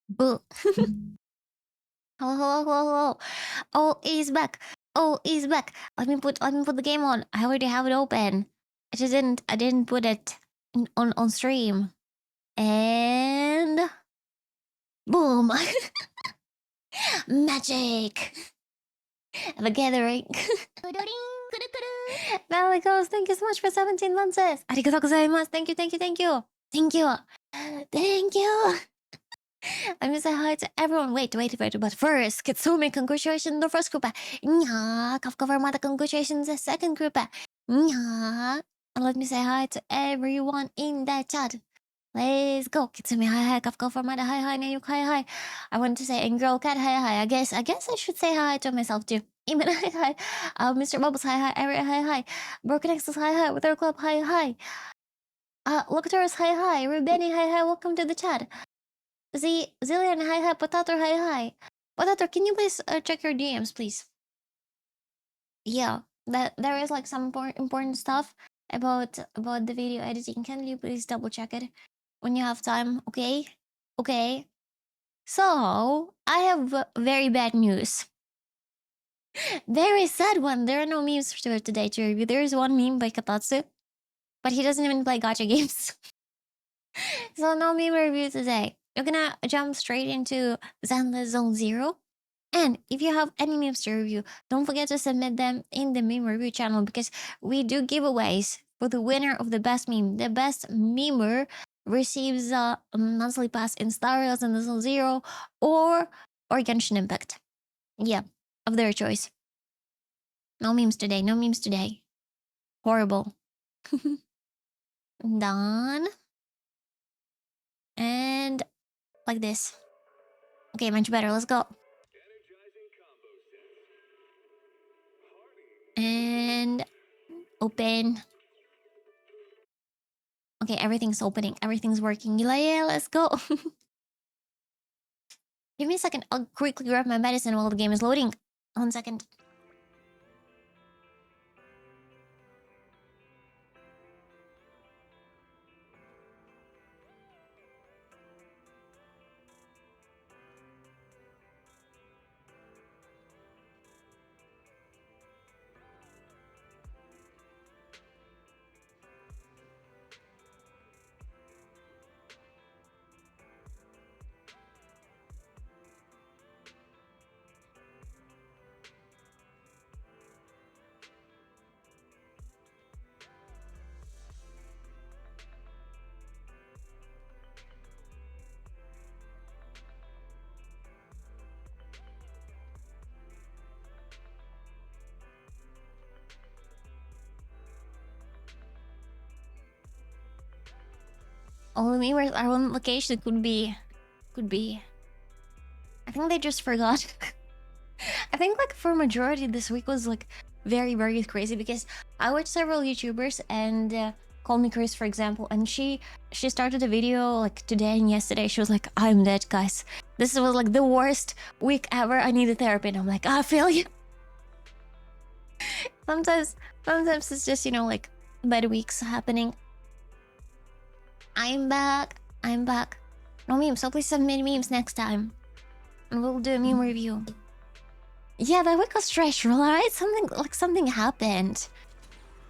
Boo. Hello, hello, hello, hello. Oh, he's back. Oh, he's back. Let me put the game on. I already have it open. I didn't put it on stream. And boom. Magic. The gathering. Valley Ghost, thank you so much for 17 months. Arigatou gozaimasu. Thank you, thank you, thank you. Thank you. Thank you. Let me say hi to everyone. Wait. But first, Kitsumi, congratulations on the first group. Nya, Kafka congratulations on the second group. Nya. And let me say hi to everyone in the chat. Let's go. Kitsumi, hi. Kafka hi. Nayuk, hi. I want to say AngryOwlCat, hi. I guess I should say hi to myself too. Even hi. Mr. Bubbles, hi. Eric, hi. Broken Axels, hi. With our club, hi. Locatorus, hi. Rubeni, hi. Welcome to the chat. Zillion, hi. Potato, hi. Potato, can you please check your DMs, please? Yeah, that there is like some important stuff about the video editing. Can you please double check it when you have time? Okay. So I have very bad news. Very sad one. There are no memes for today to review. There is one meme by Katatsu, but he doesn't even play gacha games. So no meme review today. We're gonna jump straight into Zenless Zone Zero. And if you have any memes to review, don't forget to submit them in the meme review channel because we do giveaways for the winner of the best meme. The best memer receives a monthly pass in Star Rails and the Zone Zero or Genshin Impact. Yeah, of their choice. No memes today. Horrible. Done. And like this. Okay, much better. Let's go. And open. Okay, everything's opening. Everything's working. Yeah, let's go. Give me a second. I'll quickly grab my medicine while the game is loading. 1 second. All the memers are on location. Could be. I think they just forgot. I think like for majority this week was like very, very crazy because I watched several YouTubers and Call Me Chris, for example, and she started a video like today and yesterday. She was like, I'm dead, guys. This was like the worst week ever. I needed therapy. And I'm like, I feel you. Sometimes it's just, like bad weeks happening. I'm back. No memes, so please submit memes next time. And we'll do a meme review. Yeah, that week was stressful, right? Something happened.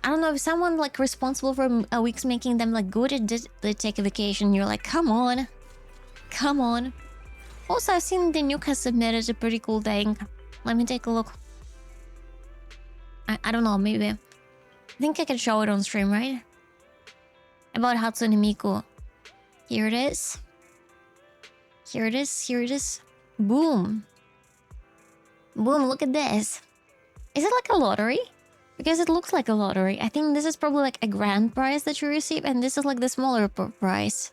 I don't know if someone like responsible for a week's making them like good at they take a vacation. You're like, come on. Also, I've seen the nuke has submitted a pretty cool thing. Let me take a look. I don't know, maybe. I think I can show it on stream, right? About Hatsune Miku. Here it is. Boom, look at this. Is it like a lottery? Because it looks like a lottery. I think this is probably like a grand prize that you receive, and this is like the smaller prize.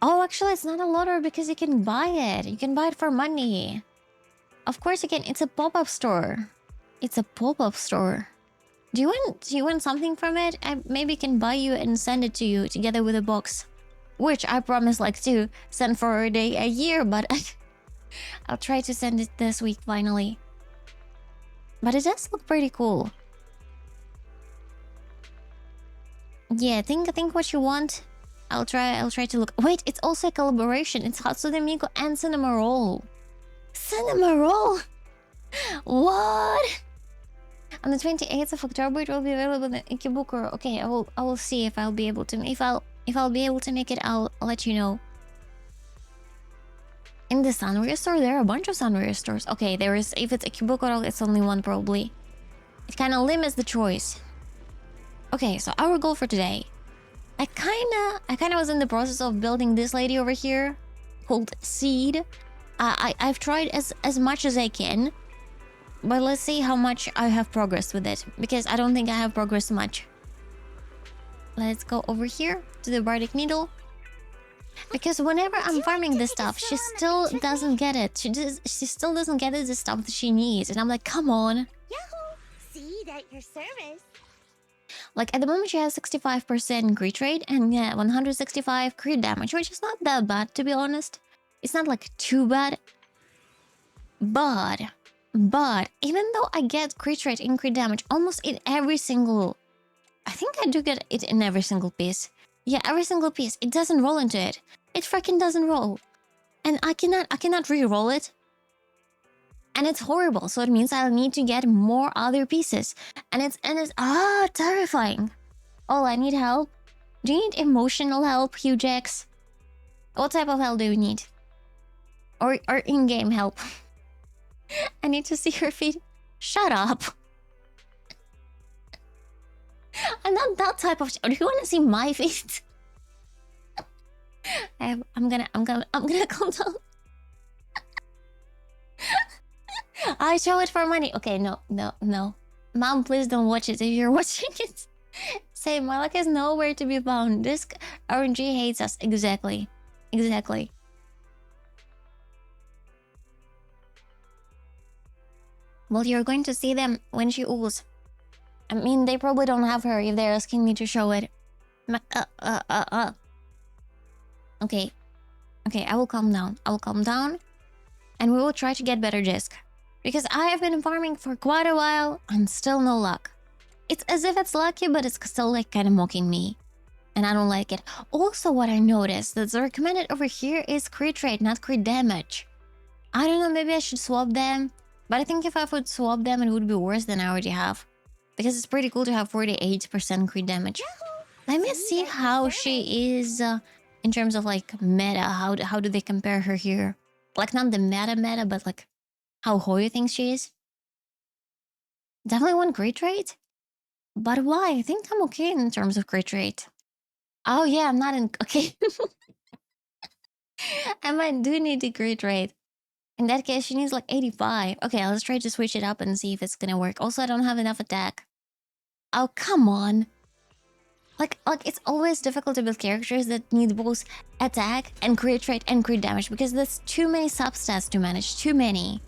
Oh, actually, it's not a lottery because you can buy it. You can buy it for money. Of course you can. It's a pop-up store. Do you want something from it? I maybe can buy you and send it to you together with a box. Which I promise like to send for a year, but I'll try to send it this week finally. But it does look pretty cool. Yeah, think what you want. I'll try to look. Wait, it's also a collaboration. It's Hatsune Miku and Cinema Roll. Cinema Roll? What? On the 28th of October, it will be available in Ikebukuro. Okay, I will see if I'll be able to. If I'll be able to make it, I'll let you know. In the Sunray store, there are a bunch of Sunray stores. Okay, there is. If it's Ikebukuro, it's only one probably. It kind of limits the choice. Okay, so our goal for today. I kinda was in the process of building this lady over here, called Seed. I've tried as much as I can, but let's see how much I have progressed with it, because I don't think I have progressed much. Let's go over here to the Bardic Needle. Because whenever I'm farming this stuff, she still doesn't get it. She still doesn't get the stuff that she needs, and I'm like, come on. Yahoo! Seed at your service. Like at the moment, she has 65% crit rate and yeah, 165 crit damage, which is not that bad to be honest. It's not like too bad. But even though I get crit rate and crit damage almost in every single, I think I do get it in every single piece. Yeah, every single piece. It doesn't roll into it. It freaking doesn't roll, and I cannot re-roll it. And it's horrible, so it means I'll need to get more other pieces. And it's terrifying. Oh, I need help. Do you need emotional help, Hugh Jax? What type of help do you need? Or in-game help? I need to see your feet. Shut up. I'm not that type of. Do you want to see my feet? I'm gonna calm down. I show it for money. Okay, no. Mom, please don't watch it if you're watching it. Say, my luck is nowhere to be found. This RNG hates us. Exactly. Well, you're going to see them when she oohs. I mean, they probably don't have her if they're asking me to show it. Okay, I will calm down. And we will try to get better disc. Because I have been farming for quite a while and still no luck. It's as if it's lucky, but it's still like kind of mocking me. And I don't like it. Also, what I noticed that the recommended over here is crit rate, not crit damage. I don't know, maybe I should swap them. But I think if I would swap them, it would be worse than I already have. Because it's pretty cool to have 48% crit damage. Let me see how she is in terms of like meta. How do they compare her here? Like not the meta, but like how Hoyo thinks she is. Definitely one crit rate. But why? I think I'm okay in terms of crit rate. Oh yeah, I'm not in... Okay. I might do need the crit rate. In that case, she needs like 85. Okay, let's try to switch it up and see if it's gonna work. Also, I don't have enough attack. Oh, come on. Like it's always difficult to build characters that need both attack and crit rate and crit damage because there's too many substats to manage. Too many.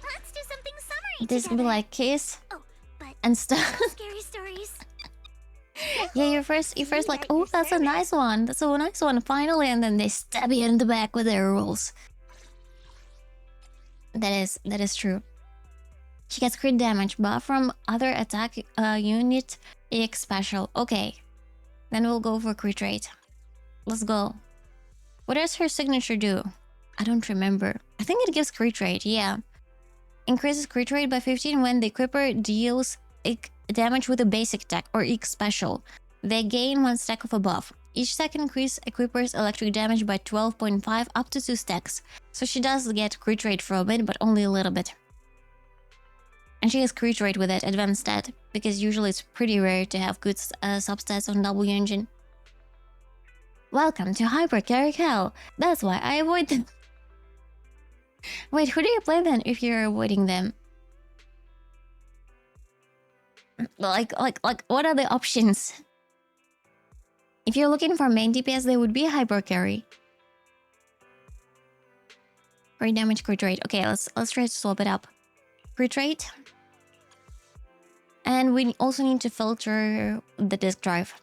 Let's do something summery This could be like kiss and stuff. Scary stories. Yeah, you're first like, oh, that's a nice one. That's a nice one, finally, and then they stab you in the back with their rolls. That is true. She gets crit damage, buff from other attack unit EX special. Okay. Then we'll go for crit rate. Let's go. What does her signature do? I don't remember. I think it gives crit rate, yeah. Increases crit rate by 15 when the equipper deals damage with a basic attack or EX special. They gain 1 stack of a buff. Each stack increases equipper's electric damage by 12.5 up to 2 stacks. So she does get crit rate from it, but only a little bit. And she has crit rate with it, advanced stat, because usually it's pretty rare to have good substats on W engine. Welcome to Hypercarric Hell. That's why I avoid them. Wait, who do you play then if you're avoiding them? Like, what are the options? If you're looking for main DPS, they would be Hypercarry. Crit damage, crit rate. Okay, let's try to swap it up. Crit rate. And we also need to filter the disk drive.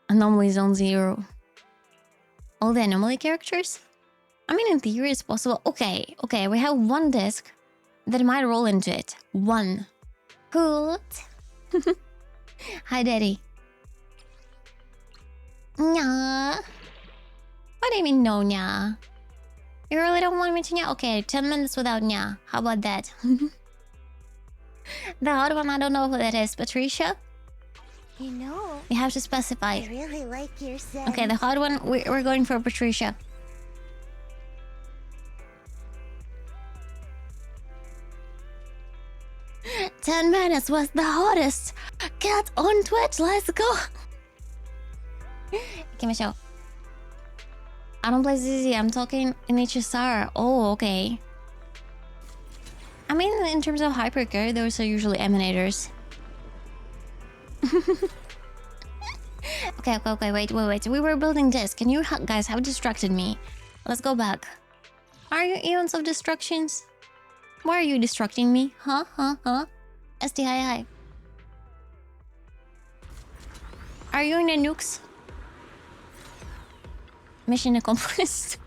Anomaly zone 0. All the anomaly characters? I mean, in theory, it's possible. Okay, we have 1 disk that might roll into it. 1. Cool. Hi, Daddy. Nya. What do you mean no nya? You really don't want me to nya? Okay, 10 minutes without nya. How about that? The hard one, I don't know who that is. Patricia? You know, You have to specify. I really like your scent. Okay, the hard one, we're going for Patricia. "10 minutes was the hottest cat on Twitch. Let's go." Okay, Michelle. I don't play ZZ. I'm talking in HSR. Oh, okay. I mean, in terms of hypercare, those are usually emanators. Okay, wait. We were building this. Can you guys have distracted me? Let's go back. Are you eons of destructions? Why are you distracting me? Huh? ST, hi. Are you in the nukes? Mission accomplished.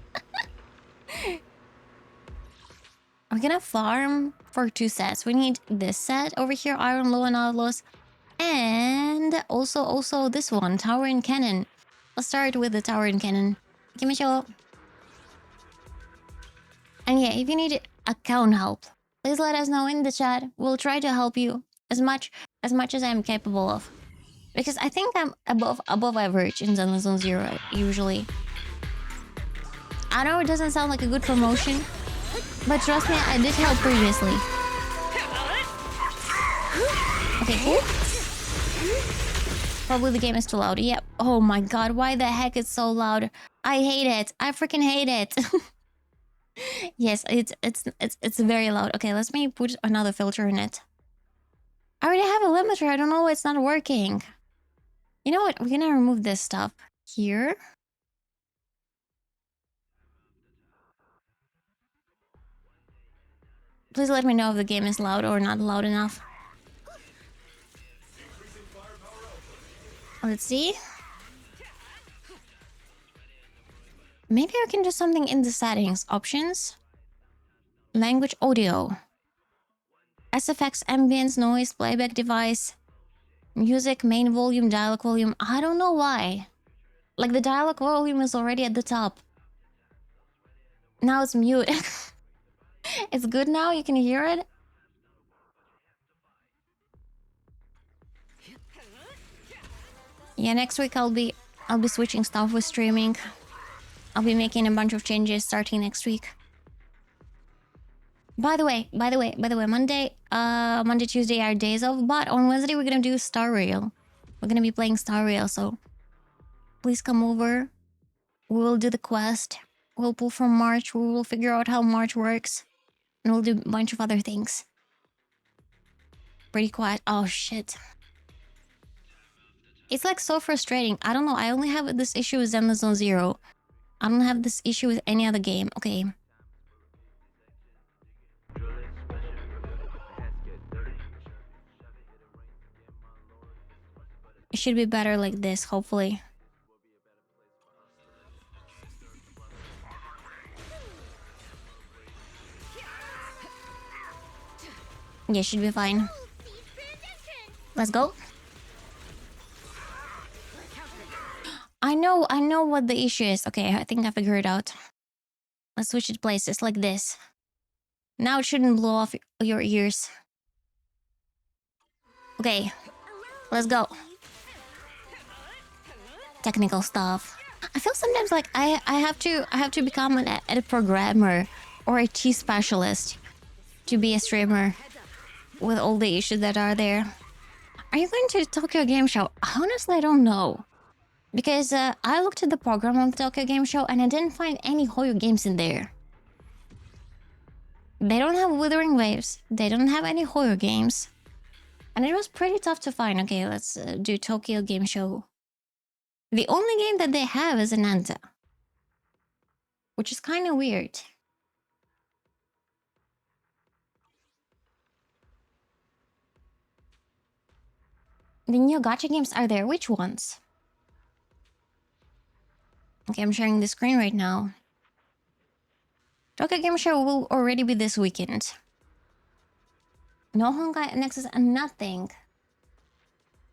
We're gonna farm for 2 sets. We need this set over here, Iron Low and Outlaws. And also this one, Tower and Cannon. Let's start with the Tower and Cannon. Give me a show. And yeah, if you need account help, please let us know in the chat. We'll try to help you as much as I'm capable of. Because I think I'm above average in Zone Zero usually. I know it doesn't sound like a good promotion, but trust me, I did help previously. Okay, cool. Probably the game is too loud. Yep. Oh my god, why the heck it's so loud? I hate it. I freaking hate it. Yes, it's very loud. Okay, let me put another filter in it. I already have a limiter. I don't know why it's not working. You know what? We're gonna remove this stuff here. Please let me know if the game is loud or not loud enough. Let's see. Maybe I can do something in the settings. Options. Language audio. SFX ambience noise playback device. Music main volume dialogue volume. I don't know why. Like the dialogue volume is already at the top. Now it's mute. It's good now. You can hear it. Yeah, next week I'll be switching stuff with streaming. I'll be making a bunch of changes starting next week. By the way, Monday, Tuesday are days off, but on Wednesday we're gonna do Star Rail. We're gonna be playing Star Rail, so please come over. We will do the quest. We'll pull from March. We will figure out how March works, and we'll do a bunch of other things. Pretty quiet. Oh shit. It's like so frustrating. I don't know. I only have this issue with Zenless Zone Zero. I don't have this issue with any other game. Okay. It should be better like this, hopefully. Yeah, should be fine. Let's go. I know what the issue is. Okay, I think I figured it out. Let's switch it places like this. Now it shouldn't blow off your ears. Okay, let's go. Technical stuff. I feel sometimes like I have to become an a programmer or a T specialist to be a streamer with all the issues that are there. Are you going to the Tokyo Game Show? Honestly, I don't know. Because I looked at the program on the Tokyo Game Show and I didn't find any Hoyo games in there. They don't have Withering Waves. They don't have any Hoyo games. And it was pretty tough to find. Okay, let's do Tokyo Game Show. The only game that they have is Ananta. Which is kind of weird. The new gacha games are there. Which ones? Okay, I'm sharing the screen right now. Tokyo Game Show will already be this weekend. No Honkai Nexus and nothing.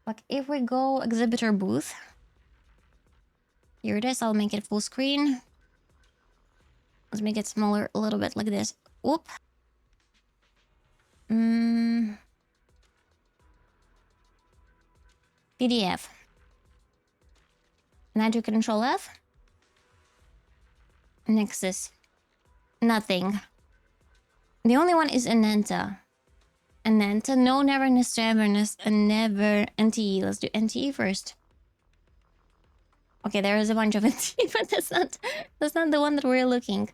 Like if we go exhibitor booth. Here it is. I'll make it full screen. Let's make it smaller a little bit like this. Whoop. PDF. Now do Control F. Nexus. Nothing. The only one is Ananta. Ananta. No neverness to everness. And never NTE. Let's do NTE first. Okay, there is a bunch of NTE, but that's not the one that we're looking.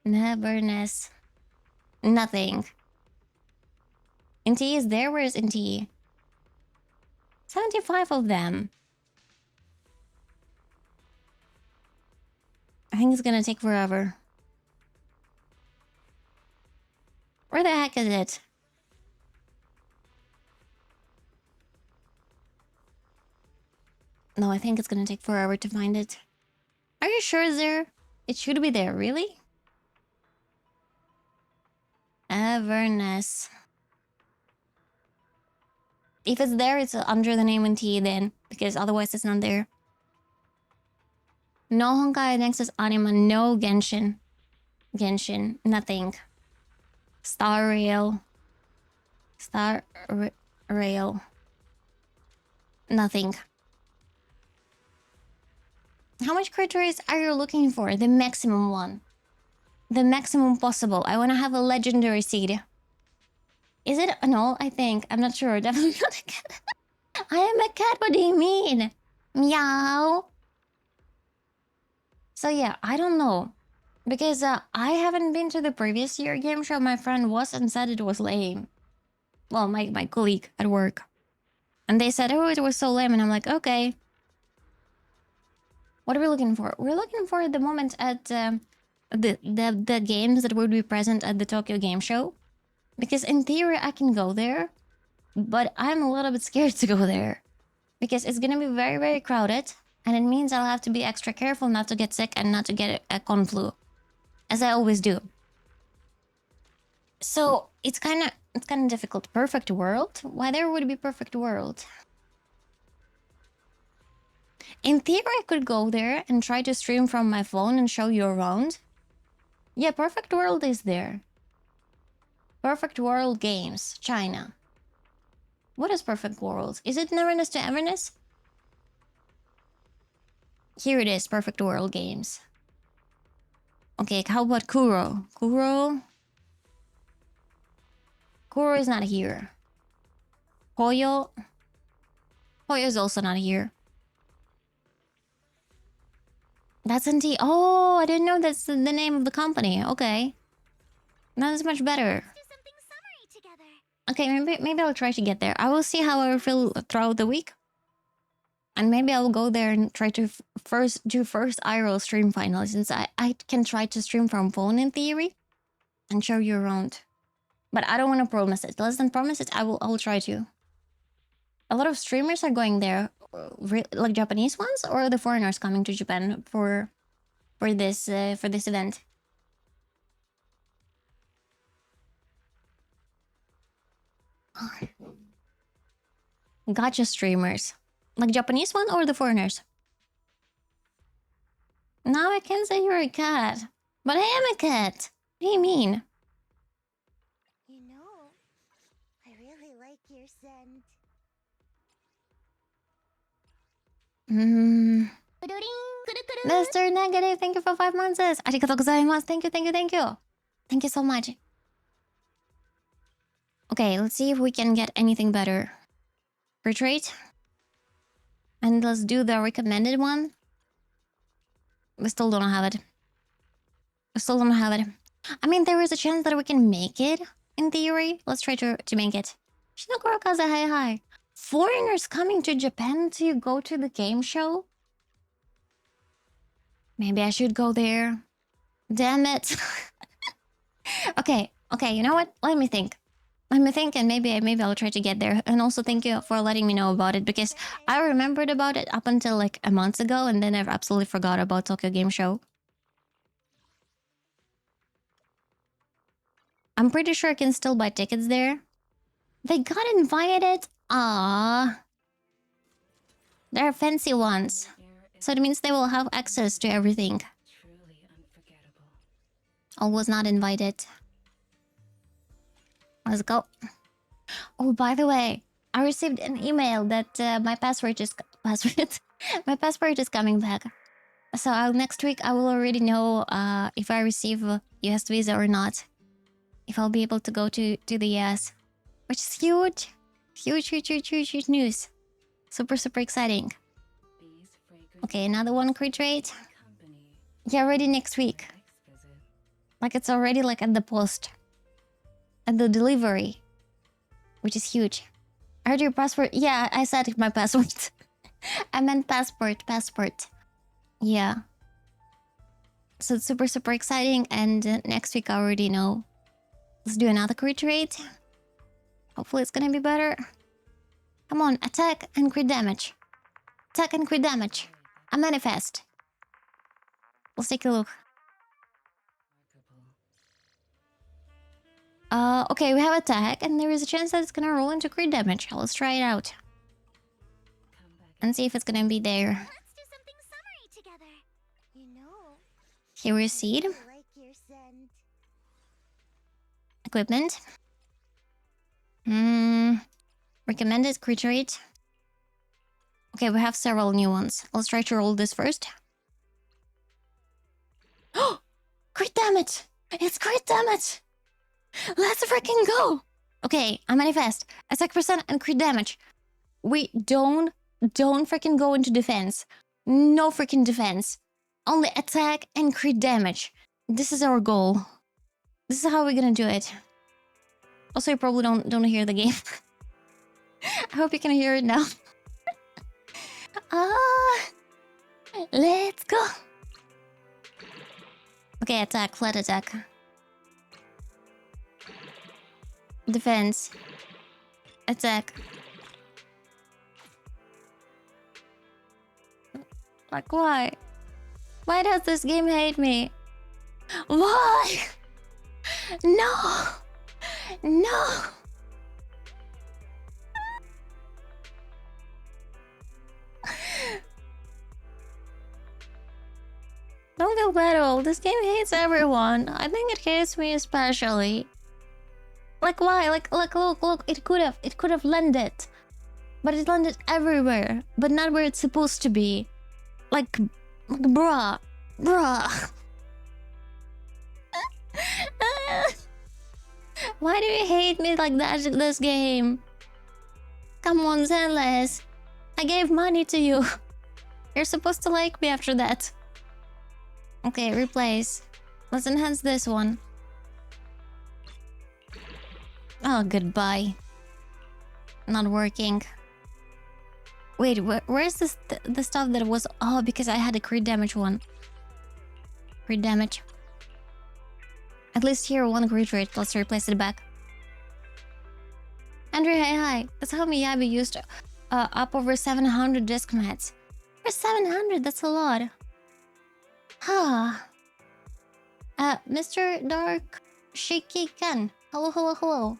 Neverness. Nothing. NTE is there? Where is NTE? 75 of them. I think it's gonna take forever. Where the heck is it? No, I think it's gonna take forever to find it. Are you sure it's there? It should be there, really? Everness. If it's there, it's under the name NT then, because otherwise it's not there. No Honkai Nexus Anima, no Genshin. Genshin, nothing. Star Rail. Rail. Nothing. How much critters are you looking for? The maximum one. The maximum possible. I want to have a legendary seed. Is it an owl? I think. I'm not sure. Definitely not a cat. I am a cat. What do you mean? Meow. So yeah, I don't know. Because I haven't been to the previous year game show. My friend was and said it was lame. Well, my colleague at work. And they said, oh, it was so lame. And I'm like, okay. What are we looking for? We're looking for the moment at the games that would be present at the Tokyo Game Show. Because in theory, I can go there. But I'm a little bit scared to go there. Because it's going to be very, very crowded. And it means I'll have to be extra careful not to get sick and not to get a conflu. As I always do. So it's kind of difficult. Perfect world? Why there would be perfect world? In theory, I could go there and try to stream from my phone and show you around. Yeah, perfect world is there. Perfect World Games, China. What is Perfect World? Is it Neverness to Everness? Here it is, Perfect World Games. Okay, how about Kuro? Kuro is not here. Hoyo is also not here. That's NT. Oh, I didn't know that's the name of the company. Okay. That is much better. Okay, maybe I'll try to get there. I will see how I feel throughout the week. And maybe I'll go there and try to do first IRL stream finally, since I can try to stream from phone in theory and show you around. But I don't want to promise it. Less than promise it, I will try to. A lot of streamers are going there, like Japanese ones, or the foreigners coming to Japan for this event. Gotcha streamers. Like Japanese one or the foreigners? Now I can say you're a cat. But I am a cat. What do you mean? You know, I really like your scent. Mr. Negative, thank you for 5 months. Arigatou gozaimasu. Thank you, thank you, thank you. Thank you so much. Okay, let's see if we can get anything better. Retreat. And let's do the recommended one. We still don't have it. I mean, there is a chance that we can make it, in theory. Let's try to make it. Shinokuro-kaze, hi. Foreigners coming to Japan to go to the game show? Maybe I should go there. Damn it. Okay, you know what? Let me think. And maybe I'll try to get there. And also thank you for letting me know about it, because I remembered about it up until like a month ago, and then I've absolutely forgot about Tokyo Game Show. I'm pretty sure I can still buy tickets there. They got invited? Ah, they're fancy ones. So it means they will have access to everything. I was not invited. Let's go. Oh, by the way, I received an email that my passport is my passport is coming back. So next week I will already know if I receive a US visa or not. If I'll be able to go to the US, which is huge, huge news. Super exciting. Okay, another one crit rate. Yeah, already next week. Like it's already like at the post, at the delivery, which is huge. I heard your passport. Yeah, I said my passport. I meant passport. Yeah. So it's super exciting, and next week I already know. Let's do another crit rate. Hopefully it's gonna be better. Come on, attack and crit damage. Attack and crit damage. A manifest. Let's take a look. Okay, we have attack, and there is a chance that it's gonna roll into crit damage. Let's try it out. And see if it's gonna be there. Let's do something summery together. You know, Hero seed. I like your scent. Equipment. Recommended crit rate. Okay, we have several new ones. Let's try to roll this first. Oh! Crit damage! It's crit damage! Let's freaking go! Okay, I manifest. Attack percent and crit damage. We don't freaking go into defense. No freaking defense. Only attack and crit damage. This is our goal. This is how we're gonna do it. Also, you probably don't hear the game. I hope you can hear it now. Let's go. Okay, attack, flat attack. Defense. Attack. Like, why? Why does this game hate me? Why? No! No! Don't feel bad at all. This game hates everyone. I think it hates me especially. Like, why? Like, look. It could have landed. But it landed everywhere. But not where it's supposed to be. Like bruh. Why do you hate me like that in this game? Come on, Zenless. I gave money to you. You're supposed to like me after that. Okay, replace. Let's enhance this one. Oh, goodbye. Not working. Wait, where's this the stuff that was... Oh, because I had a crit damage one. Crit damage. At least here, one crit rate. Let's replace it back. Andrew, hi. That's how Miyabi used up over 700 disc mats. For 700, that's a lot. Huh. Mr. Dark Shaky Ken. Hello.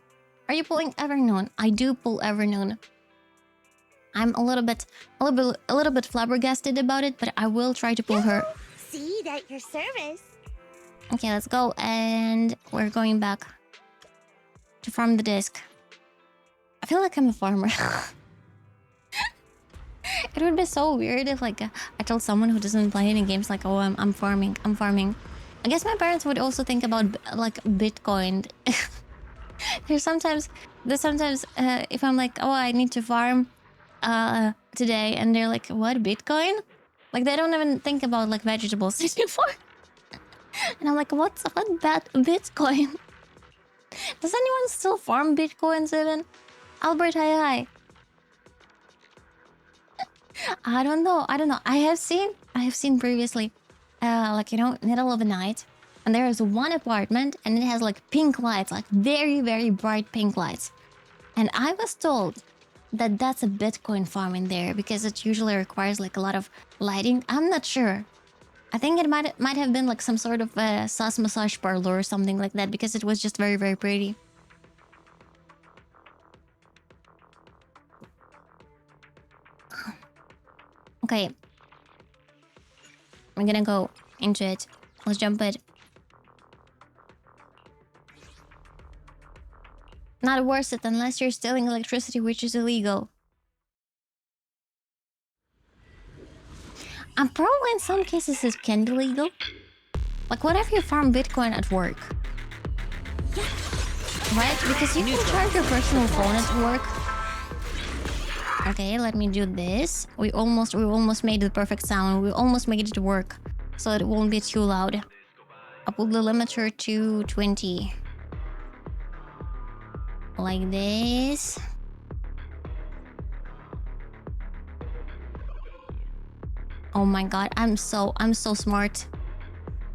Are you pulling Evernoon? I do pull Evernoon. I'm a little bit flabbergasted about it, but I will try to pull her. See, at your service. Okay, let's go, and we're going back to farm the disc. I feel like I'm a farmer. It would be so weird if, like, I told someone who doesn't play any games, like, oh, I'm farming. I guess my parents would also think about, like, Bitcoin. There's sometimes if I'm like, oh, I need to farm today, and they're like, what, Bitcoin? Like, they don't even think about, like, vegetables anymore. And I'm like, what's that Bitcoin? Does anyone still farm Bitcoins even? Albert, hi. I don't know. I have seen previously, like, you know, middle of the night, and there is one apartment, and it has like pink lights, like very bright pink lights. And I was told that that's a Bitcoin farm in there because it usually requires like a lot of lighting. I'm not sure. I think it might have been like some sort of sauce massage parlor or something like that because it was just very pretty. Okay. I'm gonna go into it. Let's jump it. Not worth it unless you're stealing electricity, which is illegal. And probably in some cases it can be legal. Like, what if you farm Bitcoin at work? Right? Because you can charge your personal phone at work. Okay, let me do this. We almost made the perfect sound. We almost made it work. So it won't be too loud. I'll put the limiter to 20. Like this. Oh my god, I'm so smart.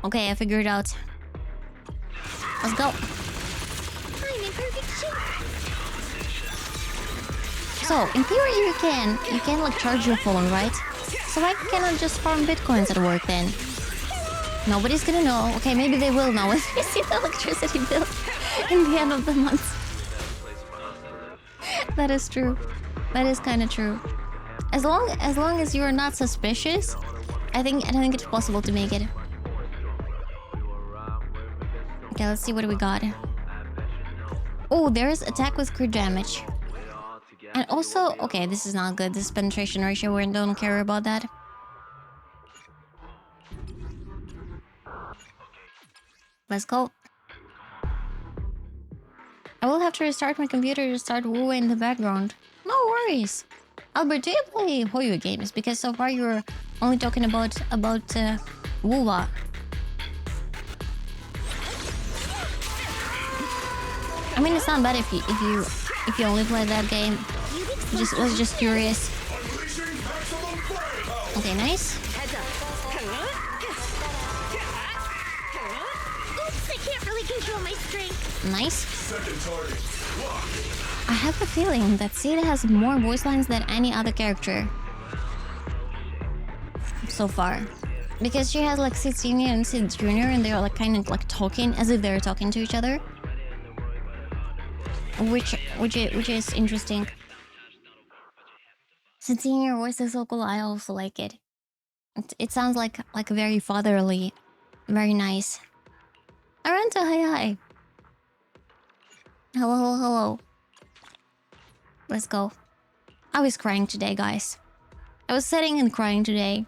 Okay, I figured it out. Let's go. I'm in perfect shape. So, in theory you can like charge your phone, right? So why cannot just farm bitcoins at work then? Nobody's gonna know. Okay, maybe they will know if they see the electricity bill in the end of the month. That is true. That is kind of true. As long as you are not suspicious, I think it's possible to make it. Okay, let's see what we got. Oh, there's attack with crit damage. And also, okay, this is not good. This is penetration ratio. We don't care about that. Let's go. I will have to restart my computer to start Wu in the background. No worries. Albert, do you play Hoyo games? Because so far you're only talking about Wuwa. I mean, it's not bad if you only play that game. Was just curious. Okay, nice. Oops, I can't really control my strength. Nice. I have a feeling that Sita has more voice lines than any other character so far. Because she has like Sid Senior and Sid Junior, and they're like kind of like talking as if they're talking to each other. Which is interesting. Sid Senior voice is so cool. I also like it. It sounds like very fatherly, very nice. Aranta, hi. Hello. Let's go. I was crying today, guys. I was sitting and crying today.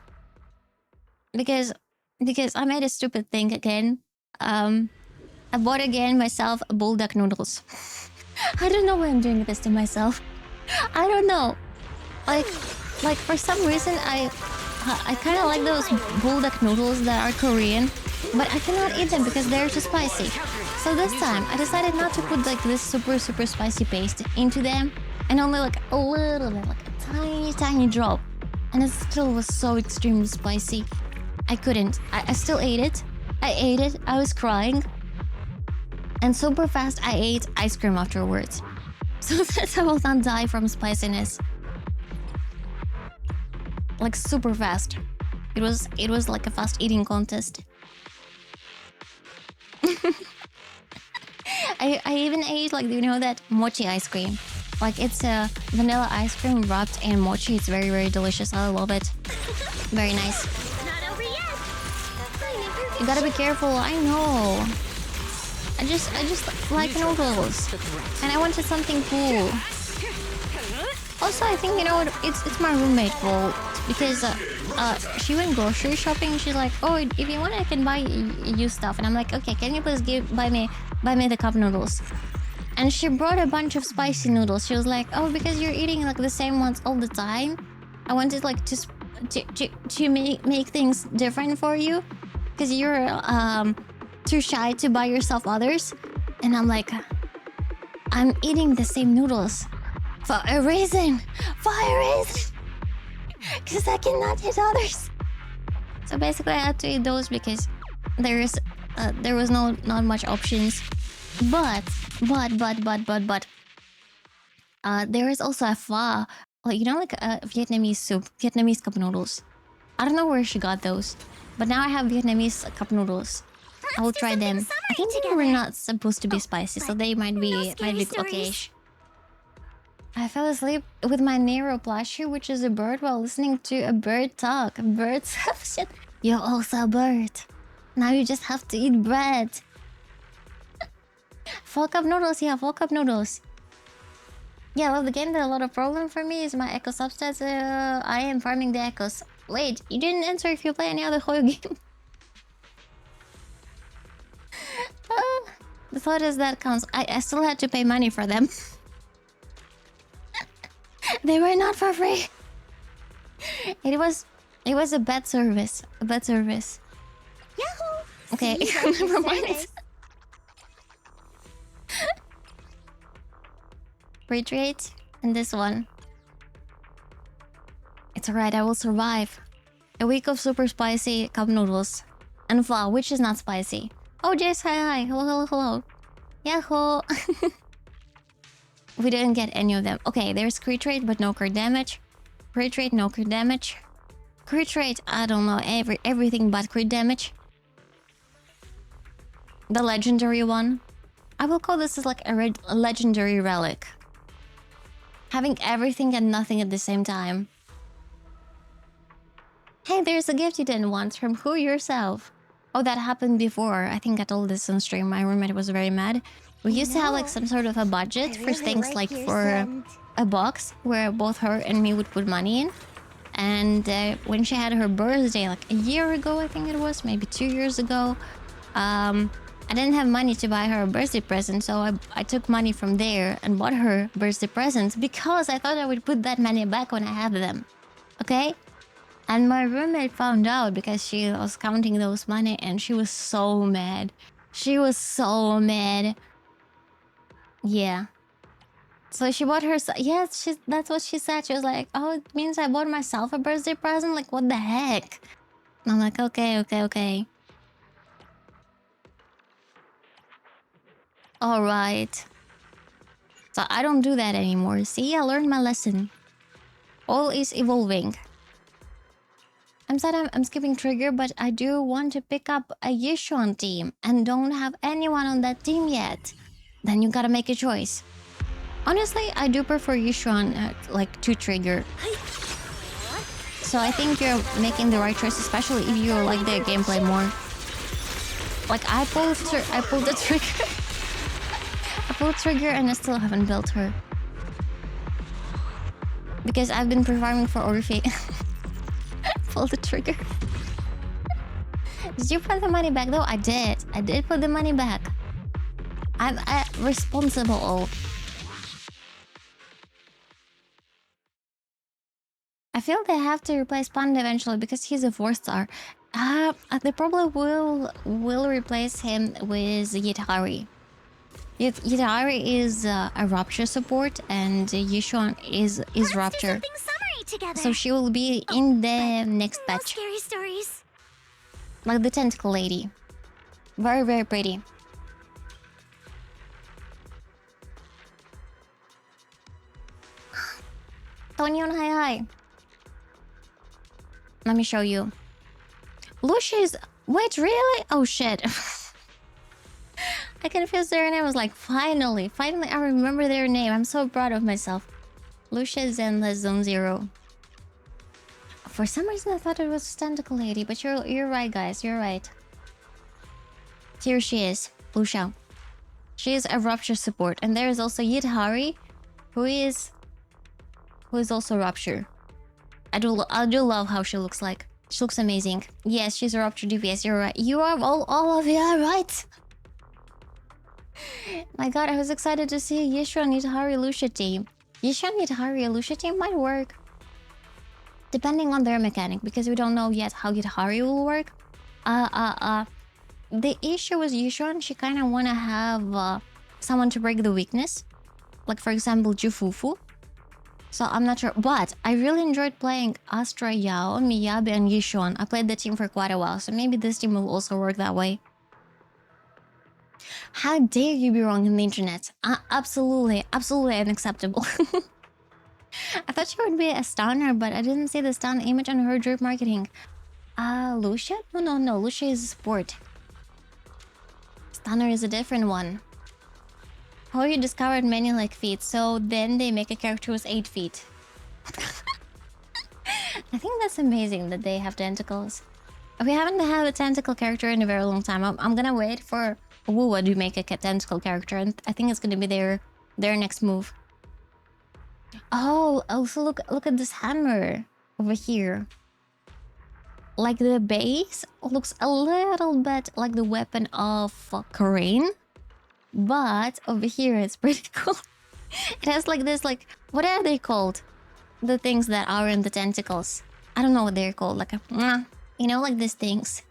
Because I made a stupid thing again. I bought again myself bulldog noodles. I don't know why I'm doing this to myself. I don't know. Like for some reason I kind of like those bulldog noodles that are Korean, but I cannot eat them because they're too spicy. So this time I decided not to put like this super spicy paste into them, and only like a little bit, like a tiny drop, and it still was so extremely spicy. I couldn't. I still ate it. I ate it. I was crying. And super fast I ate ice cream afterwards. So that I will not die from spiciness. Like super fast. It was like a fast eating contest. I even ate like, you know, that mochi ice cream. Like it's a vanilla ice cream wrapped in mochi. It's very delicious. I love it. Very nice. Not over yet. You gotta be careful. I know. I just like noodles, and I wanted something cool. Also, I think, you know, it's my roommate fault because she went grocery shopping. She's like, oh, if you want, I can buy you stuff, and I'm like, okay, can you please buy me the cup noodles? And she brought a bunch of spicy noodles. She was like, oh, because you're eating like the same ones all the time, I wanted like to make things different for you, because you're too shy to buy yourself others. And I'm like, I'm eating the same noodles for a reason, because I cannot eat others. So basically I had to eat those because there was not much options. But there is also a pho, like, you know, like a Vietnamese soup, Vietnamese cup noodles. I don't know where she got those, but now I have Vietnamese cup noodles. I will try them. I think they were not supposed to be spicy, so they might be okay-ish. I fell asleep with my Nero plushie, which is a bird, while listening to a bird talk. Birds have shit. You're also a bird. Now you just have to eat bread. 4 cup noodles, yeah, 4 cup noodles. Yeah, well, the game that a lot of problem for me is my echo substats. I am farming the echoes. Wait, you didn't answer if you play any other Hoyo game. The thought is that counts. I still had to pay money for them. They were not for free. It was a bad service. A bad service. Yahoo! Okay, See, that's your never mind. service. Retreat and this one. It's alright, I will survive. A week of super spicy cup noodles. And pho, which is not spicy. Oh, Jess, hi. Hello, hello, hello. Yahoo! We didn't get any of them. Okay, there's crit rate, but no crit damage. Crit rate, no crit damage. Crit rate, I don't know, everything but crit damage. The legendary one. I will call this as like a legendary relic. Having everything and nothing at the same time. Hey, there's a gift you didn't want. From who? Yourself. Oh, that happened before. I think I told this on stream. My roommate was very mad. We used to have like some sort of a budget for things like for a box where both her and me would put money in. And when she had her birthday, like a year ago, I think it was, maybe 2 years ago, I didn't have money to buy her a birthday present, so I took money from there and bought her birthday presents because I thought I would put that money back when I have them. Okay? And my roommate found out because she was counting those money and she was so mad. She was so mad. Yeah. So she bought her... Yes, that's what she said. She was like, oh, it means I bought myself a birthday present? Like, what the heck? And I'm like, okay. Alright. So I don't do that anymore. See, I learned my lesson. All is evolving. I'm sad I'm skipping Trigger, but I do want to pick up a Yishuan team and don't have anyone on that team yet. Then you gotta make a choice. Honestly, I do prefer Yishuan like to Trigger. So I think you're making the right choice, especially if you like the gameplay more. Like I pulled the trigger. I pulled Trigger and I still haven't built her. Because I've been performing for Orphie. Pull the trigger. Did you put the money back though? I did. I did put the money back. I'm responsible. I feel they have to replace Panda eventually because he's a 4-star. They probably will replace him with Yitari. Yitari is a Rupture support and Yishuan is Rupture. So she will be in the next patch. Scary stories. Like the tentacle lady. Very, very pretty. Tonyon, hi. Let me show you. Lucia's... Wait, really? Oh, shit. I confused their name. I was like, finally I remember their name. I'm so proud of myself. Lucia Zenless Zone 0. For some reason I thought it was Tentacle Lady, but you're right, guys. You're right. Here she is, Lucia. She is a Rupture support, and there is also Yidhari, who is also Rupture. I do love how she looks like. She looks amazing. Yes, she's a Rupture DPS. You're right. You are all of you are right. My god, I was excited to see Yishuan Yidhari Lucia team. Yishuan Yidhari Lucia team might work. Depending on their mechanic, because we don't know yet how Yidhari will work. The issue with Yishuan, she kind of want to have someone to break the weakness. Like, for example, Jufufu. So I'm not sure. But I really enjoyed playing Astra, Yao, Miyabi, and Yishuan. I played the team for quite a while, so maybe this team will also work that way. How dare you be wrong in the internet? Absolutely unacceptable. I thought she would be a stunner, but I didn't see the stun image on her drip marketing. Lucia? No, Lucia is a sport. Stunner is a different one. How you discovered many like feet, so then they make a character with 8 feet. I think that's amazing that they have tentacles. We haven't had a tentacle character in a very long time. I'm gonna wait for Wuwa to make a tentacle character, and I think it's gonna be their next move. Oh, also look at this hammer over here. Like the base looks a little bit like the weapon of Corinne, but over here it's pretty cool. It has like this, like, what are they called? The things that are in the tentacles. I don't know what they're called. Like you know, like these things.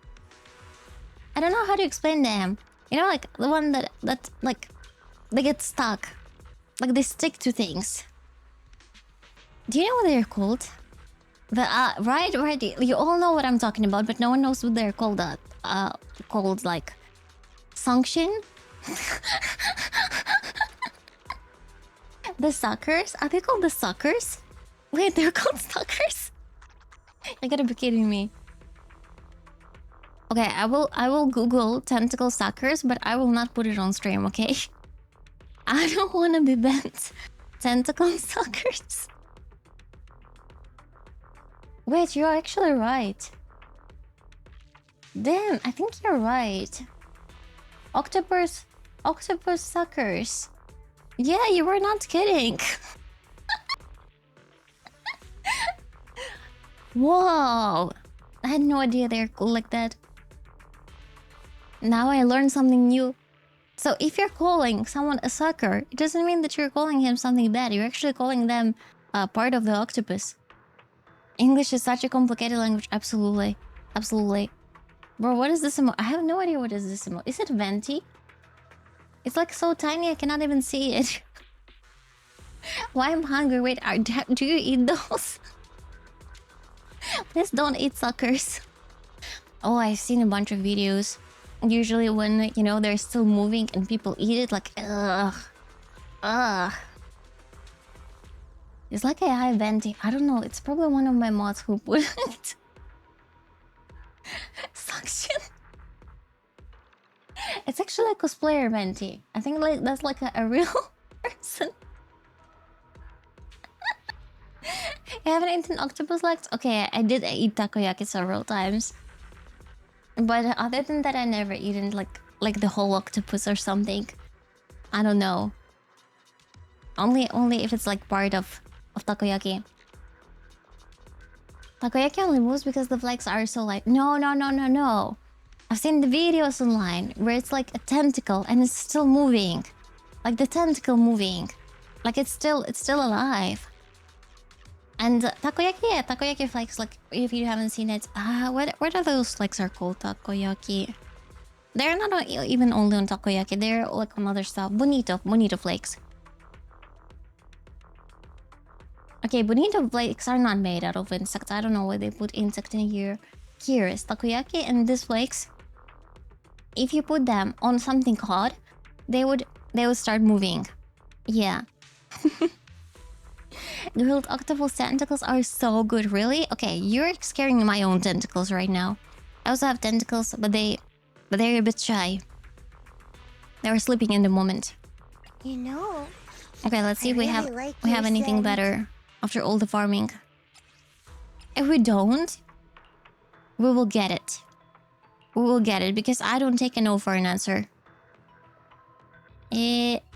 I don't know how to explain them. You know, like the one that like they get stuck, like they stick to things. Do you know what they're called? The right. You all know what I'm talking about, but no one knows what they're called. Called like function. The suckers? Are they called the suckers? Wait, they're called suckers? You gotta be kidding me. Okay, I will Google tentacle suckers, but I will not put it on stream, okay? I don't want to be bent. Tentacle suckers. Wait, you're actually right. Damn, I think you're right. Octopus suckers. Yeah, you were not kidding. Whoa! I had no idea they're cool like that. Now I learned something new. So if you're calling someone a sucker, it doesn't mean that you're calling him something bad. You're actually calling them part of the octopus. English is such a complicated language. Absolutely. Absolutely. Bro, what is this emote? I have no idea what is this emote. Is it venti? It's like so tiny I cannot even see it. Why I'm hungry? Wait, do you eat those? Please don't eat suckers. Oh, I've seen a bunch of videos. Usually when, you know, they're still moving and people eat it, like, ugh. It's like a high venti. I don't know. It's probably one of my mods who put it. Suction. It's actually a cosplayer venti. I think like that's like a real person. You haven't eaten octopus legs? Okay, I did eat takoyaki several times. But other than that, I never eaten like the whole octopus or something. I don't know. Only if it's like part of takoyaki. Takoyaki only moves because the flakes are so light. No. I've seen the videos online where it's like a tentacle and it's still moving. Like the tentacle moving. Like it's still alive. And takoyaki flakes, like if you haven't seen it, what are those flakes are called? Takoyaki. They're not even only on takoyaki, they're like on other stuff. Bonito flakes. Okay, bonito flakes are not made out of insects. I don't know why they put insect in here. Here is takoyaki, and these flakes, if you put them on something hot, they would start moving. Yeah. Grilled octopus tentacles are so good, really? Okay, you're scaring my own tentacles right now. I also have tentacles, but they're a bit shy. They were sleeping in the moment. You know. Okay, let's see if we have anything scent. better after all the farming. If we don't, we will get it. We will get it because I don't take a no for an answer.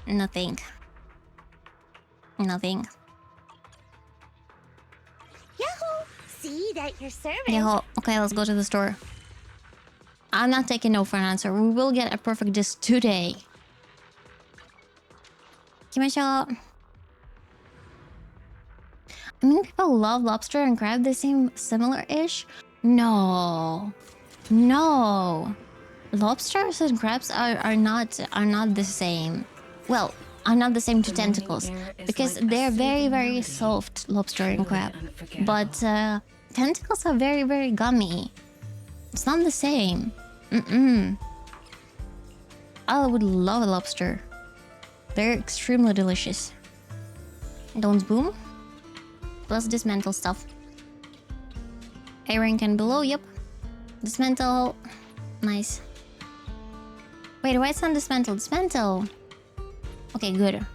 Nothing. Nothing. Yahoo! See that you're serving. Yeah, okay, let's go to the store. I'm not taking no for an answer. We will get a perfect disc today. Ikimashou. I mean, people love lobster and crab. They seem similar-ish. No. Lobsters and crabs are not the same. Well, are not the same to tentacles because they're very, very soft, lobster and crab. But tentacles are very, very gummy. It's not the same. I would love a lobster. They're extremely delicious. Don't boom. Plus dismantle stuff. A rank and below, yep. Dismantle. Nice. Wait, why it's not dismantle? Dismantle. Okay, good.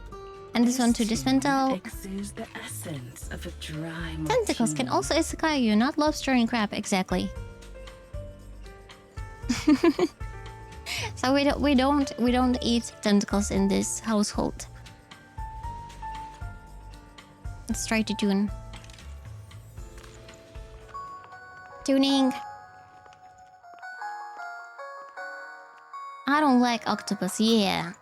And this one to dismantle. The essence of a dry Tentacles can also isekai you, not lobster and crab, exactly. So we don't eat tentacles in this household. Let's try to tune. Tuning. I don't like octopus. Yeah.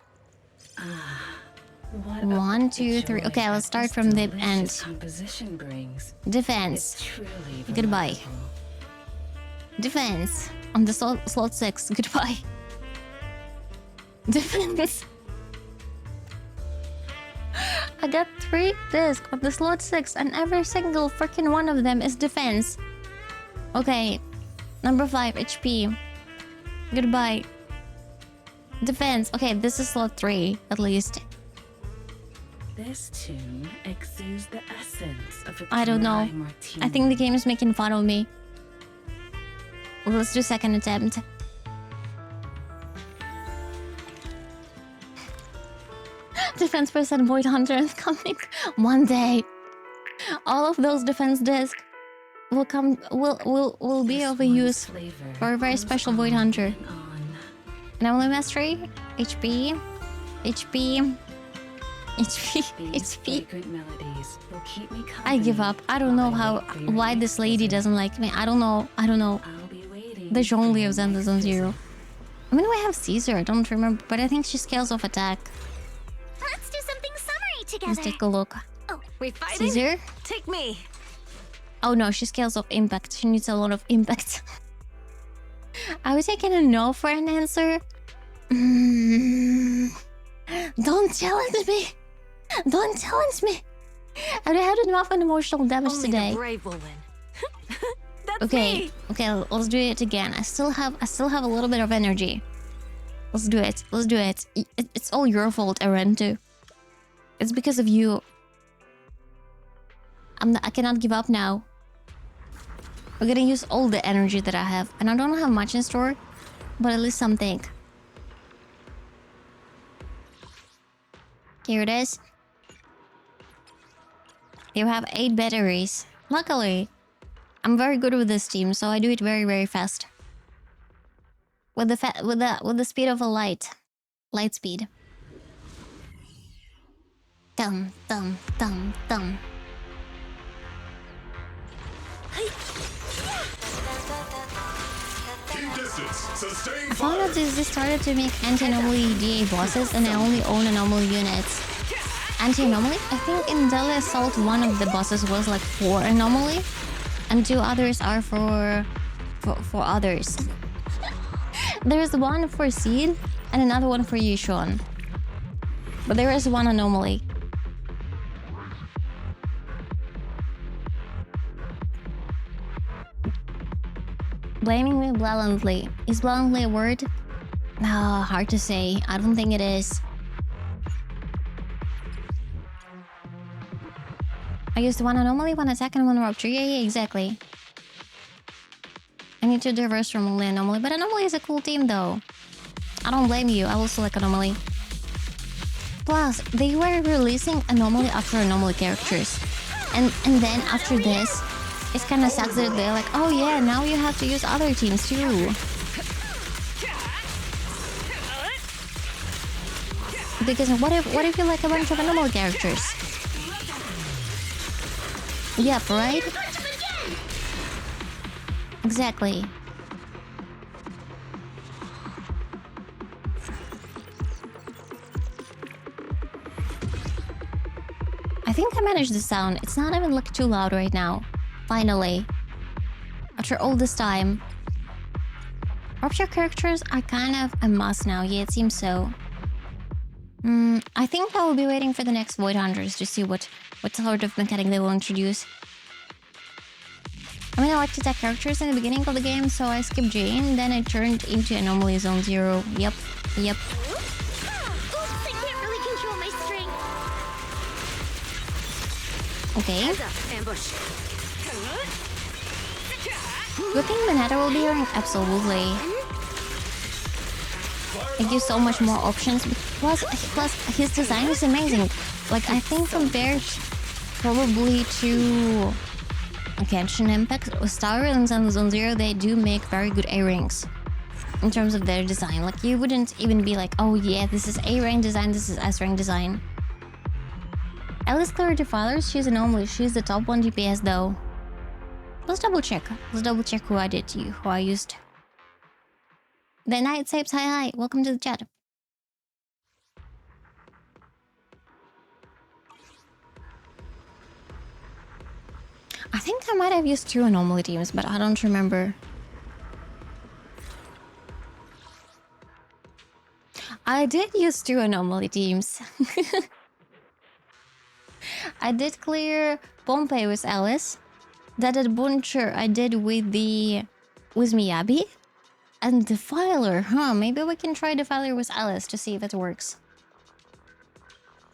One, two, three. Okay, let's start from the end. Defense. Goodbye. Defense. On the slot 6. Goodbye. Defense. I got 3 discs on the slot 6 and every single freaking one of them is defense. Okay. Number 5, HP. Goodbye. Defense. Okay, this is slot 3, at least. This tune exudes the essence of a I don't know. dry martini. I think the game is making fun of me. Well, let's do second attempt. Defense percent Void Hunter is coming one day. All of those defense discs will be of a use for a very special Void Hunter. Anomaly Mastery, HP, HP, HP. I give up. I don't know why this lady doesn't like me. I don't know. The Zhongli of Zenda's on 0. I mean, we have Caesar. I don't remember, but I think she scales off attack. Let's do something summery together. Let's take a look. Oh, We fighting? Caesar? Take me. Oh no, she scales off impact. She needs a lot of impact. I was taking a no for an answer. Don't challenge me. Don't challenge me. I had enough emotional damage Only today. the brave will win. That's Okay, me. okay, let's do it again. I still have a little bit of energy. Let's do it. Let's do it. It's all your fault, Arento. It's because of you. I cannot give up now. We're gonna use all the energy that I have, and I don't have much in store, but at least something. Here it is. You have 8 batteries. Luckily, I'm very good with this team, so I do it very, very fast. With the speed of a light speed. Dum dum dum dum. I found out they started to make anti-anomaly DA bosses, and I only own anomaly units. Anti-anomaly? I think in Deadly Assault one of the bosses was like 4 anomaly, and 2 others are for others. There's one for Seed and another one for Yishun. But there is one anomaly. Blaming me blatantly. Is blatantly a word? Hard to say. I don't think it is. I used one anomaly, one attack, and one rupture. Yeah, exactly. I need to diverse from only anomaly, but anomaly is a cool team though. I don't blame you. I will select anomaly. Plus, they were releasing anomaly after anomaly characters, and then after this, it kind of sucks that they're like, oh yeah, now you have to use other teams too. Because what if you like a bunch of anomaly characters? Yep, right? Exactly. I think I managed the sound. It's not even like too loud right now. Finally. After all this time. Rupture characters are kind of a must now. Yeah, it seems so. I think I will be waiting for the next Void Hunters to see what sort of mechanic they will introduce. I mean, I like to attack characters in the beginning of the game, so I skipped Jane, then I turned into Anomaly Zone 0. Yep. Oops, I can't really control my strength. Okay. Heads up, ambush. Good thing Manetta will be here. Absolutely. It gives so much more options. Plus his design is amazing. Like, I think compared probably to Genshin Impact, Star and Zenless Zone Zero, they do make very good A-rings. in terms of their design. Like, you wouldn't even be like, oh yeah, this is A rank design, this is S rank design. Alice clear defilers, she's an anomaly. She's the top 1 DPS though. Let's double check. Let's double check who I used. The Night Sapes, hi. Welcome to the chat. I think I might have used 2 anomaly teams, but I don't remember. I did use 2 anomaly teams. I did clear Pompey with Alice. That adventure I did with Miyabi. And Defiler, huh? Maybe we can try Defiler with Alice to see if it works.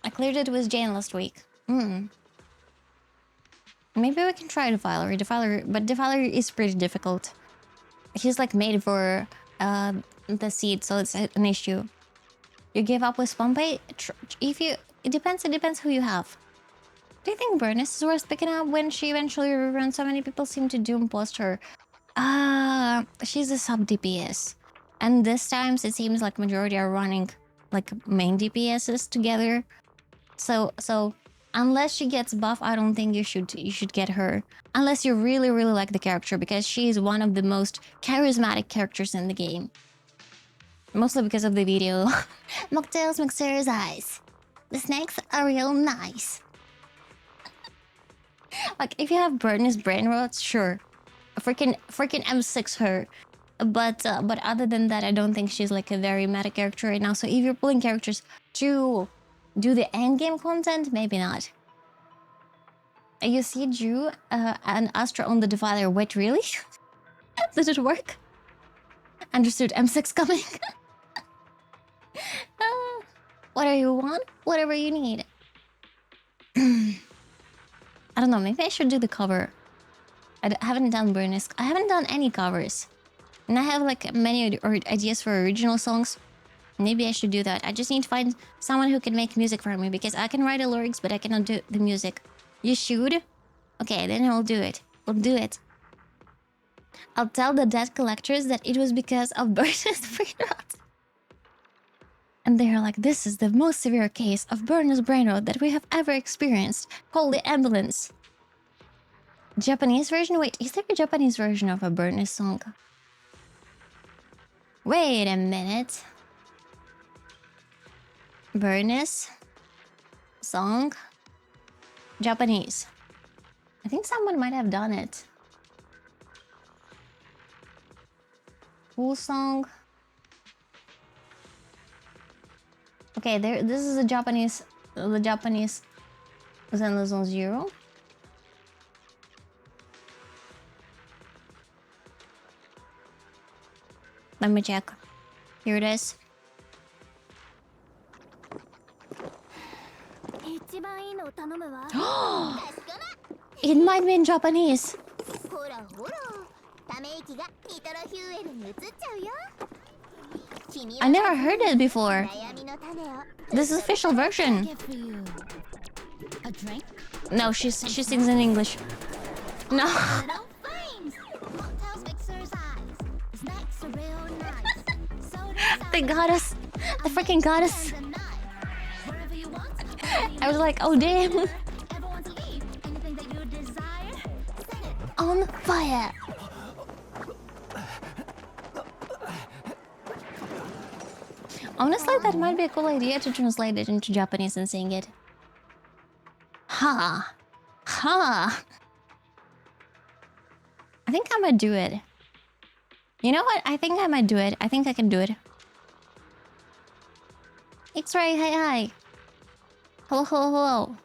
I cleared it with Jane last week. Maybe we can try Defiler, but Defiler is pretty difficult. He's like made for the seed, so it's an issue. You give up with Pompey? It depends who you have. Do you think Bernice is worth picking up when she eventually reruns? So many people seem to doom post her. She's a sub DPS. And this times it seems like majority are running like main DPSs together. So unless she gets buff, I don't think you should get her. Unless you really like the character, because she is one of the most charismatic characters in the game. Mostly because of the video. Mocktails, Mixer's eyes. The snakes are real nice. Like, if you have Bernice brain rots, sure. Freaking M6 her. But other than that, I don't think she's like a very meta character right now. So if you're pulling characters to do the endgame content, maybe not. You see Drew and Astra on the Defiler. Wait, really? Did it work? Understood. M6 coming. Whatever you want, whatever you need. I don't know, maybe I should do the cover. I haven't done Bernice. I haven't done any covers. And I have like many ideas for original songs. Maybe I should do that. I just need to find someone who can make music for me, because I can write the lyrics, but I cannot do the music. You should? Okay, then I'll do it. We'll do it. I'll tell the debt collectors that it was because of Bernice brain rot. And they're like, this is the most severe case of Bernice brain rot that we have ever experienced. Call the ambulance. Japanese version? Wait, is there a Japanese version of a Bernice song? Wait a minute. Bernice song? Japanese. I think someone might have done it. Full song. Okay, this is the Japanese Zenless on Zero. Let me check. Here it is. It might be in Japanese. I never heard it before. This is official version. No, she sings in English. No. They got us. They freaking got us. I was like, oh damn. On fire. Honestly, that might be a cool idea to translate it into Japanese and sing it. Ha. Ha. I think I might do it. You know what? I think I might do it. I think I can do it. X-Ray, hi. Hello.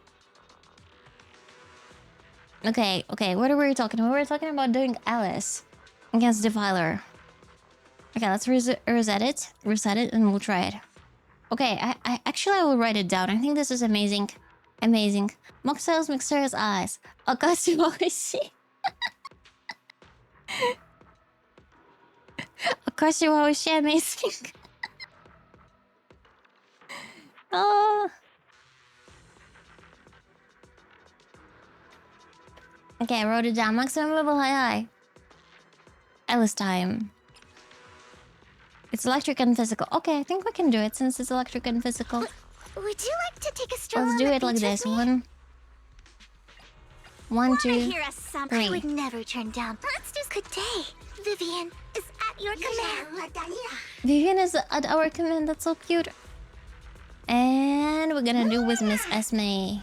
Okay, what are we talking about? We're talking about doing Alice against Defiler. Okay, let's reset it, and we'll try it. Okay, I actually I will write it down. I think this is amazing. Mocktails, Mixer's eyes. Akashi wa oishii. Akashi wa oishii, amazing. Oh. Okay, I wrote it down. Maximum level, hi. Alice time. It's electric and physical. Okay, I think we can do it since it's electric and physical. Would you like to take a stroll Let's on do the it like beach this. with me? One, Wanna two. hear a song I 3. would never turn down. Let's just good day. Vivian is at your command. Vivian is at our command. That's so cute. And we're gonna do with Miss Esme.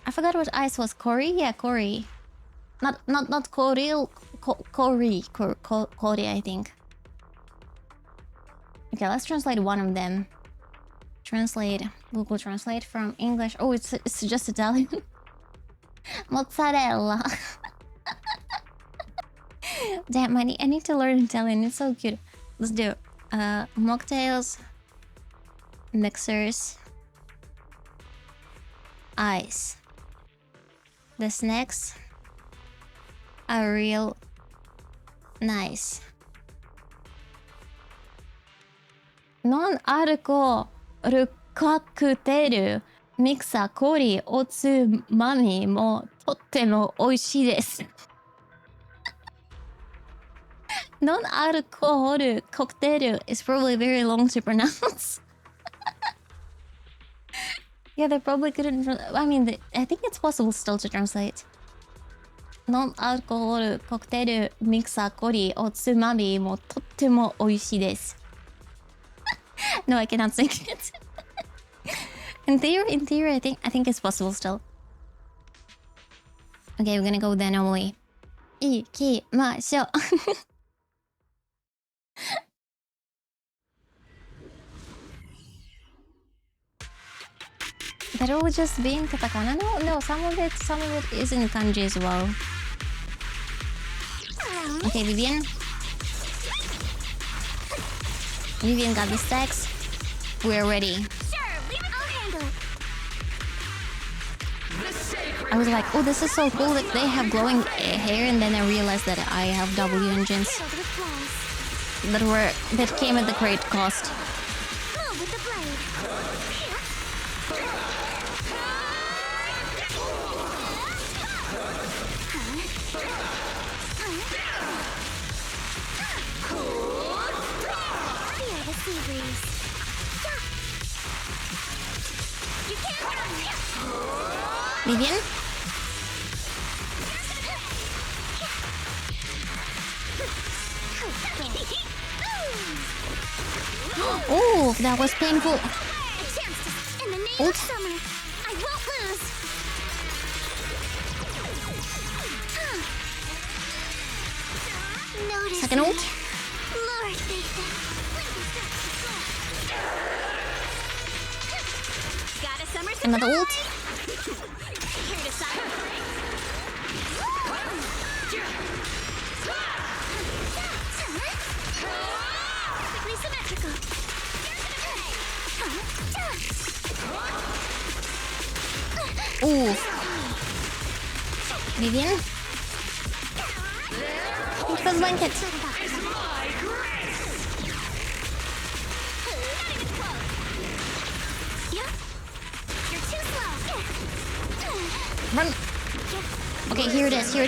I forgot what ice was. Cory? Yeah, Cory. Not Cory. Cory, I think. Okay, let's translate one of them. Translate. Google Translate from English. Oh, it's just Italian. Mozzarella. Damn, I need to learn Italian. It's so cute. Let's do mocktails, mixers, ice. The snacks are real nice. Non-alcohol cocktailミキサーコリーおつまみもとっても美味しいです。Non-alcohol cocktail is probably very long to pronounce. Yeah, they probably couldn't. I mean, I think it's possible still to translate. Non-alcohol cocktail ミキサーコリーおつまみもとっても美味しいです。No, I cannot sing it. In theory, I think it's possible still. Okay, we're gonna go there normally. 行きましょう。That will just be in katakana? No, some of it is in kanji as well. Okay, Vivian. Vivian got the stacks. We're ready. Sure, leave it. I'll handle it. I was like, oh, this is so cool that they have glowing hair, and then I realized that I have W engines Riddled with flaws. that came at the great cost. Move with the blade. Feel the sea breeze. You can't run. Vivian? Oh, that was painful. A chance to, in the name Ult. of summer, I won't lose. Notice Second me. ult. Lord, Nathan. Got a summer surprise. Another ult. Here to celebrate. Perfectly symmetrical. Ooh. Vivian? It was blanket. Run. Okay, here it is. No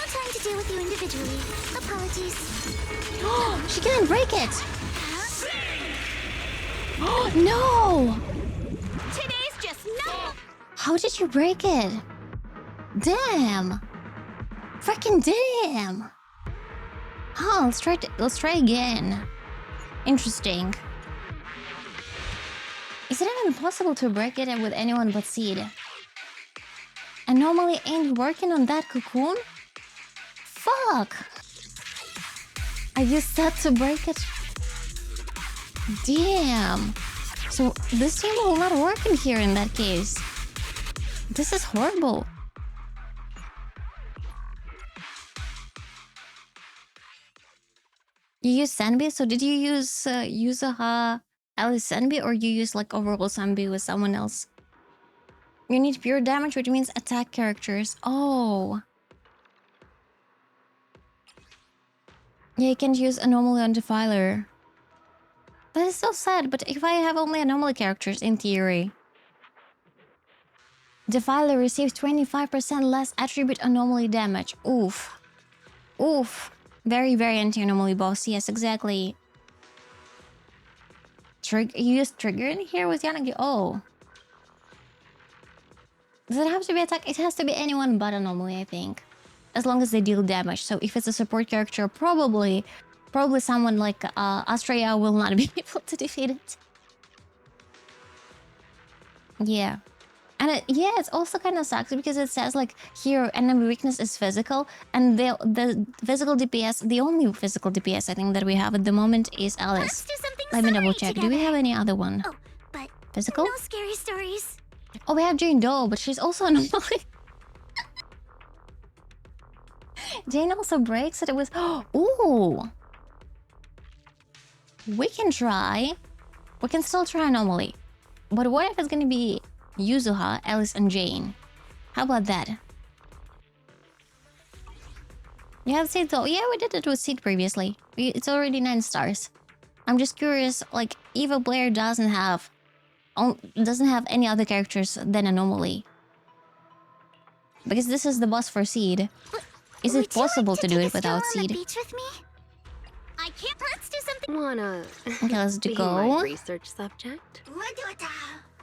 time to deal with you individually. Apologies. She can't break it. No. Today's just no. How did you break it? Damn. Freaking damn. Oh, let's try again. Interesting. Is it even possible to break it with anyone but Seed? I normally ain't working on that cocoon? Fuck! Are you set to break it? Damn! So this team will not work in here in that case. This is horrible. You use Sanbi? So did you use Yuzuha Alice Sanbi, or you use like overall Sanbi with someone else? You need pure damage, which means attack characters. Oh. Yeah, you can use Anomaly on Defiler. That is so sad, but if I have only Anomaly characters, in theory. Defiler receives 25% less attribute anomaly damage. Oof. Oof. Very, very anti-anomaly boss. Yes, exactly. You use trigger in here with Yanagi? Oh. Does it have to be attack? It has to be anyone but anomaly, I think. As long as they deal damage. So if it's a support character, probably someone like Astrea will not be able to defeat it. Yeah. And yeah, it's also kind of sucks because it says like here enemy weakness is physical, and the physical DPS, the only physical DPS I think that we have at the moment is Alice. Let's do something Let me double summery check. Do together. we have any other one? Oh, but Physical? no scary stories. Oh, we have Jane Doe, but she's also an anomaly. Jane also breaks it. It was ooh. We can try. We can still try anomaly. But what if it's gonna be Yuzuha, Alice, and Jane? How about that? You have Seed though? Yeah, we did it with Seed previously. It's already 9 stars. I'm just curious, like, if a player doesn't have any other characters than Anomaly. Because this is the boss for Seed. Is it possible to do it without Seed? Beach with me? I can't. Let's do something. Wanna Okay, let's be go. my research subject?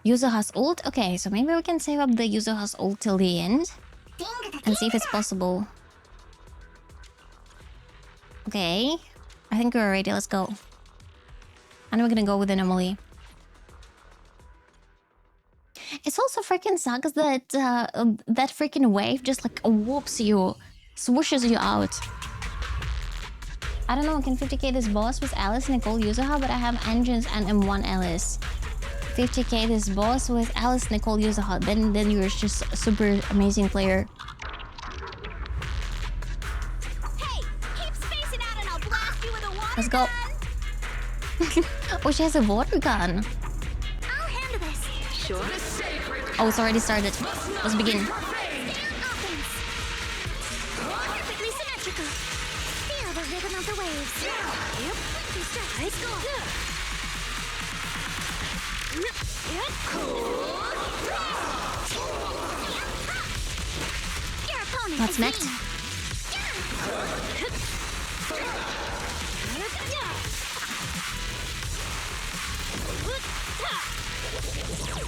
Yuzuha's ult? Okay, so maybe we can save up the Yuzuha's ult till the end. And see if it's possible. Okay. I think we're ready, let's go. And we're gonna go with Anomaly. It's also freaking sucks that that freaking wave just like whoops you, swooshes you out. I don't know, I can 50k this boss with Alice, Nicole, Yuzuha, but I have engines and M1 Alice. 50k this boss with Alice, Nicole, Yuzuha, then you're just a super amazing player. Hey, keep spacing out and I'll blast you with a water Let's go. Oh, she has a water gun. I'll handle this. Sure. Oh, it's already started. Let's begin. Offense. Perfectly symmetrical. Feel the rhythm of the waves. Yep. Let's go. Your opponent What's is next? me.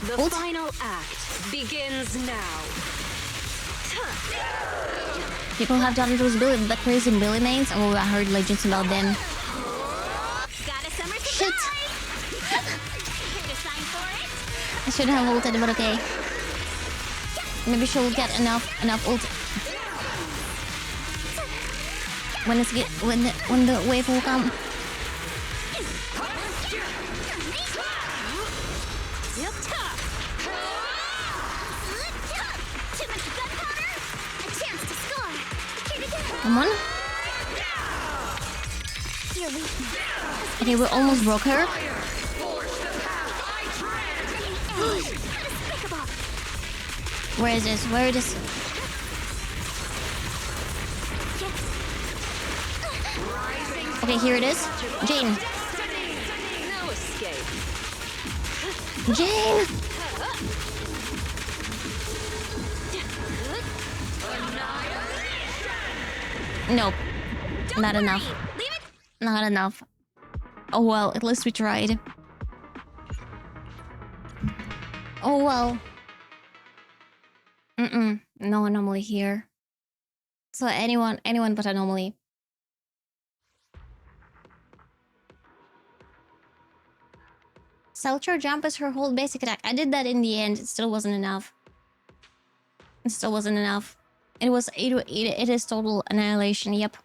The Ult. final act begins now. People have done those that crazy Billy mains. Oh, I heard legends about them. Got a summer Shit. supply. Here to sign for it. I should have ulted, but okay. Maybe she'll get enough ult. When the wave will come. Too much gunpowder. A chance to score. Here to go. Come on. Your weakness. Okay, we almost broke her. Despicable. Where is this? Where is this? Okay, here it is. Jane. No escape. Jane! Nope. Not enough. Leave it. Not enough. Oh well, at least we tried. Oh well. No anomaly here. So anyone but anomaly. Selcher jump is her whole basic attack. I did that in the end. It still wasn't enough. It still wasn't enough. It is total annihilation. Yep.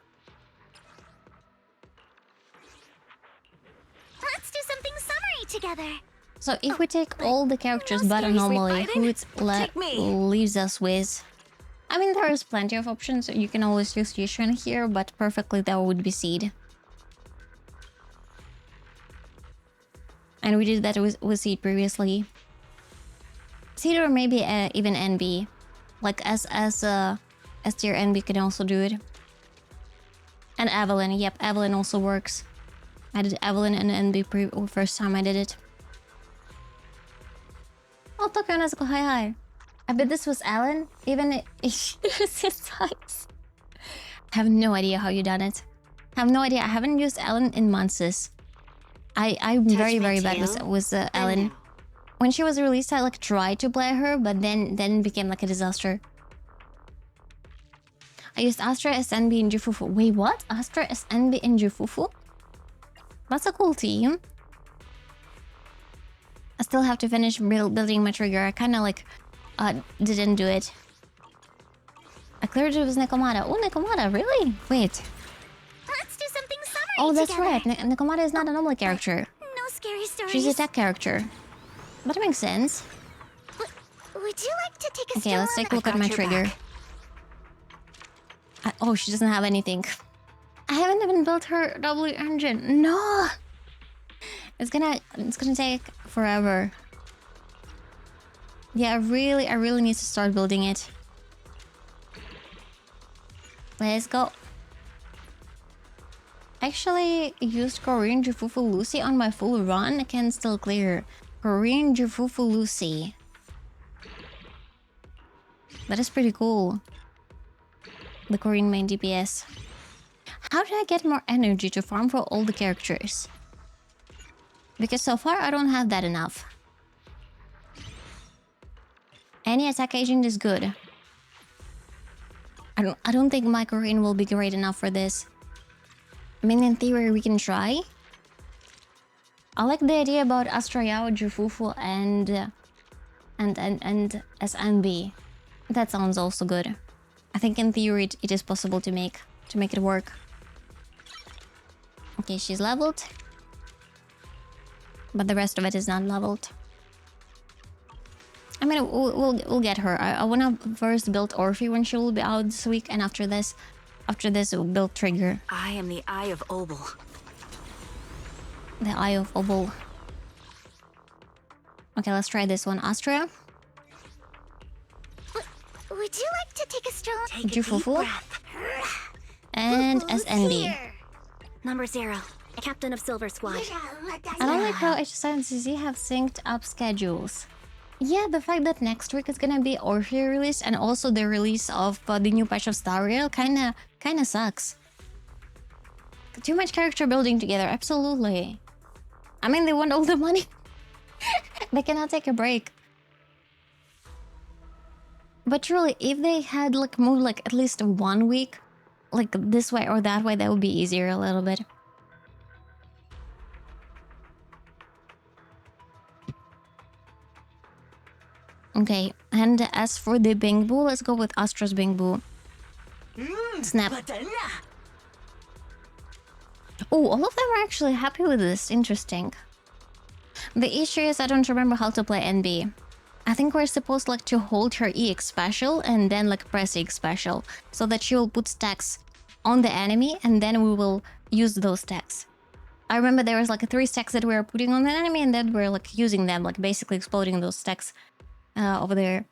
Let's do something summery together. So if we take all the characters but anomaly, who it Take me. leaves us with? I mean, there is plenty of options. You can always use Yushin here, but perfectly that would be Seed. And we did that with Seed previously. Seed or maybe even NB. Like as tier NB can also do it. And Evelyn, yep, Evelyn also works. I did Evelyn and NB first time I did it. Oh, Tokyo Nezuko, hi. I bet this was Alan, even if she was his size. Have no idea how you done it. Have no idea. I haven't used Ellen in months. I'm very bad with Ellen. When she was released, I like tried to play her, but then it became like a disaster. I used Astra, SNB, and Jufufu. Wait, what? Astra, SNB, and Jufufu? That's a cool team. I still have to finish building my trigger. I kind of like didn't do it. I cleared it with Nekomata. Oh, Nekomata, really? Wait. Let's do something summery Oh, that's together. right. Nekomata is not a normal character. No scary stories. She's a tech character. That makes sense. Would you like to take a Okay, stroll let's on take a look at my trigger. Oh, she doesn't have anything. I haven't even built her W engine. No! It's gonna take forever. Yeah, I really need to start building it. Let's go. Actually, used Korean Jufufu Lucy on my full run. I can still clear. Korean Jufufu Lucy. That is pretty cool. The Korean main DPS. How do I get more energy to farm for all the characters? Because so far I don't have that enough. Any attack agent is good. I don't think my Korean will be great enough for this. I mean, in theory we can try. I like the idea about Astrayao, Jufufu, and SNB. That sounds also good. I think in theory it is possible to make it work. Okay, she's leveled. But the rest of it is not leveled. I mean, we'll get her. I wanna first build Orphie when she will be out this week, and after this we'll build Trigger. I am the Eye of Obel. The Eye of Obel. Okay, let's try this one. Astra. Would you like to take a stroll? Jufufu. And Who's SNB. here? Number 0, Captain of Silver Squad. I don't like how HSI and CZ have synced up schedules. Yeah, the fact that next week is gonna be Orphie release and also the release of the new patch of Star Rail kinda sucks. Too much character building together, absolutely. I mean, they want all the money. They cannot take a break. But truly, if they had like moved like at least 1 week, like this way or that way, that would be easier a little bit. Okay, and as for the Bing Boo, let's go with Astra's Bing Boo. Snap. Oh, all of them are actually happy with this. Interesting. The issue is I don't remember how to play NB. I think we're supposed like to hold her EX special and then like press EX special so that she will put stacks on the enemy and then we will use those stacks. I remember there was like 3 stacks that we were putting on the enemy and then we're like using them, like basically exploding those stacks over there.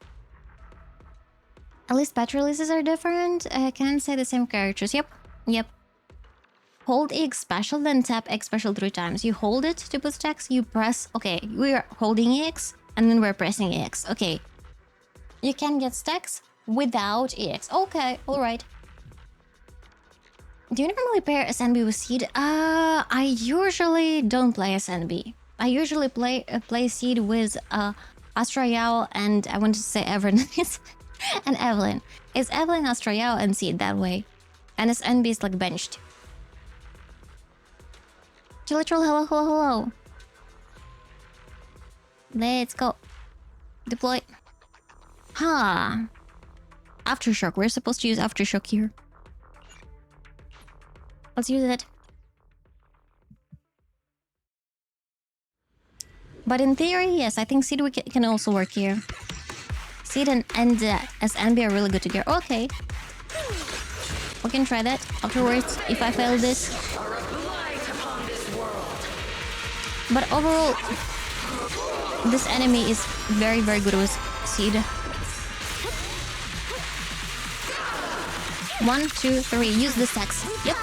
At least patch releases are different. I can't say the same characters. Yep. Hold EX special, then tap X special 3 times. You hold it to put stacks, you press... Okay, we are holding EX, and then we're pressing EX. Okay. You can get stacks without EX. Okay, alright. Do you normally pair SNB with Seed? I usually don't play SNB. I usually play Seed with Astrayao and I wanted to say Evelyn. And Evelyn. It's Evelyn, Astrayao, and Seed that way. And SNB is like benched. Literal, hello. Let's go. Deploy. Huh. Aftershock. We're supposed to use Aftershock here. Let's use it. But in theory, yes, I think Seed can also work here. Seed and SNB are really good together. Okay. We can try that afterwards if I fail this. But overall, this enemy is very good with Seed. 1, 2, 3. Use the stacks. Yep.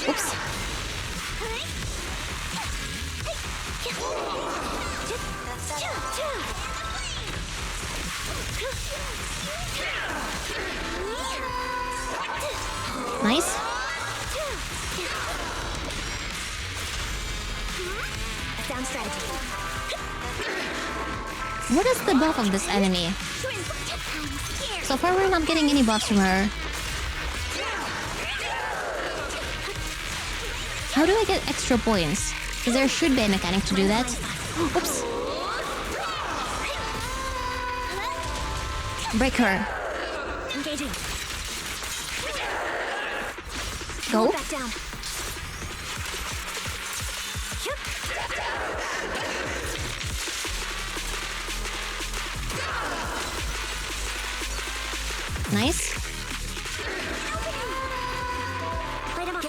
Oops. Nice. Sound strategy. What is the buff of this enemy? So far, we're not getting any buffs from her. How do I get extra points? Because there should be a mechanic to do that. Oops. Break her. Engaging. Go. Back down. Nice. Light him up.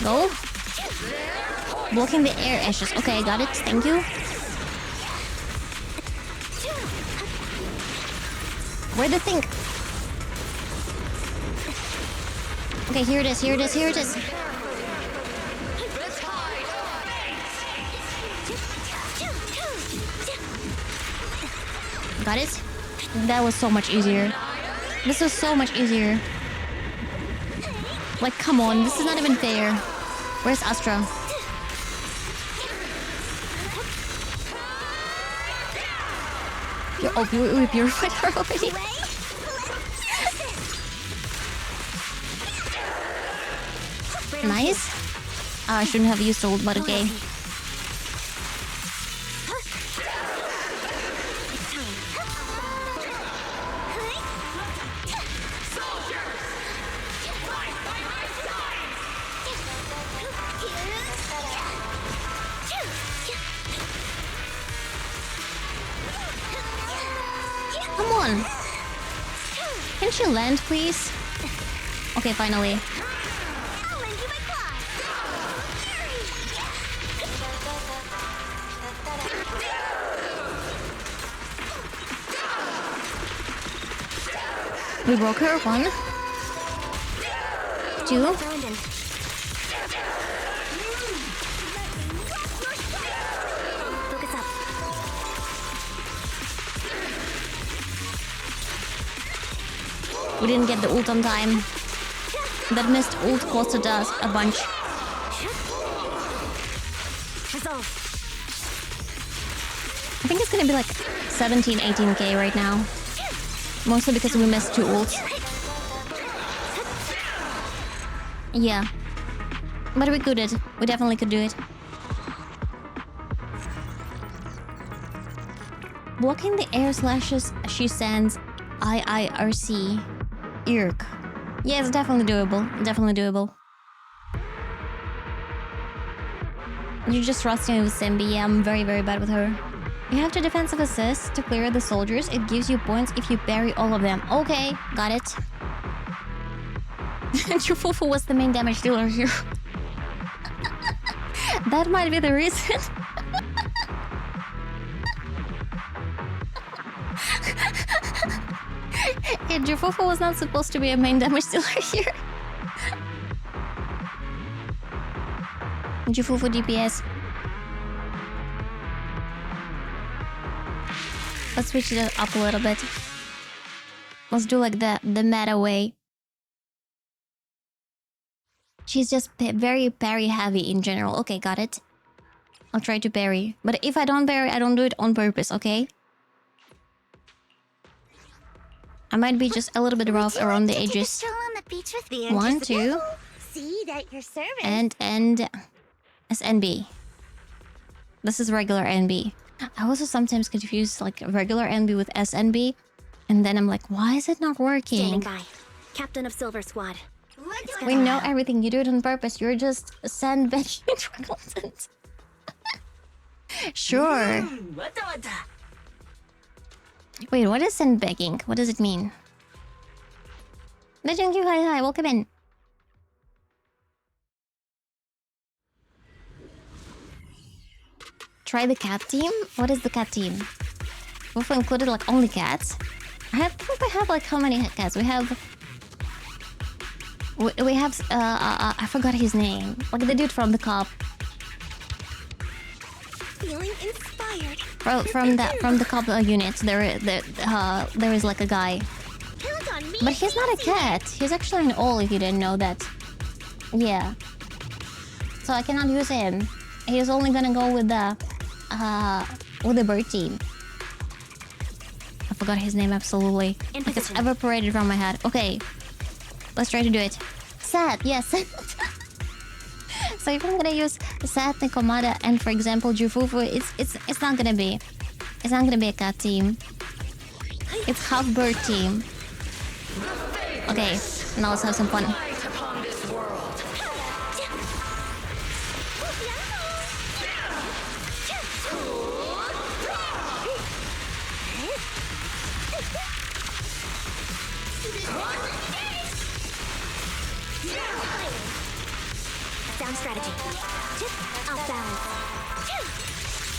Go. Blocking the air ashes. Okay, got it. Thank you. Where'd the thing? Okay, here it is, here it is, here it is. Got it? That was so much easier. This was so much easier. Like, come on, this is not even fair. Where's Astra? We purified her already. Nice. Oh, I shouldn't have used old, but okay. Come on. Can't you land, please? Okay, finally. We broke her. 1, 2. Focus up. We didn't get the ult on time. That missed ult costed us a bunch. Resolve. I think it's gonna be like 17, 18k right now. Mostly because we missed 2 ults. Yeah. But we could it. We definitely could do it. Blocking the air slashes she sends IIRC. Irk. Yeah, it's definitely doable. Definitely doable. You're just rusting with Simbi. Yeah, I'm very, very bad with her. You have to defensive assist to clear the soldiers. It gives you points if you parry all of them. Okay, got it. Jufufu was the main damage dealer here. That might be the reason. Yeah, Jufufu was not supposed to be a main damage dealer here. Jufufu DPS. Let's switch it up a little bit. Let's do like the meta way. She's just very parry heavy in general. Okay, got it. I'll try to parry. But if I don't parry, I don't do it on purpose, okay? I might be just a little bit rough around the edges. Stroll on the beach with me 1, 2. See that your service. And SNB. This is regular NB. I also sometimes confuse like regular NB with SNB. And then I'm like, why is it not Standing working? by. Captain of Silver Squad. We know everything. You do it on purpose. You're just sandbagging content. Sure. Wait, what is sandbagging? What does it mean? Legend you, hi, welcome in. Try the cat team? What is the cat team? We've included like only cats. I think we have like how many cats? We have I forgot his name. Like the dude from the cop. feeling inspired. From the couple of units, there is like a guy, Count on me. but he's not a cat. He's actually an owl. If you didn't know that, yeah. So I cannot use him. He's only gonna go with the bird team. I forgot his name absolutely. Like it's evaporated from my head. Okay, let's try to do it. Sat, yes. So if I'm gonna use Sat, Nikomada, and for example Jufufu, it's not gonna be a cat team. It's half bird team. Okay, now let's have some fun. Sound strategy. Off balance.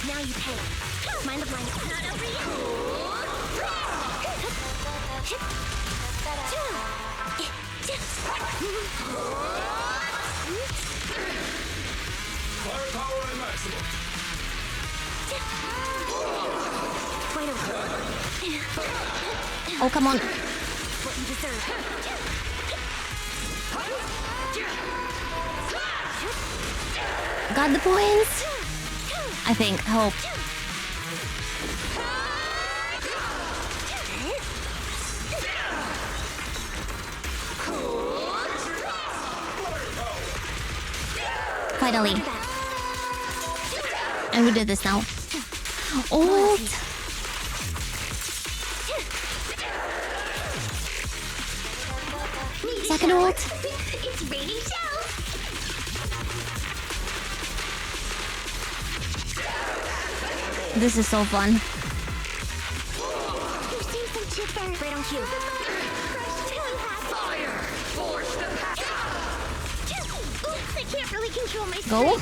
Now you pay. Mind the blind. Not over yet. Firepower and maximum. Quite over. Oh come on! What you deserve. Got the points. I think. Hope. Finally. And we did this now. Oh! Second ult. It's raining shells. This is so fun. You're seeing some chipper. Right on cue. Fire! Force the pack! Oops, I can't really control my Go.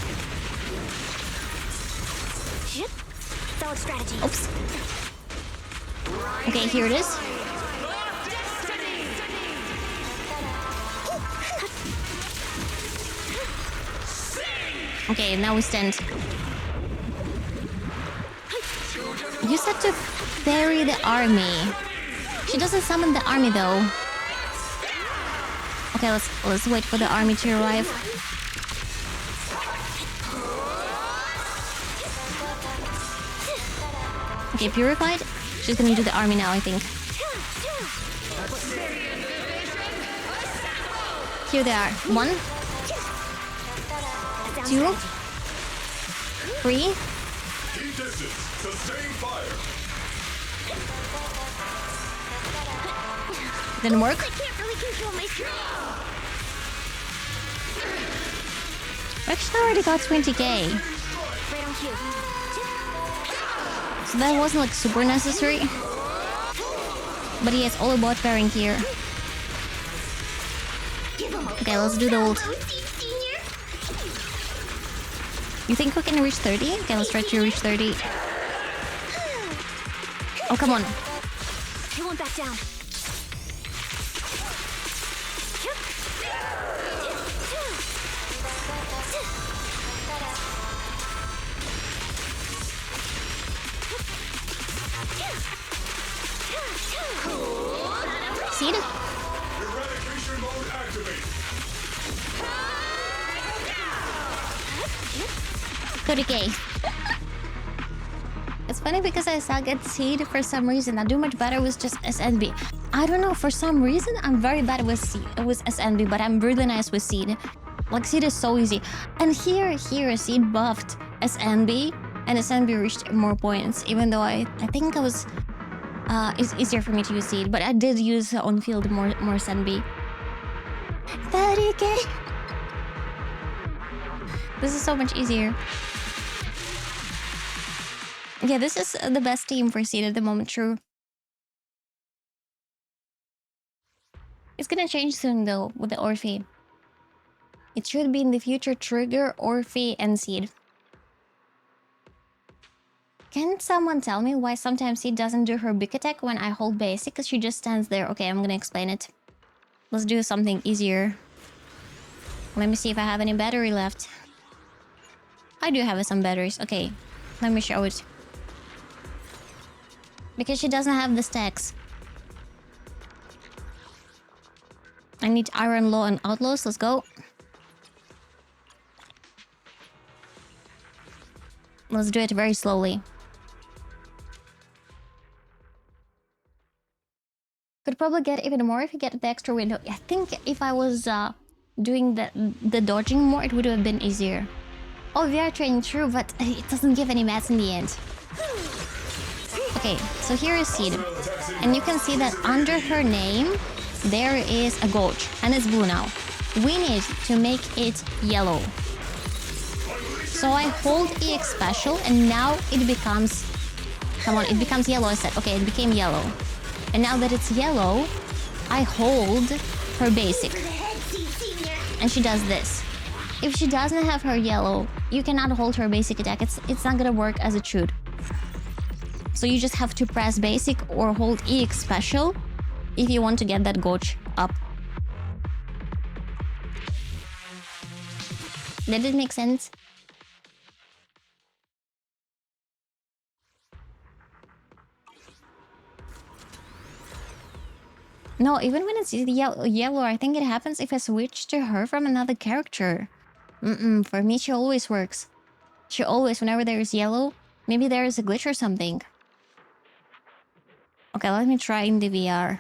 Solid strategy. Oops. Okay, here it is. Okay, now we stand. You said to bury the army. She doesn't summon the army though. Okay, let's wait for the army to arrive. Okay, purified. She's gonna do the army now, I think. Here they are. 1, 2, 3. Keep distance. Sustain fire. Didn't work. I can't really control my We actually already got 20k. Right on cue. So that wasn't like super necessary. But he has all about pairing here. Okay, let's do the ult. You think we can reach 30? Okay, let's try to reach 30. Oh, come on. You won't back down. Seed? Eradication mode activated. 30k. It's funny because I suck at seed for some reason. I do much better with just SNB. I don't know, for some reason I'm very bad with SNB, but I'm really nice with seed. Like seed is so easy. And here seed buffed SNB and SNB reached more points, even though I think I was it's easier for me to use seed, but I did use on field more SNB. 30k. This is so much easier. Yeah, this is the best team for seed at the moment, true. It's gonna change soon though with the Orphie. It should be in the future Trigger, Orphie, and Seed. Can someone tell me why sometimes Seed doesn't do her big attack when I hold basic? Because she just stands there. Okay, I'm gonna explain it. Let's do something easier. Let me see if I have any battery left. I do have some batteries. Okay. Let me show it. Because she doesn't have the stacks. I need Iron Law and Outlaws. Let's go. Let's do it very slowly. Could probably get even more if you get the extra window. I think if I was doing the dodging more, it would have been easier. Oh, VR training, true, but it doesn't give any mats in the end. Okay, so here is Seed. And you can see that under her name, there is a gauge. And it's blue now. We need to make it yellow. So I hold EX special and now it becomes... Come on, it becomes yellow, I said. Okay, it became yellow. And now that it's yellow, I hold her basic. And she does this. If she doesn't have her yellow, you cannot hold her basic attack. It's not gonna work as it should. So you just have to press basic or hold EX special if you want to get that gauge up. Did it make sense? No, even when it's yellow, I think it happens if I switch to her from another character. For me, she always works. She always, whenever there is yellow, maybe there is a glitch or something. Okay, let me try in the VR.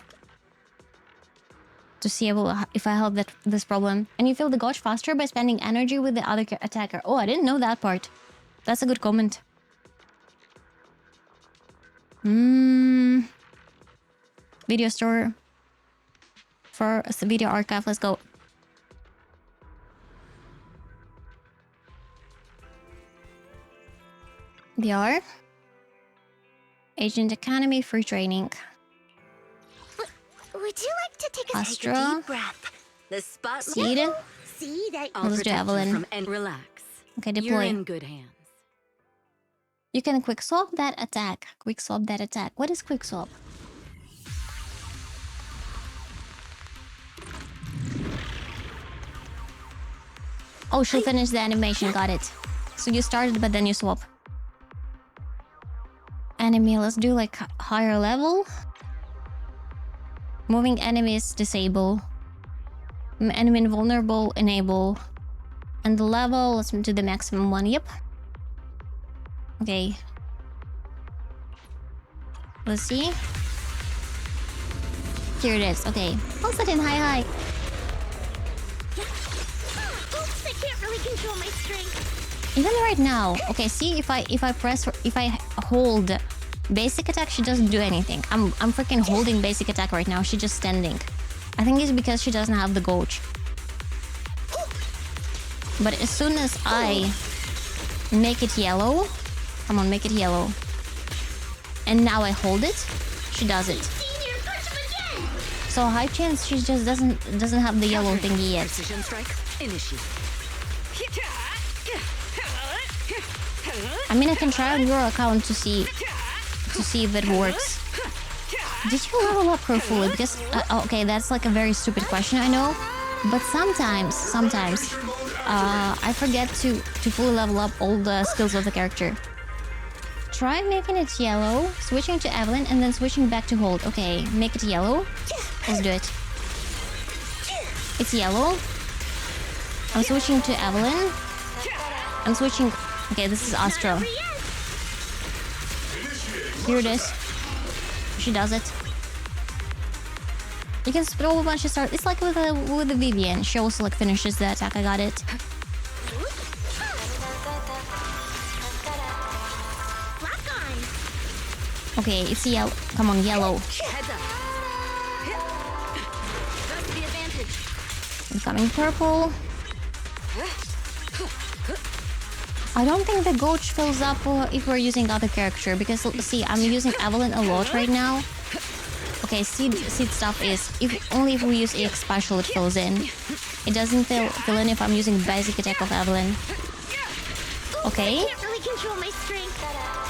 To see if I help this problem. And you fill the gauge faster by spending energy with the other attacker. Oh, I didn't know that part. That's a good comment. Video store. For a video archive, let's go. VR. Agent Academy, free training. Would you like to take a Astra. deep breath? The spotlight. Seed. See that I'll Let's do protect you Evelyn. from and relax. Okay, You're deploy. in good hands. You can quick swap that attack. Quick swap that attack. What is quick swap? Oh, she'll finish the animation. Got it. So you started, but then you swap. Enemy, let's do like higher level. Moving enemies, disable. Enemy invulnerable, enable. And the level, let's do the maximum one. Yep. Okay. Let's see. Here it is. Okay. I'll set in hi. Oops, I can't really control my strength. Even right now. Okay, see if I hold basic attack, she doesn't do anything. I'm freaking holding basic attack right now. She's just standing. I think it's because she doesn't have the gauge. But as soon as I make it yellow, come on, make it yellow. And now I hold it, she does it. So high chance she just doesn't have the yellow thingy yet. Precision strike. Initiate. I mean, I can try on your account to see if it works. Did you level up her fully? Because okay, that's like a very stupid question, I know. But sometimes I forget to fully level up all the skills of the character. Try making it yellow, switching to Evelyn, and then switching back to hold. Okay, make it yellow. Let's do it. It's yellow. I'm switching to Evelyn. I'm switching... Okay, this is Astra. Here it is. She does it. You can split over when she starts. It's like with the Vivian. She also like finishes the attack. I got it. Okay, it's yellow. Come on, yellow. Heads up. That's the advantage. Incoming purple. I don't think the gauge fills up if we're using other character because see, I'm using Evelyn a lot right now. Okay, seed stuff is only if we use EX special it fills in. It doesn't fill in if I'm using basic attack of Evelyn. Okay.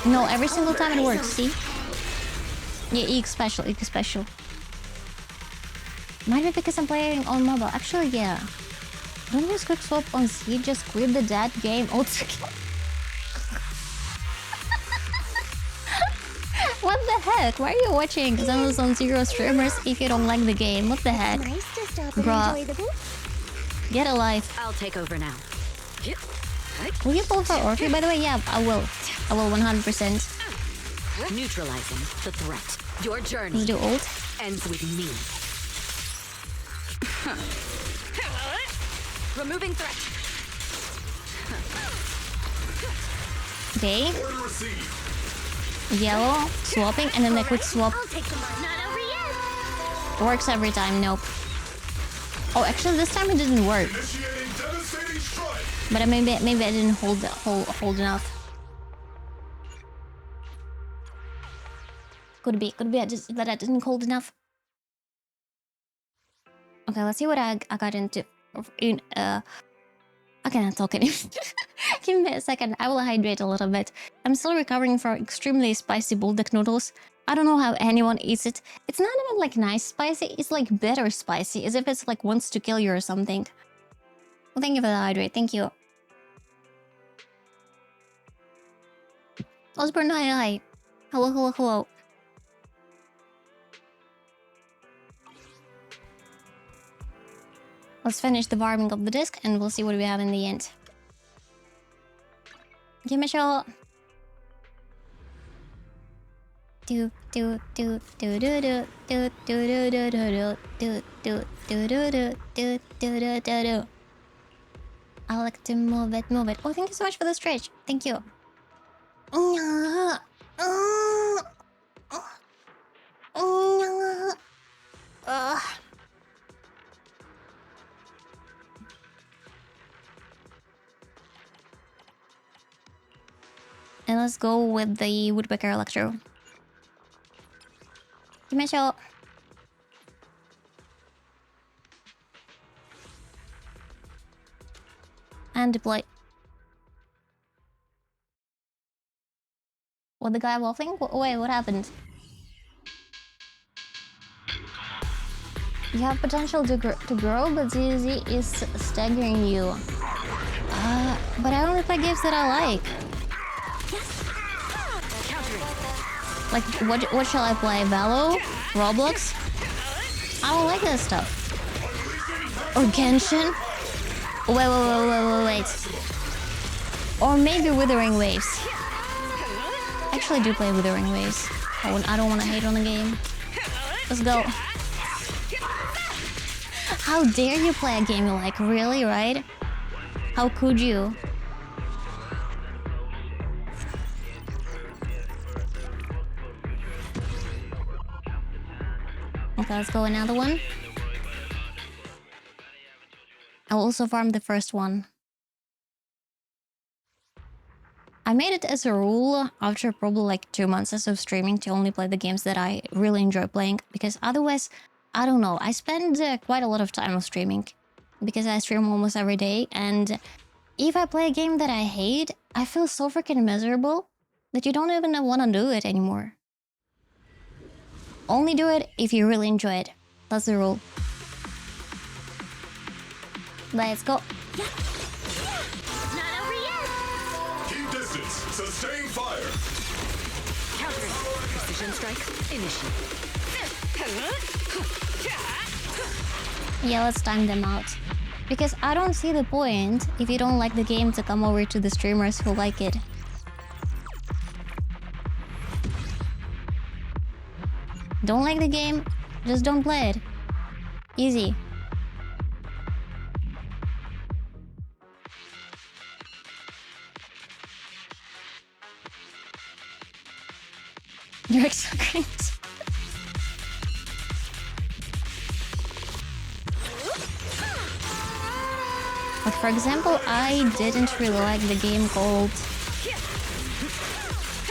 No, every single time it works. See? Yeah, EX special. Might be because I'm playing on mobile. Actually, yeah. Don't use quick swap on seed. Just quit the dead game. Oh, What the heck? Why are you watching Zenless on Zero streamers if you don't like the game? What the heck? Nice to stop and Bruh. enjoy the view. Get a life. I'll take over now. Will you pull for Orphie, by the way? Yeah, I will. I will 100%. Neutralizing the threat. Your Let's journey do ult. ends with me. Removing threat. Okay. Order received. Yellow. Swapping. And then the quick swap. I'll take the mark. Not over yet. Works every time. Nope. Oh, actually, this time it didn't work. Initiating devastating strike. But maybe I didn't hold enough. Could be that I didn't hold enough. Okay, let's see what I got into. I cannot talk anymore. Give me a second. I will hydrate a little bit. I'm still recovering from extremely spicy bulldog noodles. I don't know how anyone eats it. It's not even like nice spicy. It's like bitter spicy, as if it's like wants to kill you or something. Well, thank you for the hydrate. Thank you. Osborne, hi. Hello. Let's finish the warming of the disc and we'll see what we have in the end. Give me a shot. I like to move it. Oh, thank you so much for the stretch. Thank you. And let's go with the Woodpecker Electro. Give me a shot. And deploy. What, the guy waffling? Wait, what happened? You have potential to grow, but ZZ is staggering you. But I only play games that I like. Like, what shall I play? Valo? Roblox? I don't like that stuff. Or Genshin? Wait. Or maybe Withering Waves. I actually do play Withering Waves. I don't want to hate on the game. Let's go. How dare you play a game you like? Really, right? How could you? Okay, let's go another one. I will also farm the first one. I made it as a rule after probably like 2 months of streaming to only play the games that I really enjoy playing, because otherwise, I don't know, I spend quite a lot of time on streaming because I stream almost every day, and if I play a game that I hate, I feel so freaking miserable that you don't even want to do it anymore. Only do it if you really enjoy it. That's the rule. Let's go. Not over yet. Keep distance. Sustain fire. Countering. Precision strike. Initiate. Yeah, let's time them out. Because I don't see the point if you don't like the game to come over to the streamers who like it. Don't like the game, just don't play it. Easy. You're so great. Like, for example, I didn't really like the game called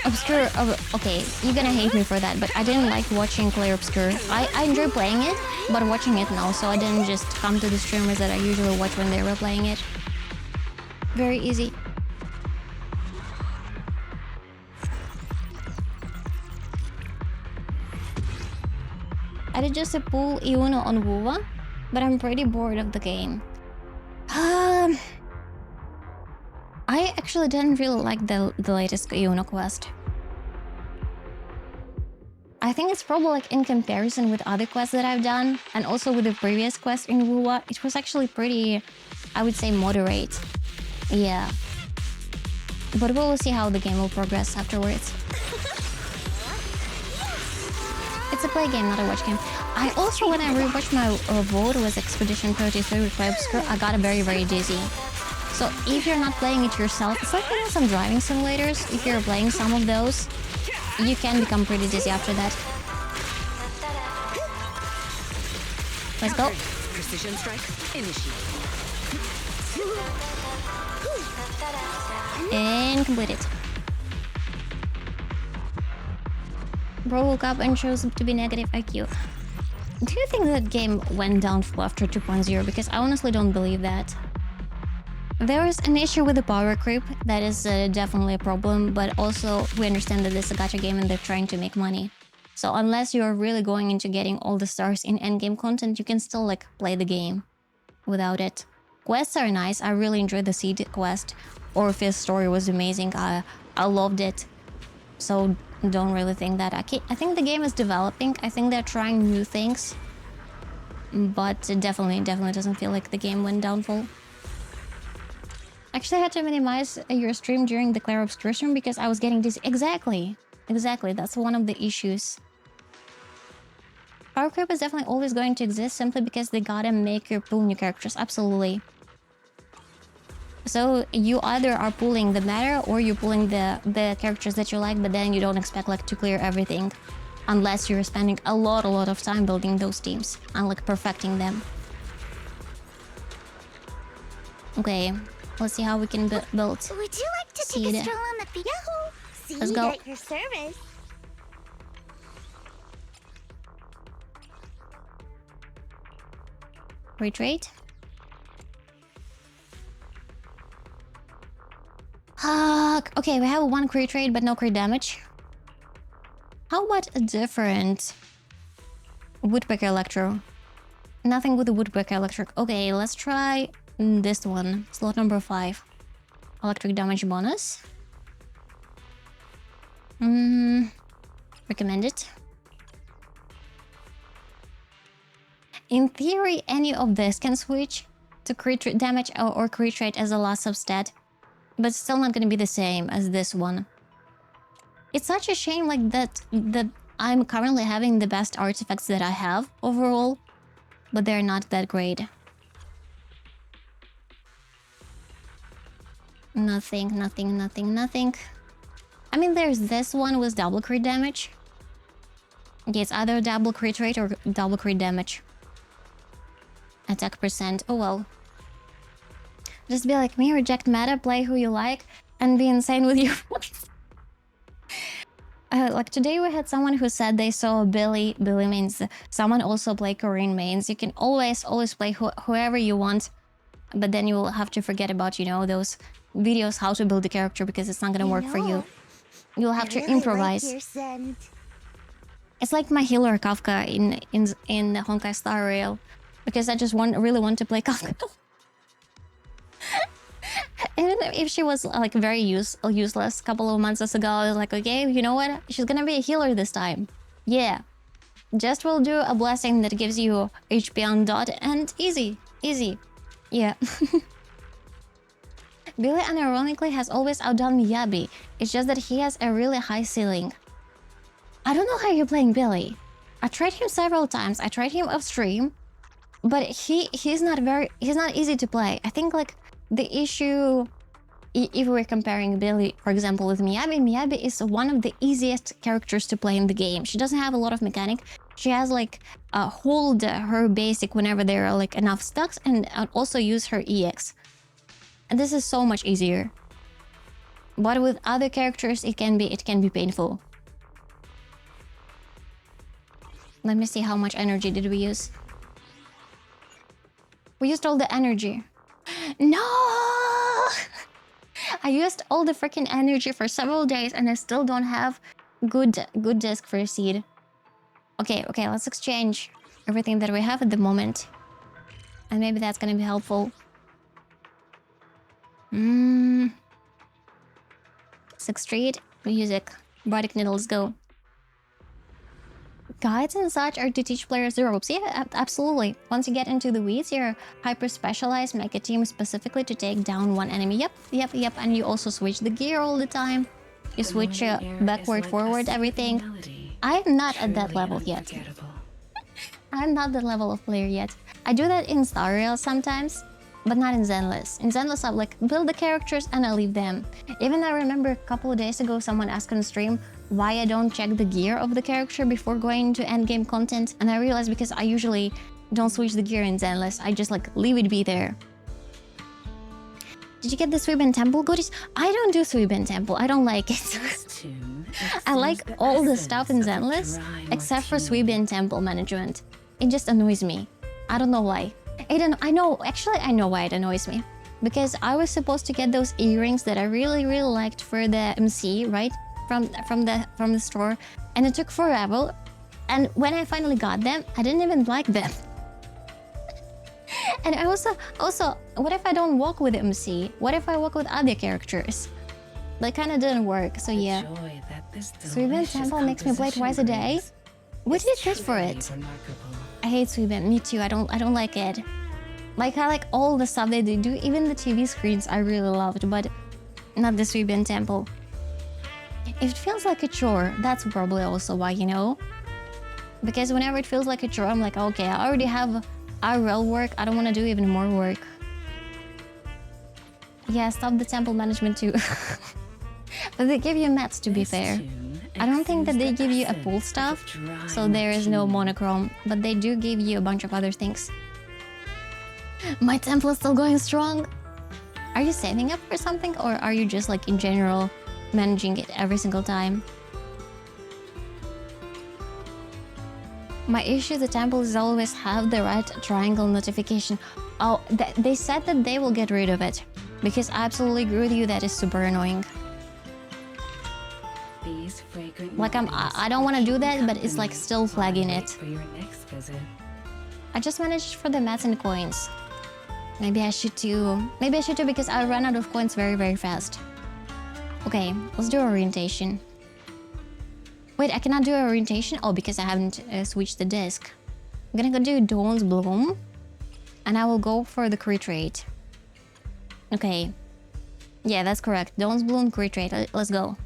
Obscure. Okay, you're gonna hate me for that, but I didn't like watching Claire Obscure. I enjoy playing it, but watching it no, so I didn't just come to the streamers that I usually watch when they were playing it. Very easy. I did just a pull Iuno on Wuva, but I'm pretty bored of the game. I actually didn't really like the latest Iuno quest. I think it's probably like in comparison with other quests that I've done, and also with the previous quest in Wuwa, it was actually pretty, I would say, moderate. Yeah. But we'll see how the game will progress afterwards. It's a play game, not a watch game. I also, when I rewatched my vote with Expedition 33 with Play Obscure, I got very, very dizzy. So if you're not playing it yourself, it's like, you know, some driving simulators. If you're playing some of those, you can become pretty dizzy after that. Let's go. Precision strike. Initiate. And complete it. Bro woke up and chose to be negative IQ. Do you think that game went down after 2.0? Because I honestly don't believe that. There is an issue with the power creep. That is definitely a problem. But also, we understand that this is a gacha game and they're trying to make money. So unless you're really going into getting all the stars in endgame content, you can still like play the game without it. Quests are nice. I really enjoyed the Seed quest. Orphie's story was amazing. I loved it. So don't really think that. I think the game is developing. I think they're trying new things. But it definitely doesn't feel like the game went downfall. Actually, I had to minimize your stream during the Claire Obscursion because I was getting this. Exactly. That's one of the issues. Power creep is definitely always going to exist simply because they gotta make you pull new characters. Absolutely. So you either are pulling the meta or you're pulling the characters that you like, but then you don't expect like to clear everything unless you're spending a lot of time building those teams and like perfecting them. Okay, let's see how we can build. Would you like to take Seed. a stroll on the beach? Yahoo! Seed Let's go. at your service. Retreat. Okay, we have one crit rate but no crit damage. How about a different Woodpecker Electro? Nothing with the Woodpecker Electric. Okay, let's try this one. Slot number 5. Electric damage bonus. Recommend it. In theory, any of this can switch to crit damage or crit rate as a last substat, but it's still not going to be the same as this one. It's such a shame like that I'm currently having the best artifacts that I have overall, but they're not that great. Nothing. I mean, there's this one with double crit damage. Okay, it's either double crit rate or double crit damage. Attack percent. Oh well. Just be like me, reject meta, play who you like, and be insane with your friends. Like today we had someone who said they saw Billy mains. Someone also play Korean mains. You can always play whoever you want, but then you will have to forget about, you know, those videos how to build a character because it's not gonna work for you. You'll have to improvise. Like your scent. It's like my healer Kafka in Honkai Star Rail, because I just really want to play Kafka. Even if she was like very useless a couple of months ago, I was like, okay, you know what? She's gonna be a healer this time. Yeah. Just will do a blessing that gives you HP on dot and easy. Yeah. Billy unironically has always outdone Miyabi. It's just that he has a really high ceiling. I don't know how you're playing Billy. I tried him several times. I tried him off stream, but he's not easy to play. I think like the issue, if we're comparing Billy, for example, with Miyabi is one of the easiest characters to play in the game. She doesn't have a lot of mechanic. She has like hold her basic whenever there are like enough stacks, and also use her EX. And this is so much easier. But with other characters, it can be painful. Let me see how much energy did we use. We used all the energy. No! I used all the freaking energy for several days and I still don't have good disc for a seed. Okay, let's exchange everything that we have at the moment. And maybe that's gonna be helpful. 6th Street, music. Bardic Needles, go. guides and such are to teach players the ropes. Yeah, absolutely. Once you get into the weeds, you're hyper-specialized, make a team specifically to take down one enemy. Yep. And you also switch the gear all the time. You switch backward, forward, everything. I'm not at that level yet. I'm not that level of player yet. I do that in Star Rail sometimes, but not in Zenless. In Zenless, I like build the characters and I leave them. Even I remember a couple of days ago, someone asked on stream why I don't check the gear of the character before going to endgame content, and I realized because I usually don't switch the gear in Zenless. I just like leave it be there. Did you get the Suiben Temple goodies? I don't do Suiben Temple. I don't like it. I like all the stuff in Zenless except for Suiben Temple management. It just annoys me. I don't know why. I know why it annoys me. Because I was supposed to get those earrings that I really liked for the MC, right? From the store, and it took forever. And when I finally got them, I didn't even like them. And I also, what if I don't walk with MC? What if I walk with other characters? That kind of didn't work. So yeah. Suiben Temple makes me play twice a day. What did you get for it? I hate Suiben. Me too. I don't like it. Like I like all the stuff that they do. Even the TV screens I really loved, but not the Suiben Temple. If it feels like a chore, that's probably also why, you know? Because whenever it feels like a chore, I'm like, okay, I already have IRL work. I don't want to do even more work. Yeah, stop the temple management too. But they give you mats, to be fair. I don't think that they give you a pool stuff, so there is no monochrome, but they do give you a bunch of other things. My temple is still going strong. Are you saving up for something, or are you just like in general managing it every single time? My issue with the temple is always have the right triangle notification. Oh, they said that they will get rid of it, because I absolutely agree with you, that is super annoying. Like I don't want to do that, but it's like still flagging it. I just managed for the mats and coins. Maybe I should too. Maybe I should too, because I ran out of coins very fast. Okay, let's do orientation. Wait, I cannot do orientation? Oh, because I haven't switched the disc. I'm gonna go do Dawn's Bloom, and I will go for the crit rate. Okay. Yeah, that's correct. Dawn's Bloom, crit rate. Let's go.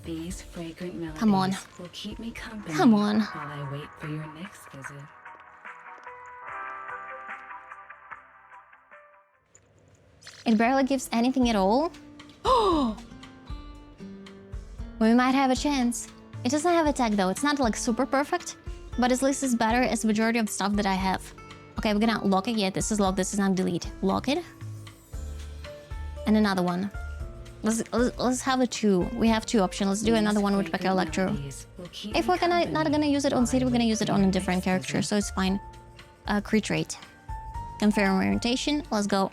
These fragrant melodies Come on. will keep me company Come on. while I wait for your next visit. It barely gives anything at all. Oh! We might have a chance. It doesn't have attack though. It's not like super perfect, but at least it's better as the majority of stuff that I have. Okay, we're gonna lock it. Yeah, this is lock. This is not delete. Lock it. And another one. Let's have a two. We have two options. Let's do another one with Pekka Electro. If we're not gonna use it on City, we're gonna use it on a different character, so it's fine. Crit rate. Confirm orientation. Let's go.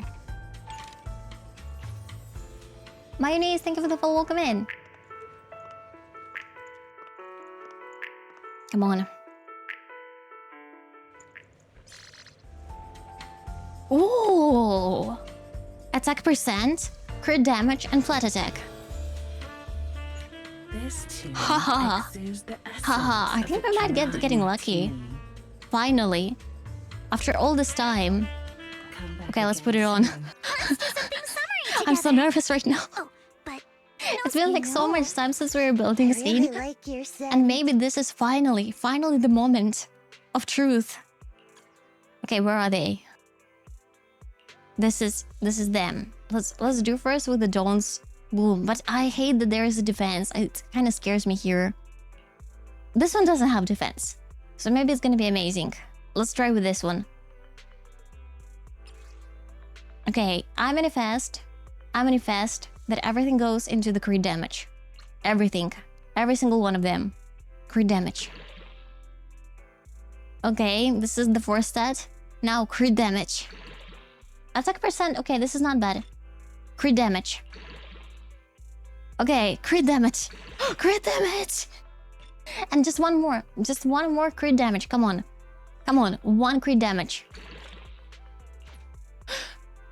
Mayonnaise, thank you for the full welcome in. Come on. Ooh! Attack percent, crit damage, and flat attack. This too Haha. exudes the essence Haha, I of think a we might get getting dry lucky. martini. Finally. After all this time. Come back Okay, let's again put it on. soon. Let's do something summery I'm so together. nervous right now. Oh, but It's been like so much time since we were building Seed. like your scent. And maybe this is finally the moment of truth. Okay, where are they? This is them. Let's do first with the Dawn's Bloom. But I hate that there is a defense. It kind of scares me here. This one doesn't have defense, so maybe it's gonna be amazing. Let's try with this one. Okay, I manifest that everything goes into the crit damage. Everything. Every single one of them. Crit damage. Okay, this is the fourth stat. Now, crit damage. Attack percent. Okay, this is not bad. Crit damage. Okay, crit damage. Crit damage! And just one more. Just one more crit damage. Come on. Come on. One crit damage.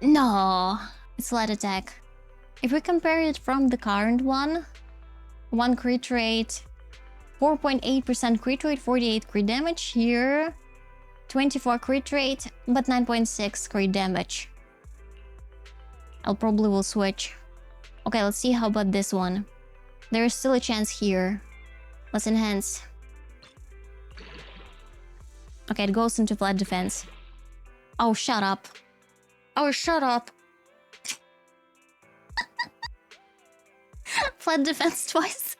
No. It's light attack. If we compare it from the current one crit rate, 4.8% crit rate, 48 crit damage. Here, 24 crit rate, but 9.6 crit damage. I'll probably will switch. Okay, let's see how about this one. There is still a chance here. Let's enhance. Okay, it goes into flat defense. Oh, shut up. Oh, shut up. Flat defense twice.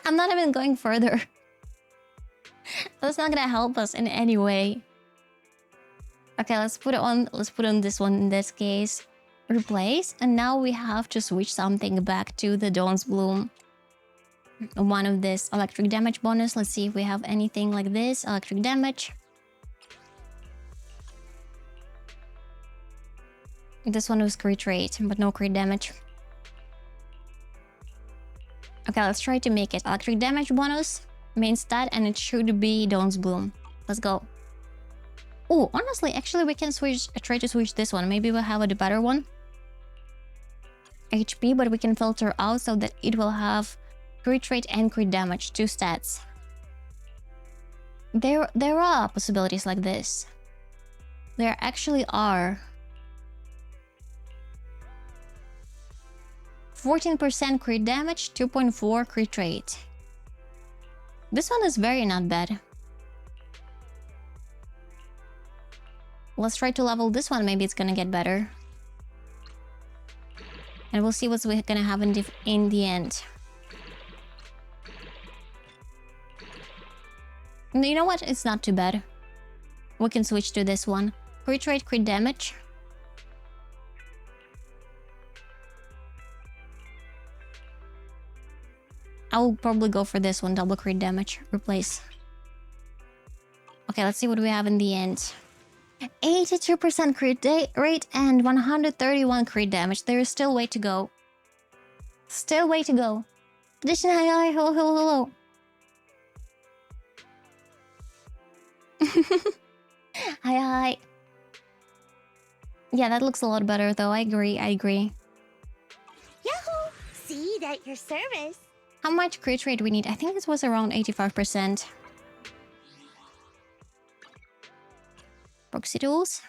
I'm not even going further. That's not gonna help us in any way. Okay, let's put on this one in this case. Replace, and now we have to switch something back to the Dawn's Bloom. One of this electric damage bonus. Let's see if we have anything like this. Electric damage. This one was crit rate, but no crit damage. Okay, let's try to make it electric damage bonus, main stat, and it should be Dawn's Bloom. Let's go. Oh, honestly, actually, we can try to switch this one. Maybe we'll have a better one. HP, but we can filter out so that it will have crit rate and crit damage, 2 stats. There are possibilities like this. There actually are. 14% crit damage, 2.4 crit rate. This one is very not bad. Let's try to level this one, maybe it's gonna get better. And we'll see what's gonna happen in the end. You know what? It's not too bad. We can switch to this one. Crit rate, crit damage. I'll probably go for this one, double crit damage. Replace. Okay, let's see what we have in the end. 82% crit rate and 131 crit damage. There is still way to go. Still way to go. Addition, hi, hello, hello, hello. Hi. Yeah, that looks a lot better though. I agree. Yahoo! See you at your service. How much crit rate we need? I think this was around 85%. Proxy tools.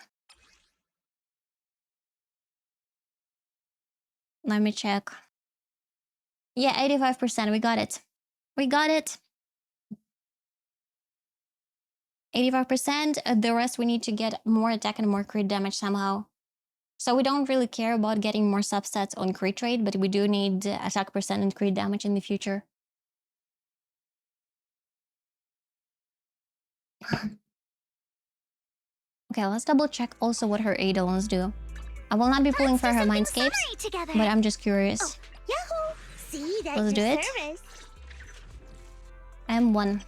Let me check. Yeah, 85%. We got it. We got it. 85%. The rest we need to get more attack and more crit damage somehow. So we don't really care about getting more substats on crit rate, but we do need attack percent and crit damage in the future. Okay, let's double check also what her Eidolons do. I will not be pulling for her Mindscapes, but I'm just curious. Oh, Yahoo! See that Let's do it. Service. M1.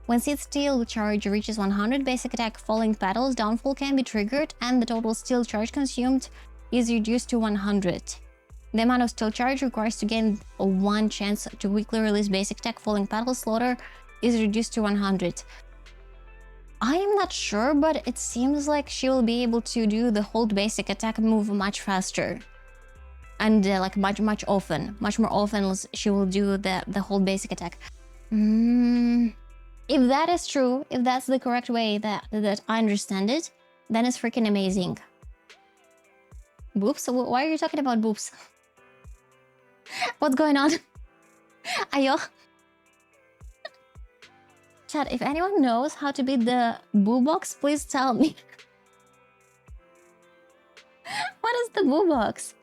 When Seed Steel charge reaches 100, basic attack Falling Petals downfall can be triggered and the total steel charge consumed is reduced to 100. The amount of steel charge requires to gain a 1 chance to quickly release basic attack Falling Petals Slaughter is reduced to 100. I am not sure, but it seems like she will be able to do the hold basic attack move much faster. And like much more often she will do the hold basic attack. If that is true, if that's the correct way that I understand it, then it's freaking amazing. Boops? Why are you talking about boobs? What's going on? Ayo? Chat, if anyone knows how to beat the boo box, please tell me. What is the boo box?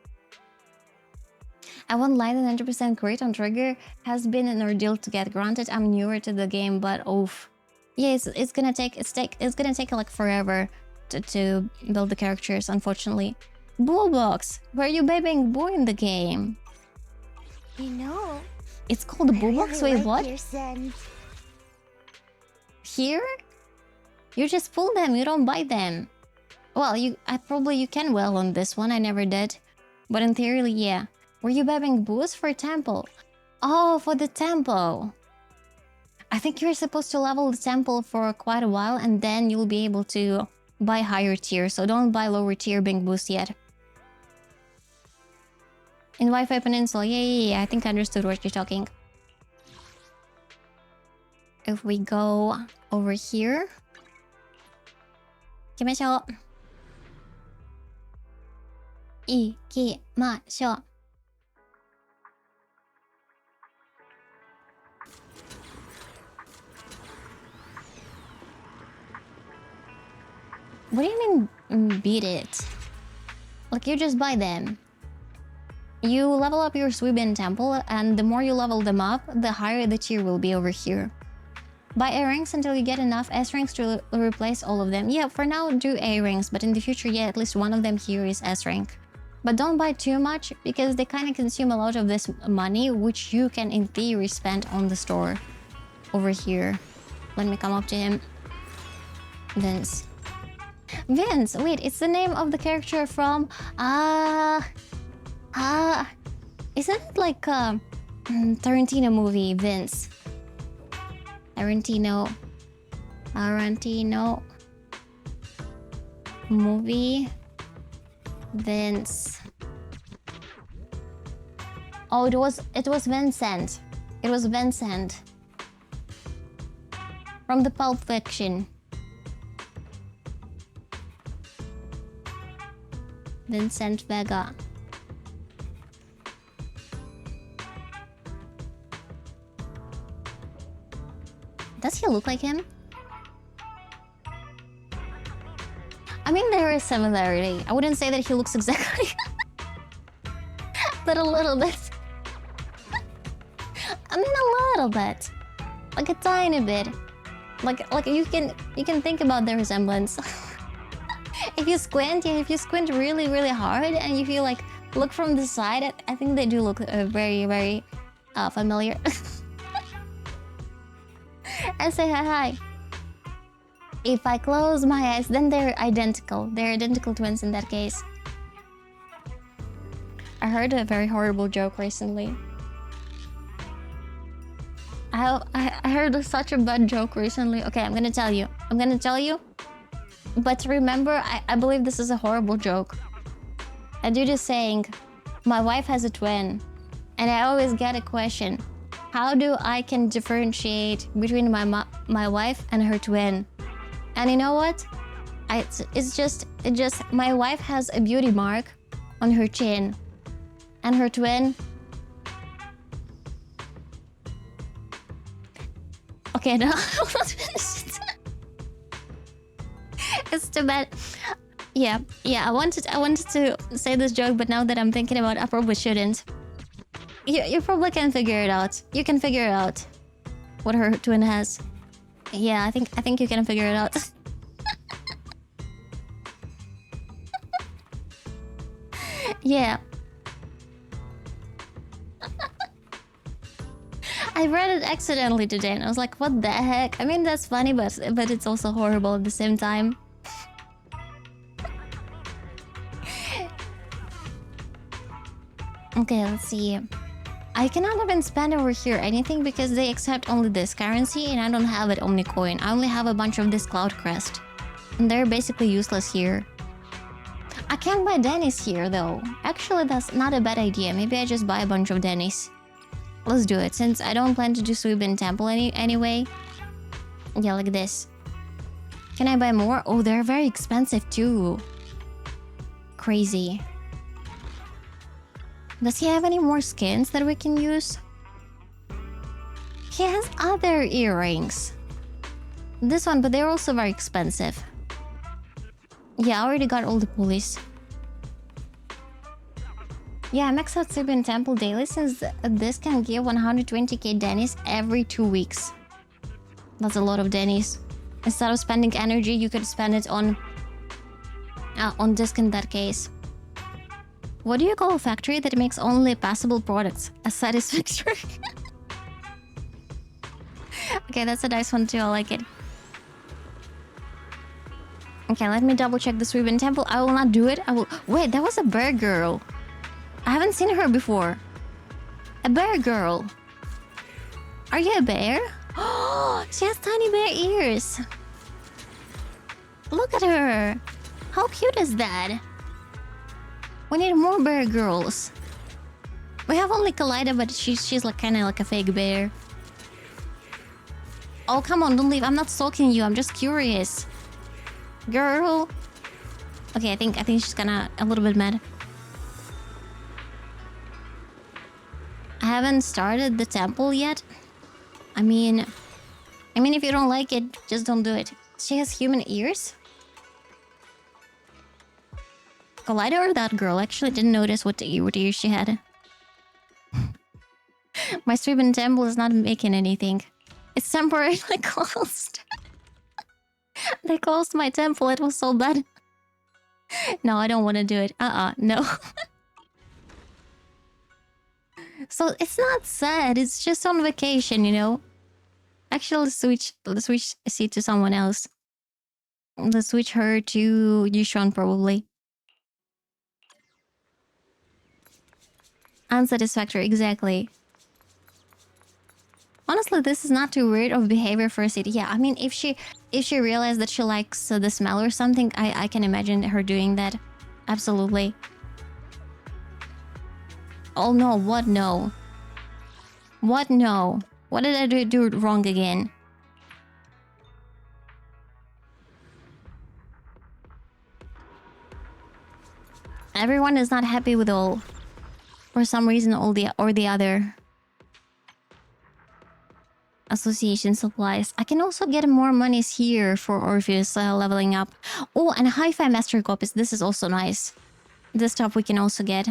I won't lie, the 90% crit on trigger has been an ordeal to get. Granted, I'm newer to the game, but oof. Yeah, it's gonna take like forever to build the characters, unfortunately. Boo box! Were you babying Boo in the game? You know, It's called Boo box? Wait, what? Your scent. Here? You just pull them, you don't buy them. Well, you can well on this one, I never did. But in theory, yeah. Were you babbing booze for temple? Oh, for the temple. I think you're supposed to level the temple for quite a while and then you'll be able to buy higher tier. So don't buy lower tier Bing Boost yet. In Wi-Fi Peninsula. Yeah. I think I understood what you're talking. If we go over here. 行きましょう。行きましょう。What do you mean, beat it? Like, you just buy them. You level up your Sweepin Temple, and the more you level them up, the higher the tier will be over here. Buy A-ranks until you get enough S-ranks to replace all of them. Yeah, for now, do A-ranks, but in the future, yeah, at least one of them here is S-rank. But don't buy too much, because they kind of consume a lot of this money, which you can, in theory, spend on the store. Over here. Let me come up to him. Vince. Vince! Wait, it's the name of the character from... isn't it like a Tarantino movie, Vince? Tarantino movie, Vince. Oh, it was Vincent. It was Vincent from the Pulp Fiction. Vincent Vega. Does he look like him? I mean, there is similarity. I wouldn't say that he looks exactly, but a little bit. I mean, a little bit, like a tiny bit. Like you can think about the resemblance. If you squint, yeah, if you squint really, really hard, and if you like look from the side, I think they do look very, very familiar. I say hi. If I close my eyes, then they're identical. They're identical twins in that case. I heard a very horrible joke recently. I heard such a bad joke recently. Okay, I'm gonna tell you. But remember, I believe this is a horrible joke. A dude is saying, my wife has a twin. And I always get a question. How do I can differentiate between my wife and her twin? And you know what? It's just my wife has a beauty mark on her chin. And her twin... Okay, no, I'm not finished. It's too bad. Yeah, I wanted to say this joke, but now that I'm thinking about it, I probably shouldn't. You probably can figure it out. You can figure it out what her twin has. Yeah, I think you can figure it out. Yeah. I read it accidentally today and I was like, what the heck? I mean, that's funny, but it's also horrible at the same time. Okay, let's see. I cannot even spend over here anything because they accept only this currency and I don't have it Omnicoin. I only have a bunch of this Cloud Crest. And they're basically useless here. I can buy Denny's here though. Actually, that's not a bad idea. Maybe I just buy a bunch of Denny's. Let's do it, since I don't plan to do Sweepin Temple anyway. Yeah, like this. Can I buy more? Oh, they're very expensive too. Crazy. Does he have any more skins that we can use? He has other earrings. This one, but they're also very expensive. Yeah, I already got all the pulleys. Yeah, I max out Sweepin Temple daily since this can give 120k Denny's every 2 weeks. That's a lot of Denny's. Instead of spending energy, you could spend it on disc in that case. What do you call a factory that makes only passable products? A satisfactory? Okay, that's a nice one too, I like it. Okay, let me double check the Sweepin Temple. I will not do it. I will... Wait, that was a bear girl. I haven't seen her before. A bear girl. Are you a bear? Oh, she has tiny bear ears. Look at her. How cute is that? We need more bear girls. We have only Kaleido, but she's like kind of like a fake bear. Oh, come on, don't leave. I'm not stalking you. I'm just curious. Girl. Okay, I think she's kinda a little bit mad. I haven't started the temple yet. I mean, if you don't like it, just don't do it. She has human ears? Kaleido or that girl? Actually didn't notice what ears she had. My stream in temple is not making anything. It's temporarily closed. They closed my temple. It was so bad. No, I don't want to do it. No. So it's not sad. It's just on vacation, you know. Actually, let's switch seat to someone else. Let's switch her to Yushan probably. Unsatisfactory, exactly. Honestly, this is not too weird of behavior for a city. Yeah, I mean, if she realized that she likes the smell or something, I can imagine her doing that. Absolutely. Oh no, what no? What no? What did I do wrong again? Everyone is not happy with all. For some reason, all the other. Association supplies. I can also get more monies here for Orpheus leveling up. Oh, and Hi-Fi Master Copies. This is also nice. This stuff we can also get.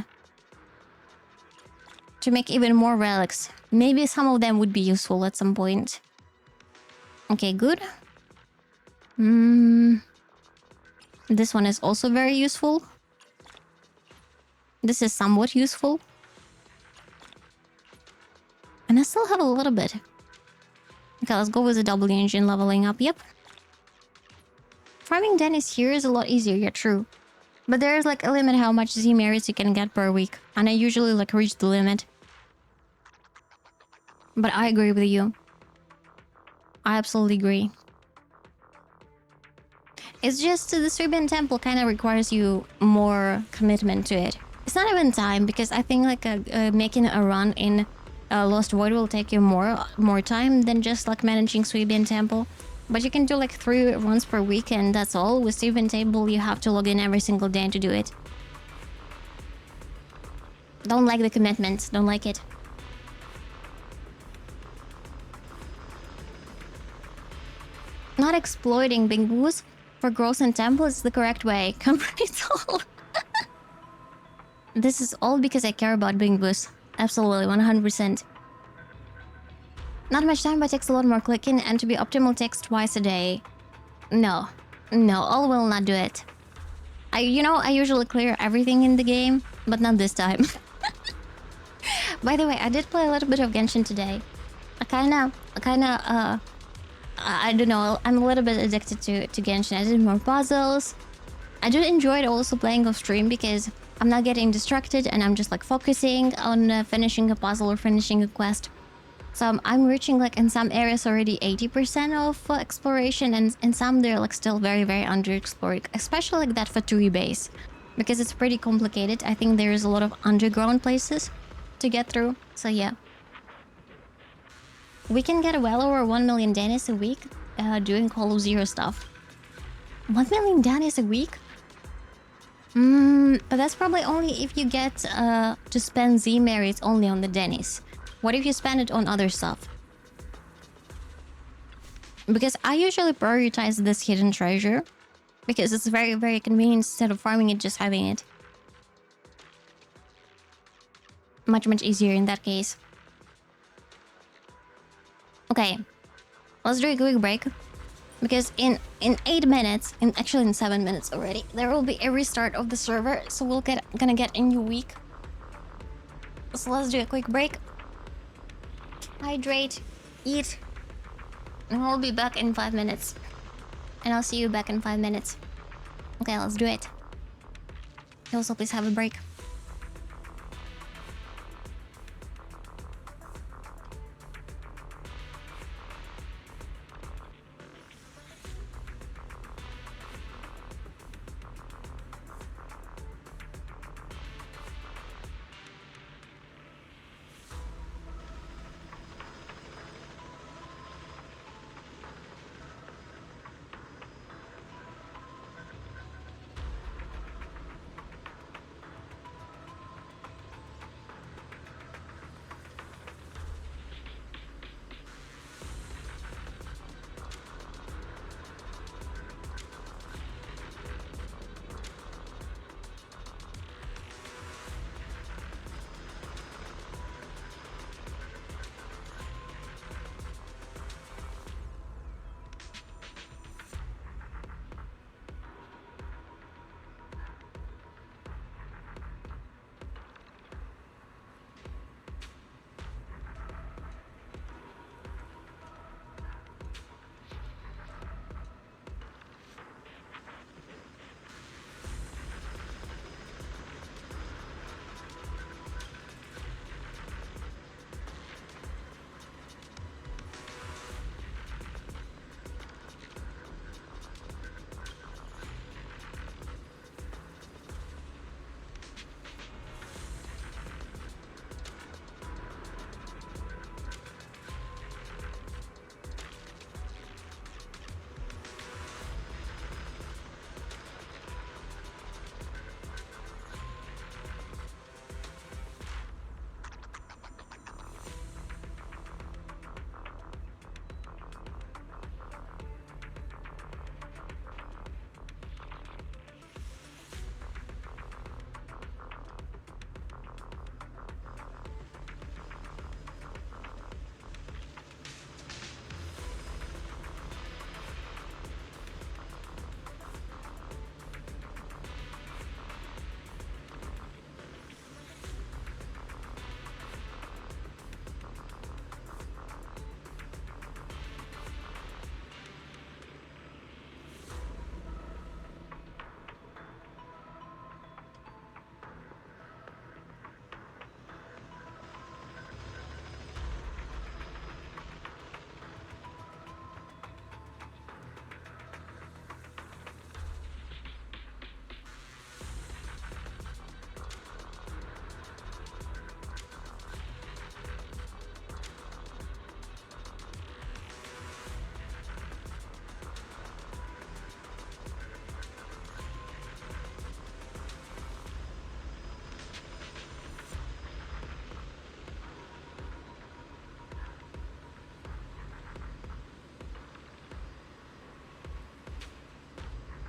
To make even more relics. Maybe some of them would be useful at some point. Okay, good. This one is also very useful. This is somewhat useful. And I still have a little bit. Okay, let's go with the double engine leveling up. Yep. Farming Dennis here is a lot easier, yeah, true. But there's like a limit how much Z merits you can get per week. And I usually like reach the limit. But I agree with you. I absolutely agree. It's just the Suiban Temple kind of requires you more commitment to it. It's not even time, because I think like making a run in Lost Void will take you more time than just like managing Suiban Temple. But you can do like 3 runs per week and that's all. With Suiban Temple you have to log in every single day to do it. Don't like the commitment. Don't like it. Not exploiting Big Boost for growth in temple is the correct way. Complete all. This is all because I care about Big Boost. Absolutely, 100%. Not much time, but takes a lot more clicking, and to be optimal takes twice a day. No. No, all will not do it. I usually clear everything in the game, but not this time. By the way, I did play a little bit of Genshin today. I don't know, I'm a little bit addicted to Genshin. I did more puzzles. I do enjoy it also playing off stream because I'm not getting distracted and I'm just like focusing on finishing a puzzle or finishing a quest. So I'm reaching like in some areas already 80% of exploration, and in some they're like still very, very underexplored. Especially like that Fatui base, because it's pretty complicated. I think there's a lot of underground places to get through. So yeah. We can get well over 1 million Danis a week doing Call of Zero stuff. 1 million Danis a week? But that's probably only if you get to spend Z merits only on the Dennis. What if you spend it on other stuff? Because I usually prioritize this hidden treasure, because it's very, very convenient instead of farming it, just having it. Much, much easier in that case. Okay, let's do a quick break. Because in 8 minutes, actually in 7 minutes already, there will be a restart of the server, so gonna get a new week. So let's do a quick break. Hydrate, eat, and we'll be back in 5 minutes. And I'll see you back in 5 minutes. Okay, let's do it. Also, please have a break.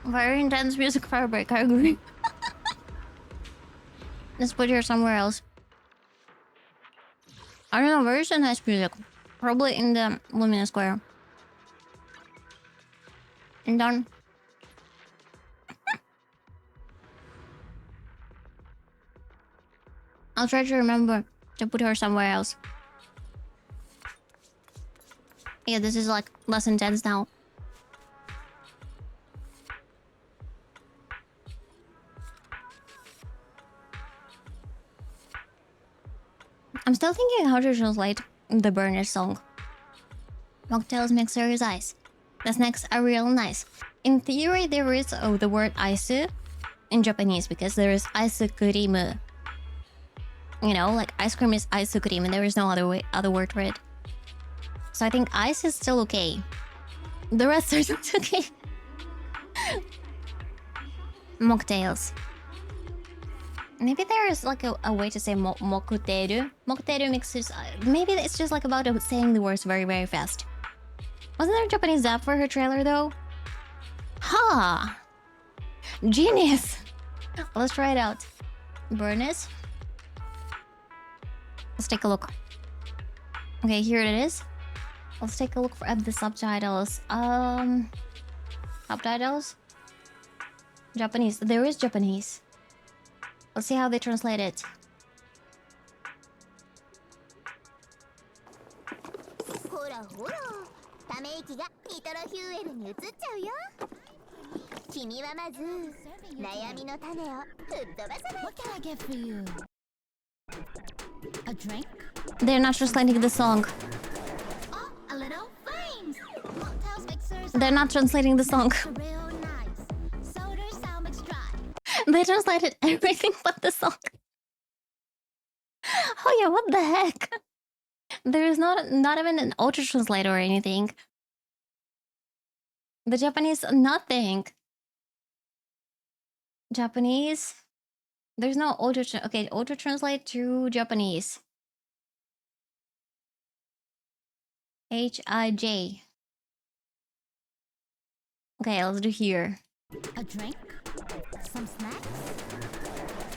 Very intense music fire break, I agree. Let's put her somewhere else. I don't know, where's the nice music? Probably in the Luminous Square. And done. I'll try to remember to put her somewhere else. Yeah, this is like less intense now. I'm still thinking how to translate the Burnish song. Mocktails mixer is ice. The snacks are real nice. In theory, there is the word ice in Japanese because there is ice cream. You know, like ice cream is ice cream and there is no other word for it. So I think ice is still okay. The rest are not okay. Mocktails. Maybe there is like a way to say mokuteru. Mokuteru mixes. Maybe it's just like about saying the words very, very fast. Wasn't there a Japanese dub for her trailer though? Ha! Genius! Let's try it out. Burnish. Let's take a look. Okay, here it is. Let's take a look at the subtitles. Subtitles? Japanese. There is Japanese. Let's see how they translate it. ほらほら、ため息がニトロフューエルに移っちゃうよ。君はまず悩みの種を吹っ飛ばさないと。 What can I get for you? A drink? They're not translating the song. Oh, a little flames. Mocktails mixers. They're not translating the song. Real nice. Soda sound mix dry. They translated everything but the song. Oh yeah, what the heck? There is not even an auto translator or anything. The Japanese, nothing. Japanese. There's no auto. Okay, auto translate to Japanese. Hij. Okay, let's do here. A drink? Some snacks?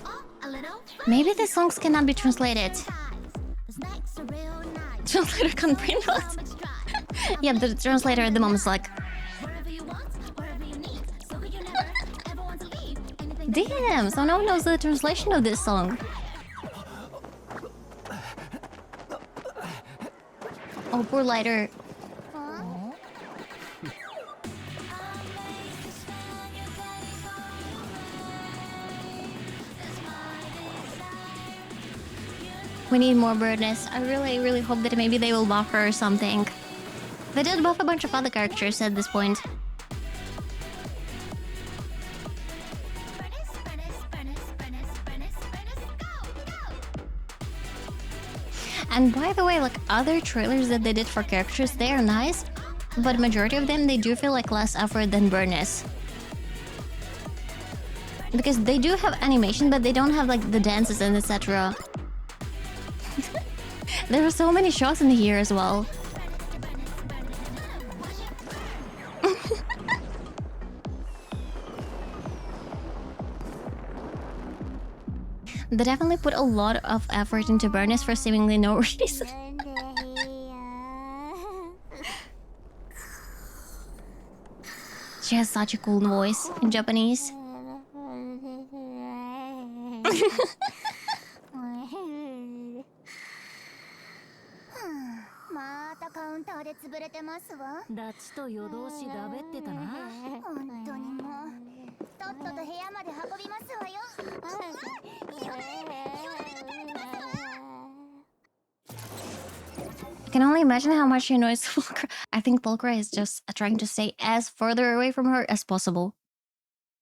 Oh, a little Maybe the songs cannot be translated. fries. The snacks are real nice. Translator can't print Soda out. sound mix dry. Yeah, the translator at the moment is like, Wherever you want, wherever you need. So could you never ever want to leave? Anything damn, so no one knows the translation of this song. Oh, poor lighter. We need more birdness. I really hope that maybe they will buff her or something. They did buff a bunch of other characters at this point. And by the way, like other trailers that they did for characters, they are nice, but majority of them, they do feel like less effort than Burnish. Because they do have animation, but they don't have like the dances and etc. There are so many shots in here as well. They definitely put a lot of effort into Burnish for seemingly no reason. She has such a cool voice in Japanese. またカウンターで潰れてますわ。拉致と夜通しだべってたな。本当にもうとっとと部屋まで運びますわよ。I can only imagine how much she annoys Volcra. I think Volcra is just trying to stay as further away from her as possible.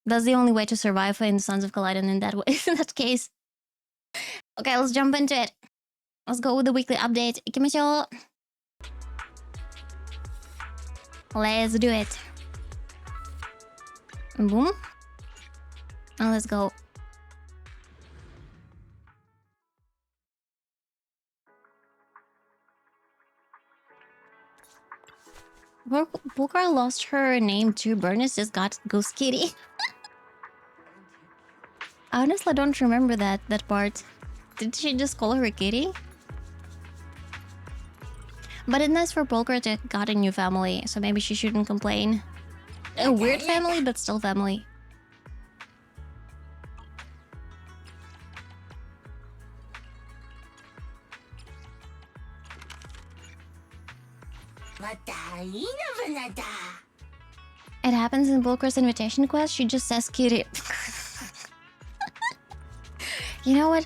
That's the only way to survive in Sons of Kaladin in that way. In that case. Okay, let's jump into it. Let's go with the weekly update. 行きましょう. Let's do it. Boom. And let's go. Bulgar lost her name too. Bernice just got Ghost Kitty. I honestly don't remember that part. Did she just call her a kitty? But it's nice for Bulgar to got a new family, so maybe she shouldn't complain. A weird family, but still family. It happens in Bulgar's invitation quest. She just says kitty. You know what?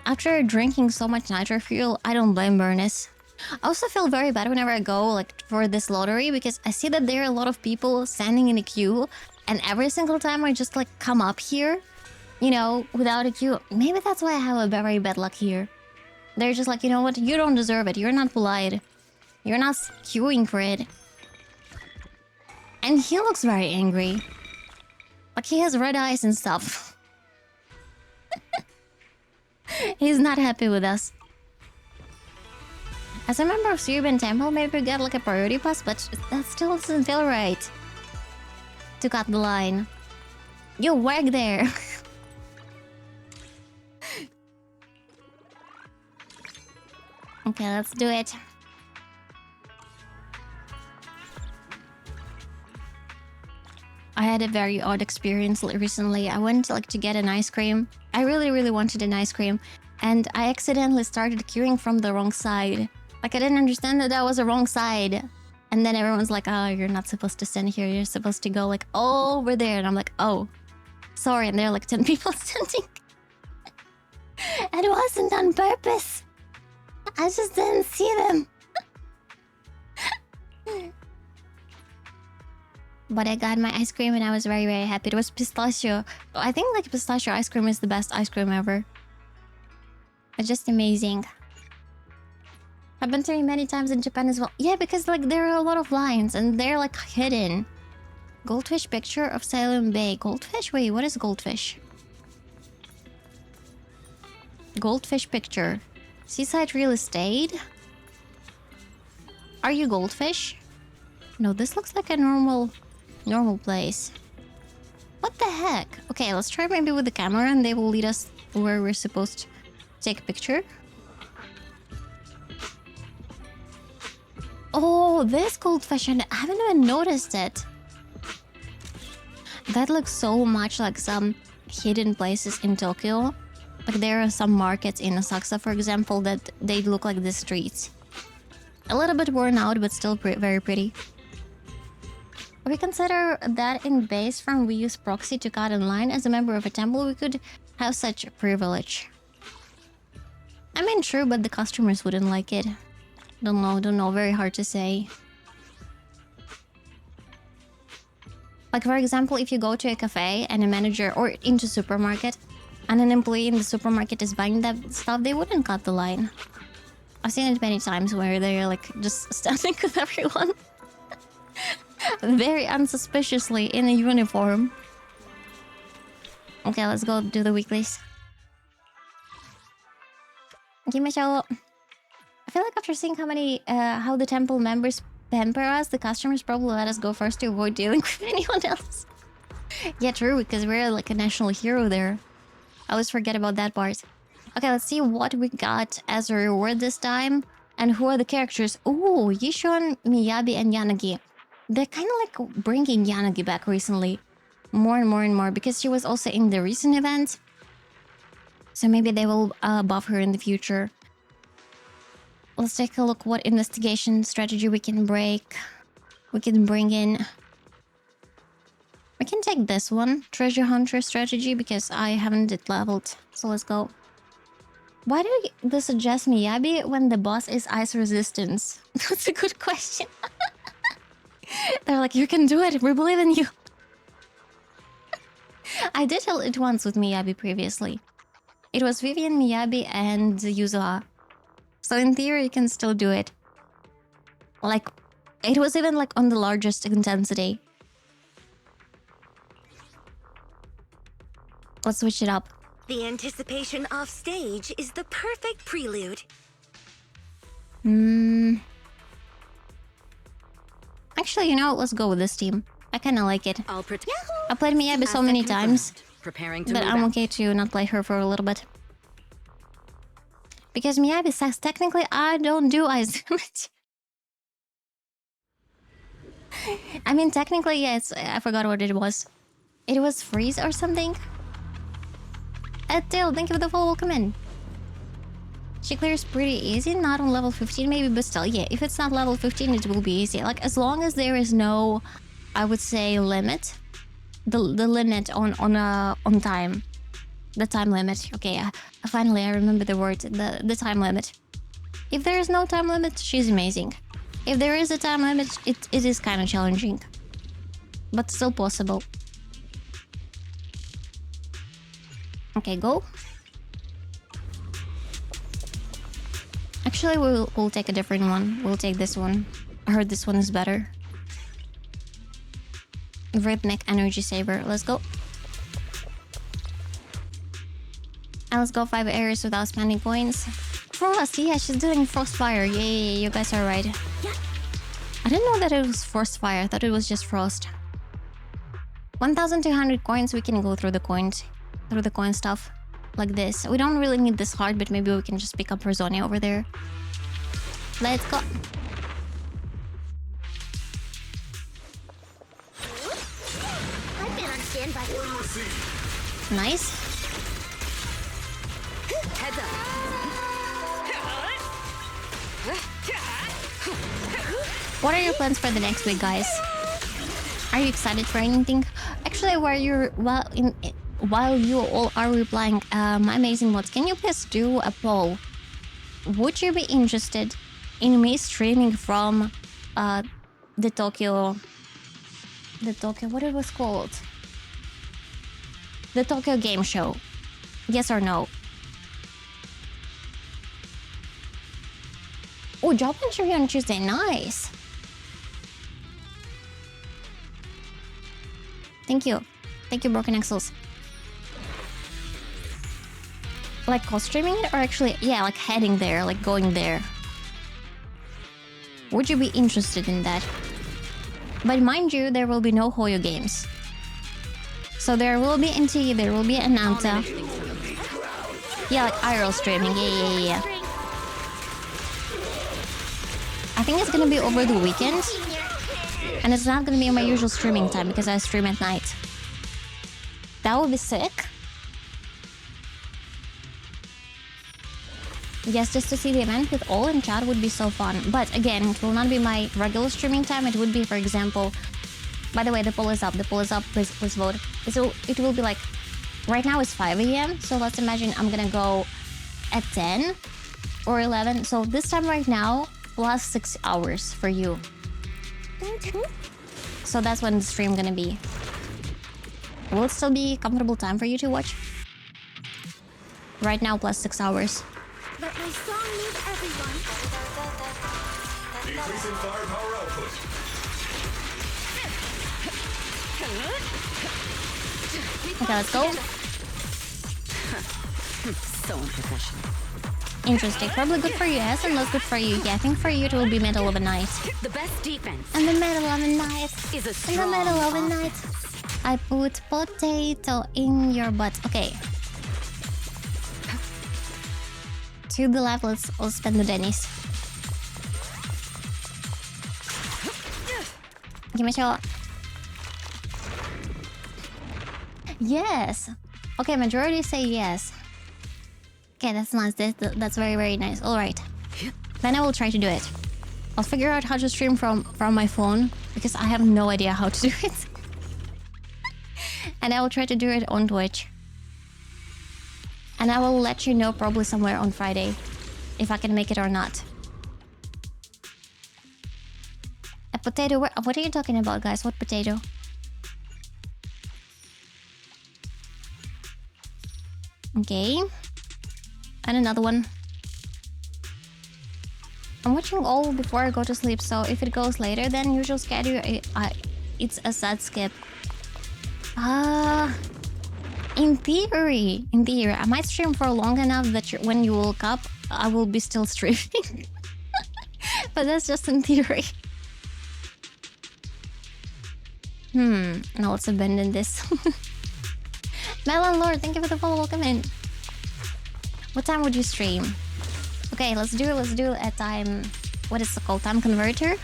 After drinking so much nitro fuel, I don't blame Bernice. I also feel very bad whenever I go like for this lottery because I see that there are a lot of people standing in a queue, and every single time I just like come up here, you know, without a queue. Maybe that's why I have a very bad luck here. They're just like, you know what? You don't deserve it. You're not polite. You're not queuing for it. And he looks very angry. Like he has red eyes and stuff. He's not happy with us. As a member of Serbian Temple, maybe we get like a priority pass, but that still doesn't feel right. To cut the line. You work there. Okay, let's do it. I had a very odd experience recently. I went like to get an ice cream. I really wanted an ice cream, and I accidentally started queuing from the wrong side. Like I didn't understand that was the wrong side. And then everyone's like, oh, you're not supposed to stand here. You're supposed to go like over there. And I'm like, oh, sorry. And there are like 10 people standing. It wasn't on purpose. I just didn't see them. But I got my ice cream and I was very happy. It was pistachio. I think like pistachio ice cream is the best ice cream ever. It's just amazing. Happened to me many times in Japan as well. Yeah, because like there are a lot of lines and they're like hidden. Goldfish picture of Salem Bay. Goldfish? Wait, what is goldfish? Goldfish picture. Seaside real estate? Are you goldfish? No, this looks like a normal place. What the heck? Okay, let's try maybe with the camera and they will lead us where we're supposed to take a picture. Oh, this goldfish, and I haven't even noticed it. That looks so much like some hidden places in Tokyo. Like there are some markets in Asakusa, for example, that they look like the streets. A little bit worn out, but still very pretty. We consider that in base from we use proxy to cut in line. As a member of a temple, we could have such a privilege. I mean, true, but the customers wouldn't like it. Don't know, very hard to say. Like for example, if you go to a cafe and a manager or into supermarket and an employee in the supermarket is buying that stuff, they wouldn't cut the line. I've seen it many times where they're like just standing with everyone. Very unsuspiciously in a uniform. Okay, let's go do the weeklies. I feel like after seeing how the temple members pamper us, the customers probably let us go first to avoid dealing with anyone else. Yeah, true, because we're like a national hero there. I always forget about that part. Okay, let's see what we got as a reward this time. And who are the characters? Ooh, Yishun, Miyabi, and Yanagi. They're kind of like bringing Yanagi back recently. More and more, because she was also in the recent event. So maybe they will buff her in the future. Let's take a look what investigation strategy we can bring in. We can take this one, treasure hunter strategy, because I haven't it leveled. So let's go. Why do they suggest Miyabi when the boss is ice resistance? That's a good question. They're like, you can do it, we believe in you. I did it once with Miyabi previously. It was Vivian, Miyabi, and Yuzuha. So in theory, you can still do it. Like, it was even like on the largest intensity. Let's switch it up. The anticipation off stage is the perfect prelude. Actually, you know, let's go with this team. I kind of like it. I'll protect. I played Miyabi so many times Preparing to that move I'm out. okay to not play her for a little bit. Because Miyabi says technically I don't do ice damage. I mean, technically, yes. I forgot what it was. It was freeze or something. Tail, thank you for the follow. Welcome in. She clears pretty easy, not on level 15 maybe, but still, yeah. If it's not level 15, it will be easy. Like, as long as there is no, I would say, limit. The limit on time. The time limit. Okay, finally I remember the word. The time limit. If there is no time limit, she's amazing. If there is a time limit, it is kind of challenging. But still possible. Okay, go. Actually, we'll take a different one. We'll take this one. I heard this one is better. Rhythmic Energy Saber. Let's go. And let's go 5 areas without spending coins. Frost, yeah, she's doing Frostfire. Yay, you guys are right. I didn't know that it was Frostfire. I thought it was just Frost. 1,200 coins. We can go through the coins. Through the coin stuff. Like this. We don't really need this hard, but maybe we can just pick up Rosonia over there. Let's go. I've been on standby. Order received. Nice. Heads up. What are your plans for the next week, guys? Are you excited for anything? Actually, while you all are replying, my amazing mods, can you please do a poll? Would you be interested in me streaming from the Tokyo, what it was called? The Tokyo Game Show. Yes or no? Oh, job interview on Tuesday. Nice. Thank you. Thank you, Broken Axles. Like co-streaming it or actually, yeah, like heading there, like going there. Would you be interested in that? But mind you, there will be no Hoyo games. So there will be NT, there will be Ananta. Yeah, like IRL streaming, yeah. I think it's gonna be over the weekend. And it's not gonna be my usual streaming time because I stream at night. That would be sick. Yes, just to see the event with all in chat would be so fun. But again, it will not be my regular streaming time. It would be, for example... By the way, the poll is up. The poll is up. Please vote. So it will be like... Right now it's 5 a.m. So let's imagine I'm gonna go at 10 or 11. So this time right now, plus 6 hours for you. So that's when the stream gonna be. Will it still be comfortable time for you to watch? Right now, plus 6 hours. Let my song move everyone. Increasing firepower output. Okay, let's go. So unprofessional. Interesting. Probably good for you, yes, and less good for you. Yeah, I think for you it will be middle of the night. The best defense In the middle of the night. is a In the strong middle of the night. offense. I put potato in your butt. Okay. To the left, let's spend the Dennis. Give me a shot. Yes. Okay, majority say yes. Okay, that's nice. That's very, very nice. All right. Then I will try to do it. I'll figure out how to stream from my phone because I have no idea how to do it. And I will try to do it on Twitch. And I will let you know probably somewhere on Friday if I can make it or not. A potato? What are you talking about, guys? What potato? Okay. And another one. I'm watching all before I go to sleep, so if it goes later than usual schedule, it's a sad skip. In theory, I might stream for long enough that when you woke up, I will be still streaming. But that's just in theory. Now let's abandon this. Melon Lord, thank you for the follow. Welcome in. What time would you stream? Okay, let's do a time. What is it called? Time converter?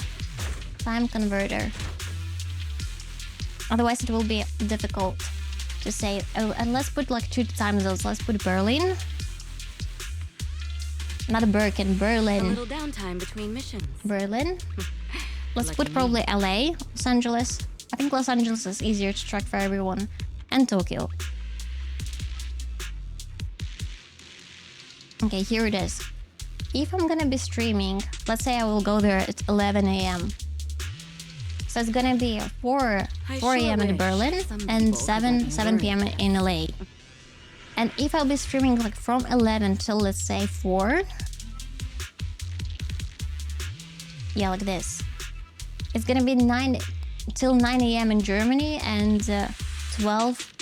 Time converter. Otherwise, it will be difficult to say. Oh, and let's put like 2 time zones. Let's put Berlin. Not Birkin, A Berlin. little downtime between missions. Berlin. Let's Lucky put me. probably LA, Los Angeles. I think Los Angeles is easier to track for everyone. And Tokyo. Okay, here it is. If I'm gonna be streaming, let's say I will go there at 11 a.m. So it's gonna be 4 sure a.m. in wish Berlin some and people could 7 let me p.m. in LA. And if I'll be streaming like from 11 till let's say 4, yeah, like this. It's gonna be 9 till 9 a.m. in Germany and 12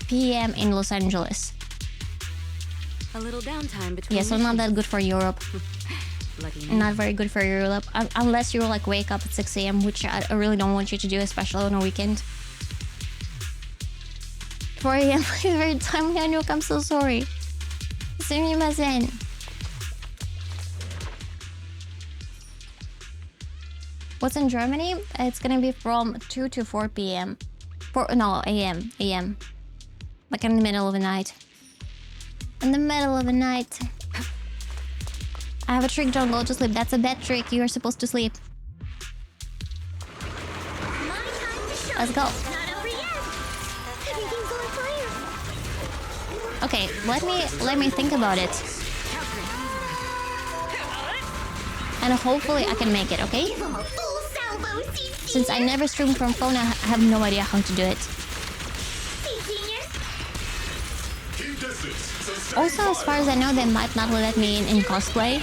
p.m. in Los Angeles. A little downtime between Yeah, so not that missions. good for Europe. Lucky me. Not very good for Europe, unless you like wake up at 6 a.m., which I really don't want you to do, especially on a weekend. 4 a.m. is very timely, Hanuk, I'm so sorry. Sumimasen. What's in Germany? It's gonna be from 2 to 4 p.m. a.m. Like in the middle of the night. In the middle of the night. I have a trick, don't go to sleep. That's a bad trick. You are supposed to sleep. Let's go. Okay, let me think about it. And hopefully I can make it, okay? Since I never stream from phone, I have no idea how to do it. Also, as far as I know, they might not let me in cosplay.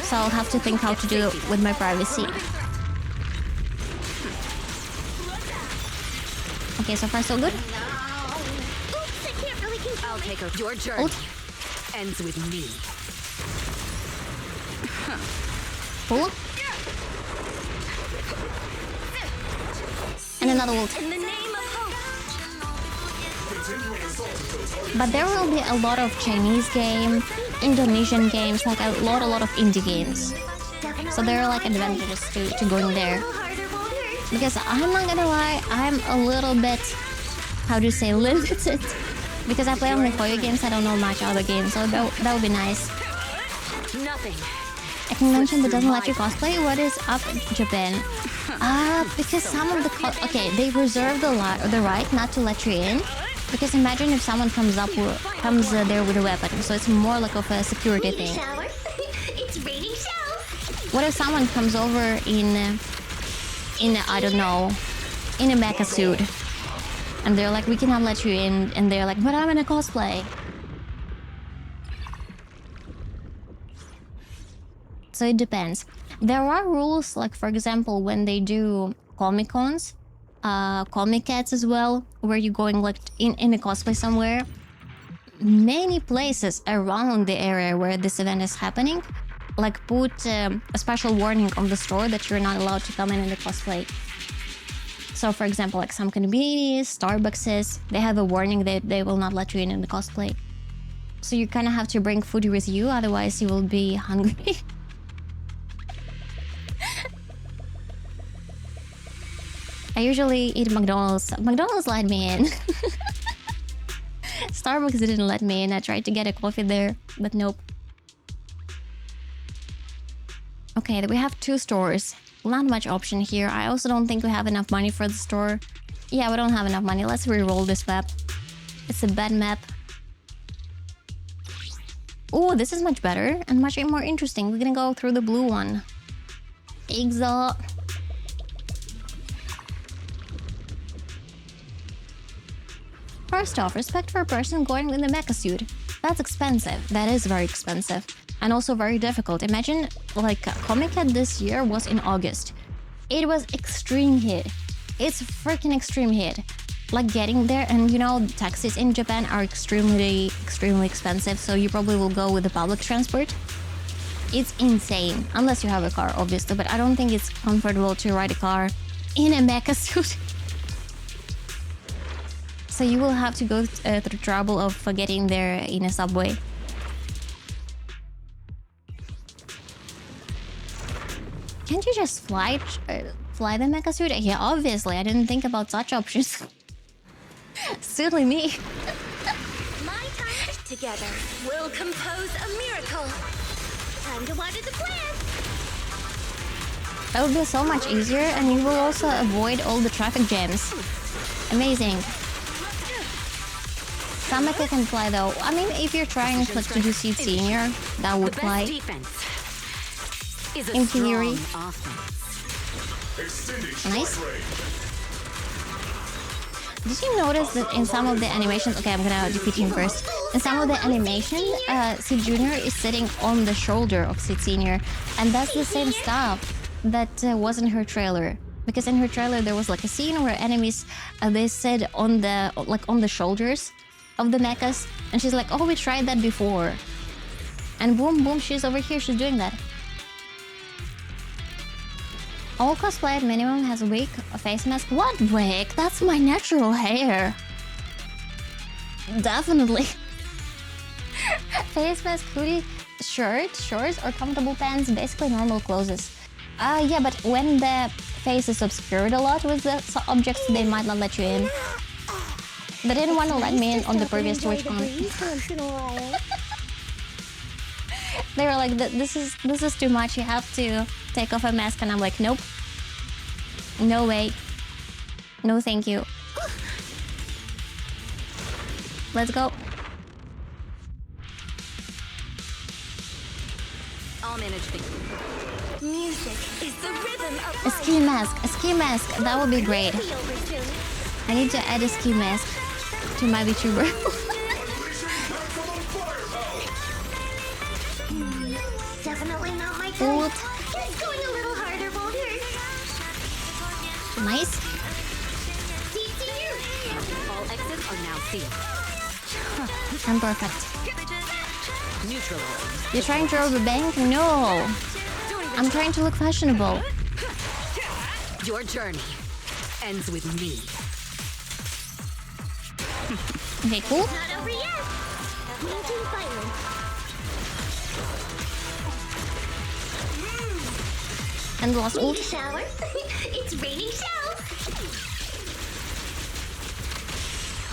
So I'll have to think how to do it with my privacy. Okay, so far so good. I'll take over. Your journey Ult. ends with me. Cool. And another ult. In the name of hope. But there will be a lot of Chinese games, Indonesian games, like a lot of indie games. So there are like advantages to going there. Because I'm not gonna lie, I'm a little bit, how do you say, limited. Because I play only Koyo games, I don't know much other games, so that would be nice. Nothing. A convention that doesn't let you cosplay? What is up, Japan? Because some of the okay, they reserve the right not to let you in. Because imagine if someone comes there with a weapon, so it's more like of a security thing. It's raining shells. What if someone comes over in I don't know, in a mecha suit, and they're like, we cannot let you in, and they're like, but I'm in a cosplay. So it depends. There are rules, like for example, when they do Comic-Cons, Comic-Cats as well, where you're going like in a cosplay somewhere. Many places around the area where this event is happening, like put a special warning on the store that you're not allowed to come in the cosplay. So for example, like some convenience, Starbucks, they have a warning that they will not let you in the cosplay. So you kind of have to bring food with you, otherwise you will be hungry. I usually eat McDonald's. McDonald's let me in. Starbucks didn't let me in. I tried to get a coffee there, but nope. Okay, we have 2 stores. Not much option here. I also don't think we have enough money for the store. Yeah, we don't have enough money. Let's re-roll this map. It's a bad map. Oh, this is much better and much more interesting. We're gonna go through the blue one. Exo. First off, respect for a person going in the mecha suit. That's expensive. That is very expensive. And also very difficult. Imagine, like, Comic-Con this year was in August. It was extreme heat. It's freaking extreme heat. Like, getting there, and you know, taxis in Japan are extremely expensive, so you probably will go with the public transport. It's insane. Unless you have a car, obviously, but I don't think it's comfortable to ride a car in a mecha suit. So you will have to go through trouble of getting there in a subway. Can't you just fly the mecha suit? Yeah, obviously. I didn't think about such options. Silly me. My time together will compose a miracle. Time to water the plant. That would be so much easier, and you will also avoid all the traffic jams. Amazing. Some mecha can fly though. I mean, if you're trying to do seat senior, that would fly. In theory. Nice. Did you notice that in some of the animations... Okay, I'm gonna defeat him first. In some of the animation, Sid Jr. is sitting on the shoulder of Sid Senior. And that's the same stuff that was in her trailer. Because in her trailer, there was like a scene where enemies, they sit on the shoulders of the mechas. And she's like, oh, we tried that before. And boom, boom, she's over here, she's doing that. All cosplay at minimum has a wig, a face mask. What wig? That's my natural hair. Definitely. Face mask, hoodie, shirt, shorts, or comfortable pants. Basically normal clothes. Yeah, but when the face is obscured a lot with the objects, they might not let you in. They didn't want to let me in on the previous TwitchCon. They were like, this is too much. You have to take off a mask, and I'm like, nope. No way. No thank you. Let's go. I'll manage things. Music is the rhythm of A ski mask. A ski mask. That would be great. I need to add a ski mask to my VTuber. Definitely not my type. Old. It's going a little harder, Boulder. Nice. all exits are now sealed. I'm perfect. Neutral. You're trying to rob a bank? No. I'm trying to look fashionable. Your journey ends with me. Okay, cool. Not over yet. Maintain silence. And the last Need a ult. shower? It's raining shells.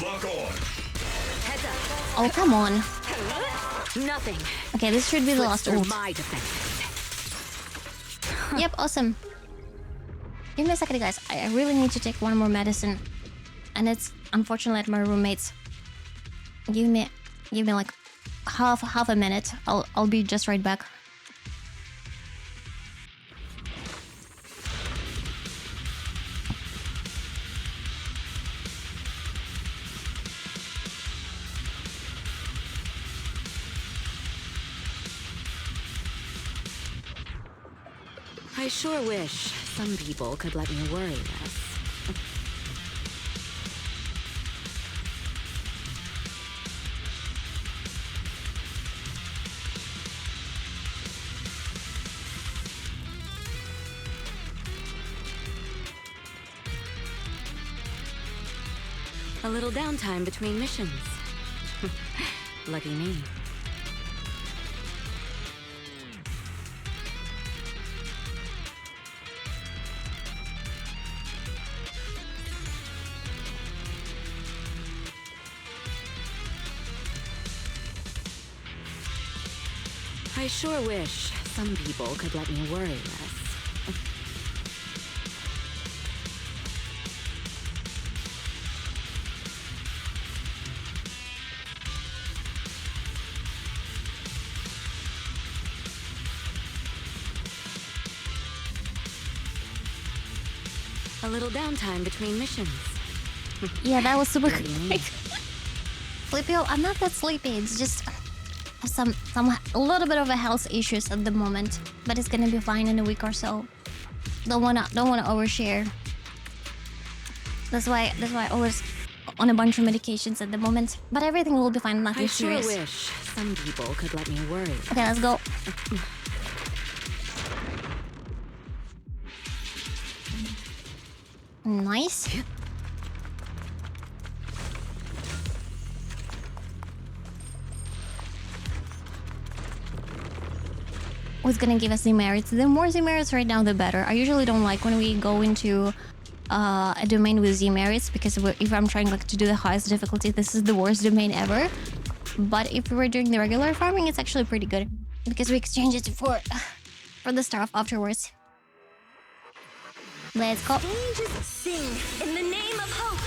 Lock on. Heads up. Oh, come on. Nothing. Okay, this should be the last ult. My defense. Yep, awesome. Give me a second, guys. I really need to take one more medicine. And it's unfortunately at my roommate's. Give me like half a minute. I'll be just right back. I sure wish some people could let me worry less. A little downtime between missions. Lucky me. I sure wish some people could let me worry less. A little downtime between missions. Yeah, that was super Lucky me. quick. Sleepy? I'm not that sleepy. It's just a little bit of a health issues at the moment, but it's gonna be fine in a week or so. Don't wanna overshare. That's why I always on a bunch of medications at the moment. But everything will be fine. Nothing I sure serious. wish some people could let me worry. Okay, let's go. Nice. who's gonna give us the merits. The more the merits right now, the better. I usually don't like when we go into a domain with Z merits, because if I'm trying like to do the highest difficulty, this is the worst domain ever. But if we're doing the regular farming, it's actually pretty good, because we exchange it for the stuff afterwards. Let's go. Angels sing in the name of hope.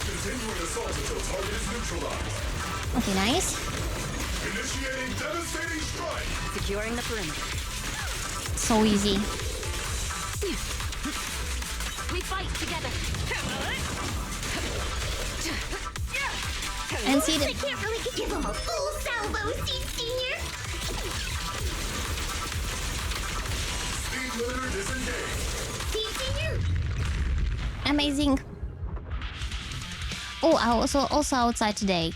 Continuing assault until target is neutralized. Okay, nice. Initiating devastating strike. Securing the perimeter. So easy. We fight together. And see the I can't really give him a full salvo, Senior. Speed limiter disengaged. Senior. amazing. Oh, I also outside today.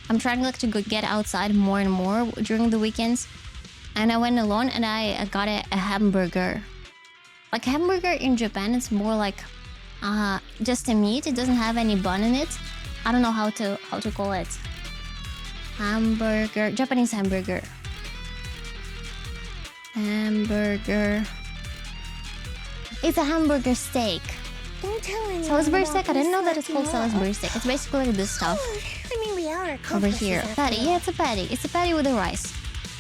I'm trying like to get outside more and more during the weekends, and I went alone and I got a hamburger. Like hamburger in Japan, it's more like just a meat. It doesn't have any bun in it. I don't know how to call it. Hamburger, Japanese hamburger. Hamburger. It's a hamburger steak. Don't tell anyone. Salisbury about steak. I didn't know that it's this called lucky Salisbury steak. It's basically this stuff I mean, we are over here. Patty. Yeah, it's a patty. It's a patty with the rice.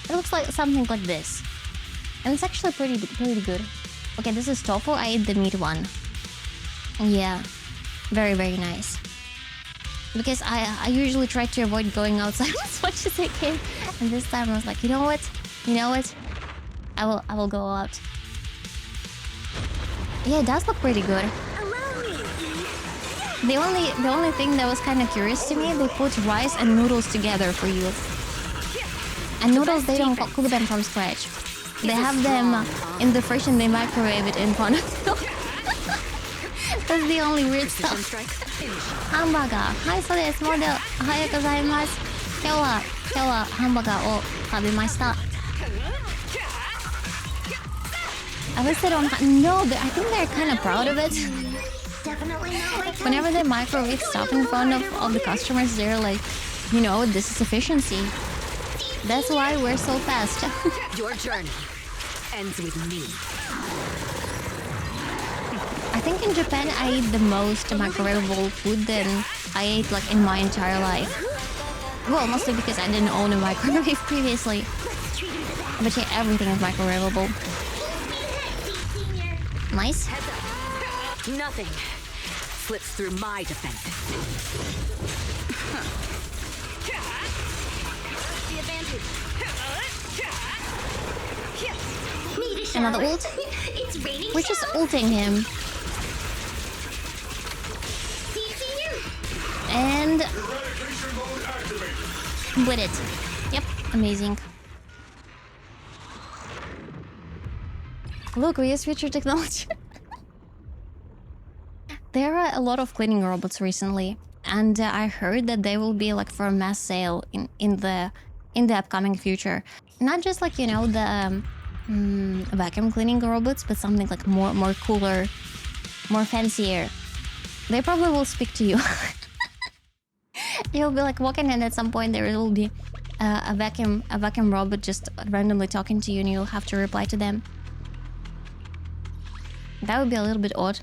It looks like something like this, and it's actually pretty good. Okay, this is tofu. I ate the meat one. Yeah, very nice. Because I usually try to avoid going outside as much as I can, and this time I was like, you know what? I will go out. Yeah, it does look pretty good. The only thing that was kind of curious to me, they put rice and noodles together for you. And noodles, they don't cook them from scratch. They have them in the fridge and they microwave it in front of you. That's the only weird stuff. Hamburger. Hi, so desu. Model. Ohayou gozaimasu. Kyou wa hamburger o tabemashita. At least they don't. No, I think they're kind of proud of it. Definitely not like Whenever they microwave stuff in front of the customers, they're like, you know, this is efficiency. That's why we're so fast. Your journey ends with me. I think in Japan I ate the most microwavable food than I ate like in my entire life. Well, mostly because I didn't own a microwave previously. But yeah, everything is microwavable. Nice. Heads up. Nothing slips through my defenses. The advantage. Need a Another shower. ult. It's raining. We're just ulting him. Senior. And Eradication mode activated. with it. Yep, amazing. Look, we use future technology. There are a lot of cleaning robots recently, and I heard that they will be like for a mass sale in the upcoming future. Not just like, you know, the vacuum cleaning robots, but something like more cooler, more fancier. They probably will speak to you. You'll be like walking, and at some point there will be a vacuum robot just randomly talking to you, and you'll have to reply to them. That would be a little bit odd.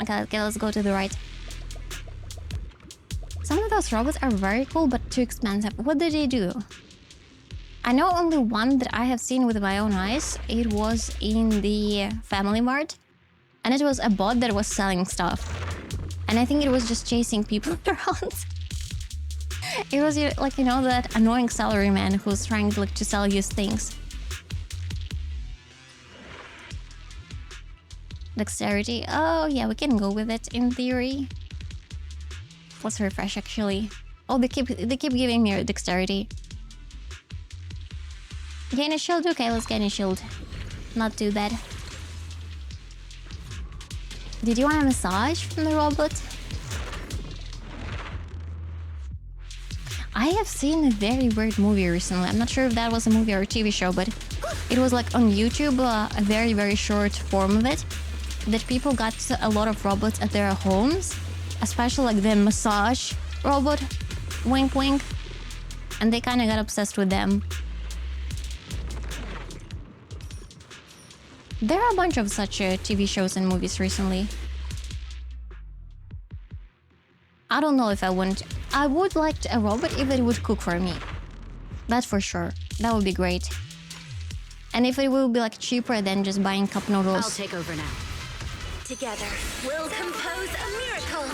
Okay, let's go to the right. Some of those robots are very cool, but too expensive. What do they do? I know only one that I have seen with my own eyes. It was in the Family Mart, and it was a bot that was selling stuff. And I think it was just chasing people around. It was like, you know, that annoying salaryman who's trying to, like, to sell you things. Dexterity. Oh yeah, we can go with it in theory. Let's refresh actually. Oh, they keep giving me dexterity. Gain a shield? Okay, let's gain a shield. Not too bad. Did you want a massage from the robot? I have seen a very weird movie recently. I'm not sure if that was a movie or a TV show, but it was like on YouTube, a very short form of it. That people got a lot of robots at their homes, especially like the massage robot, wink wink, and they kind of got obsessed with them. There are a bunch of such TV shows and movies recently. I don't know if I want. I would like a robot if it would cook for me. That's for sure. That would be great. And if it will be like cheaper than just buying cup noodles. I'll take over now. Together, we'll compose a miracle.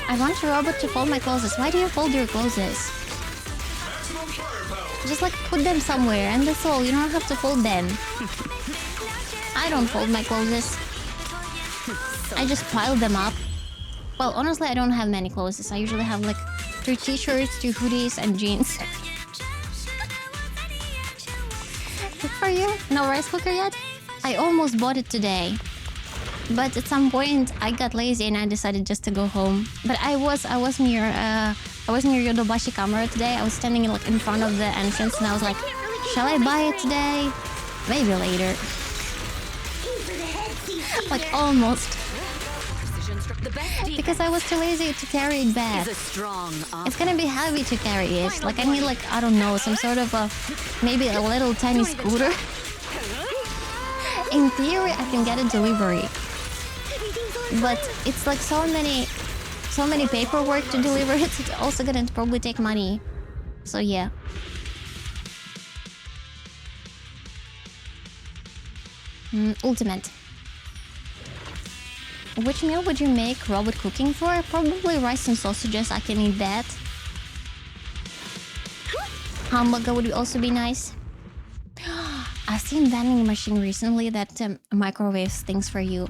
I want a robot to fold my clothes. Why do you fold your clothes? Maximum firepower. Just like put them somewhere and that's all. You don't have to fold them. I don't fold my clothes. I just pile them up. Well, honestly, I don't have many clothes. I usually have like 3 t-shirts, 2 hoodies, and jeans. Good for you. No rice cooker yet? I almost bought it today. But at some point, I got lazy and I decided just to go home. But I was near Yodobashi Camera today. I was standing like in front of the entrance and I was like, shall I buy it today? Maybe later. Like almost. Because I was too lazy to carry it back. It's gonna be heavy to carry it. Like I need like, I don't know, some sort of a, maybe a little tiny scooter. In theory, I can get a delivery. But it's like so many paperwork to deliver it. It's also gonna probably take money. So yeah. Ultimate. Which meal would you make robot cooking for? Probably rice and sausages. I can eat that. Hamburger would also be nice. I've seen vending machine recently that microwaves things for you.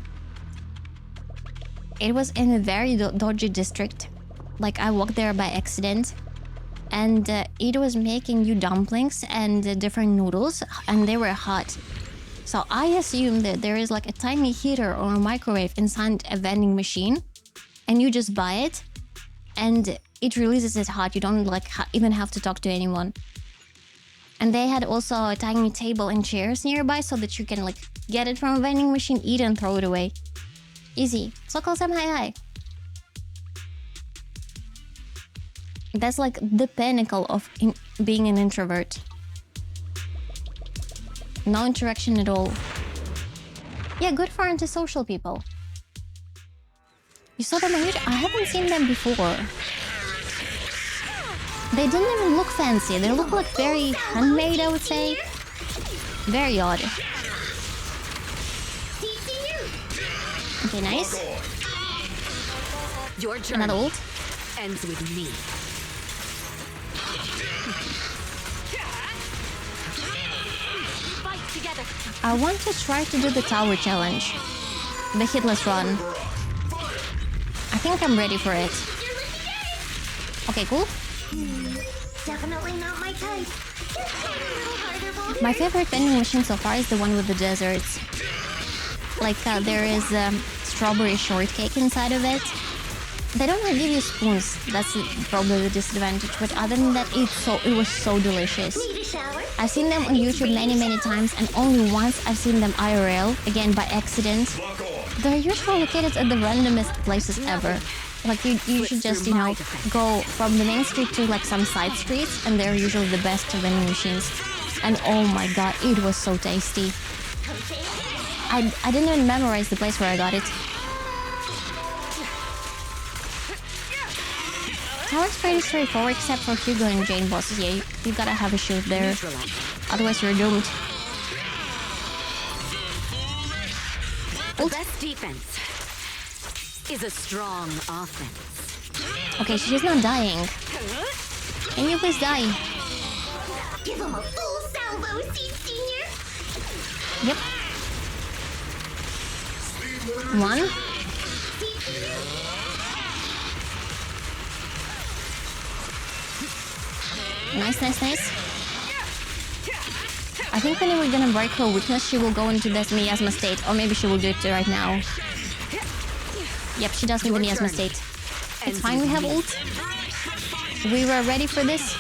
It was in a very dodgy district. Like I walked there by accident. And it was making you dumplings and different noodles. And they were hot. So I assume that there is like a tiny heater or a microwave inside a vending machine. And you just buy it. And it releases it hot. You don't like even have to talk to anyone. And they had also a tiny table and chairs nearby so that you can like get it from a vending machine, eat and throw it away. Easy. Sokol-san, hi. That's like the pinnacle of being an introvert. No interaction at all. Yeah, good for antisocial people. You saw them on YouTube? I haven't seen them before. They didn't even look fancy. They look like very handmade, I would say. Very odd. Okay, nice. Your journey Another ult. ends with me. Fight together. I want to try to do the tower challenge. The hitless run. I think I'm ready for it. Okay, cool. Definitely not my type. My favorite vending machine so far is the one with the desserts. Like there is strawberry shortcake inside of it. They don't give you spoons. That's probably the disadvantage. But other than that, it was so delicious. Need a shower? I've seen them on YouTube many times, and only once I've seen them IRL, again by accident. They're usually located at the randomest places ever. Like you should just, you know, go from the main street to like some side streets, and they're usually the best vending machines. And oh my god, it was so tasty. I didn't even memorize the place where I got it. Tower's pretty straightforward except for Hugo and Jane bosses. Yeah, you gotta have a shield there. Otherwise you're doomed. The best defense is a strong offense. Okay, she's not dying. Can you please die? Give him a full salvo, Senior. Yep. One. Nice. I think when we're gonna break her weakness, she will go into this miasma state. Or maybe she will do it right now. Yep, she does in the miasma state. It's fine, we have ult. We were ready for this.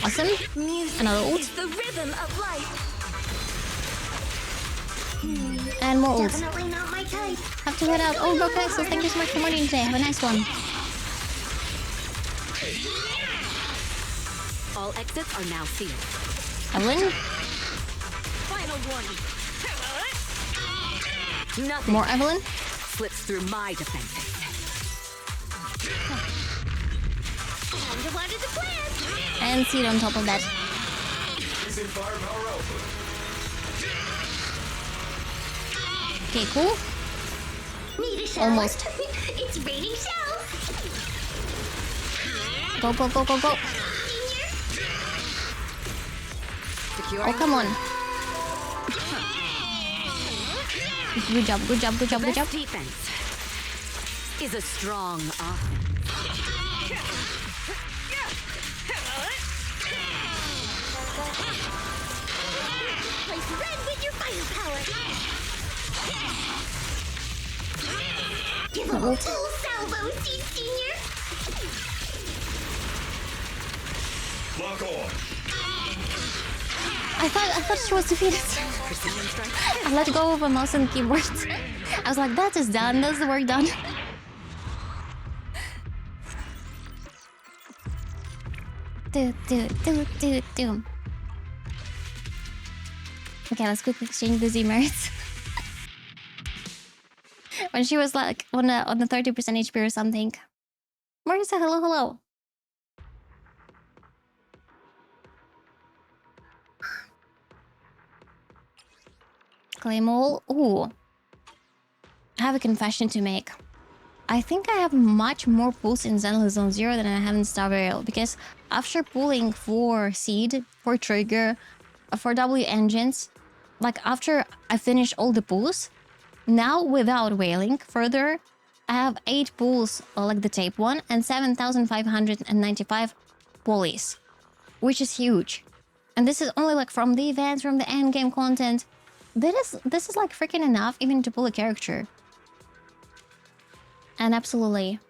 Awesome. Another ult. The rhythm of life. And more ult. Definitely not my type. Have to head out. Oh, bro, Connexus, thank you so much for money today. Have a nice one. All exits are now sealed. Evelyn? Final warning. Nothing More Evelyn? slips through my defenses. Time to water the plants. And seed on top of that. Increasing firepower output. Okay, cool. Need a shower? Almost. It's raining shells. Go, go, go, go, go. Secure. Oh, come on. Good job, good job, good job, good job. Best defense is a strong offense. Place red with your firepower. Give 'em a full salvo, Seed Senior. Lock on. I thought she was defeated. Precision strike. I let go of a mouse and keyboard. I was like, that is done. That's the work done. Do. Okay, let's quickly exchange the Z merits. When she was like on the 30% HP or something. Marissa, hello, hello. Claim all. Ooh. I have a confession to make. I think I have much more pulls in Zenless Zone 0 than I have in Star Burial, because after pulling for Seed, for Trigger, for W Engines, like after I finish all the pulls, now without whaling further, I have 8 pulls like the tape one and 7,595 pulleys, which is huge. And this is only like from the events, from the end game content. This is like freaking enough even to pull a character. And absolutely.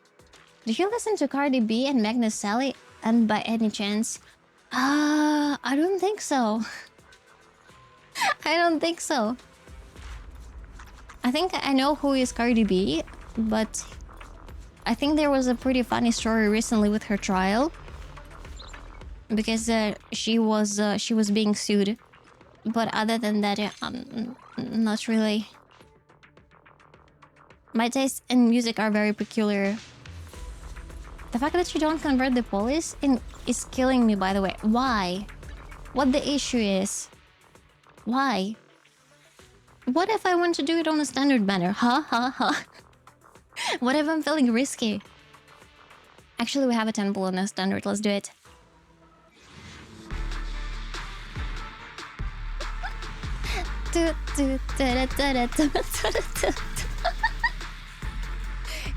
Did you listen to Cardi B and Magnus Sally? And by any chance? I don't think so. I don't think so. I think I know who is Cardi B, but I think there was a pretty funny story recently with her trial. Because she was being sued. But other than that, not really. My tastes in music are very peculiar. The fact that you don't convert the police is killing me, by the way. Why? What the issue is? Why? What if I want to do it on a standard banner? What if I'm feeling risky? Actually, we have a 10 pull on a standard. Let's do it.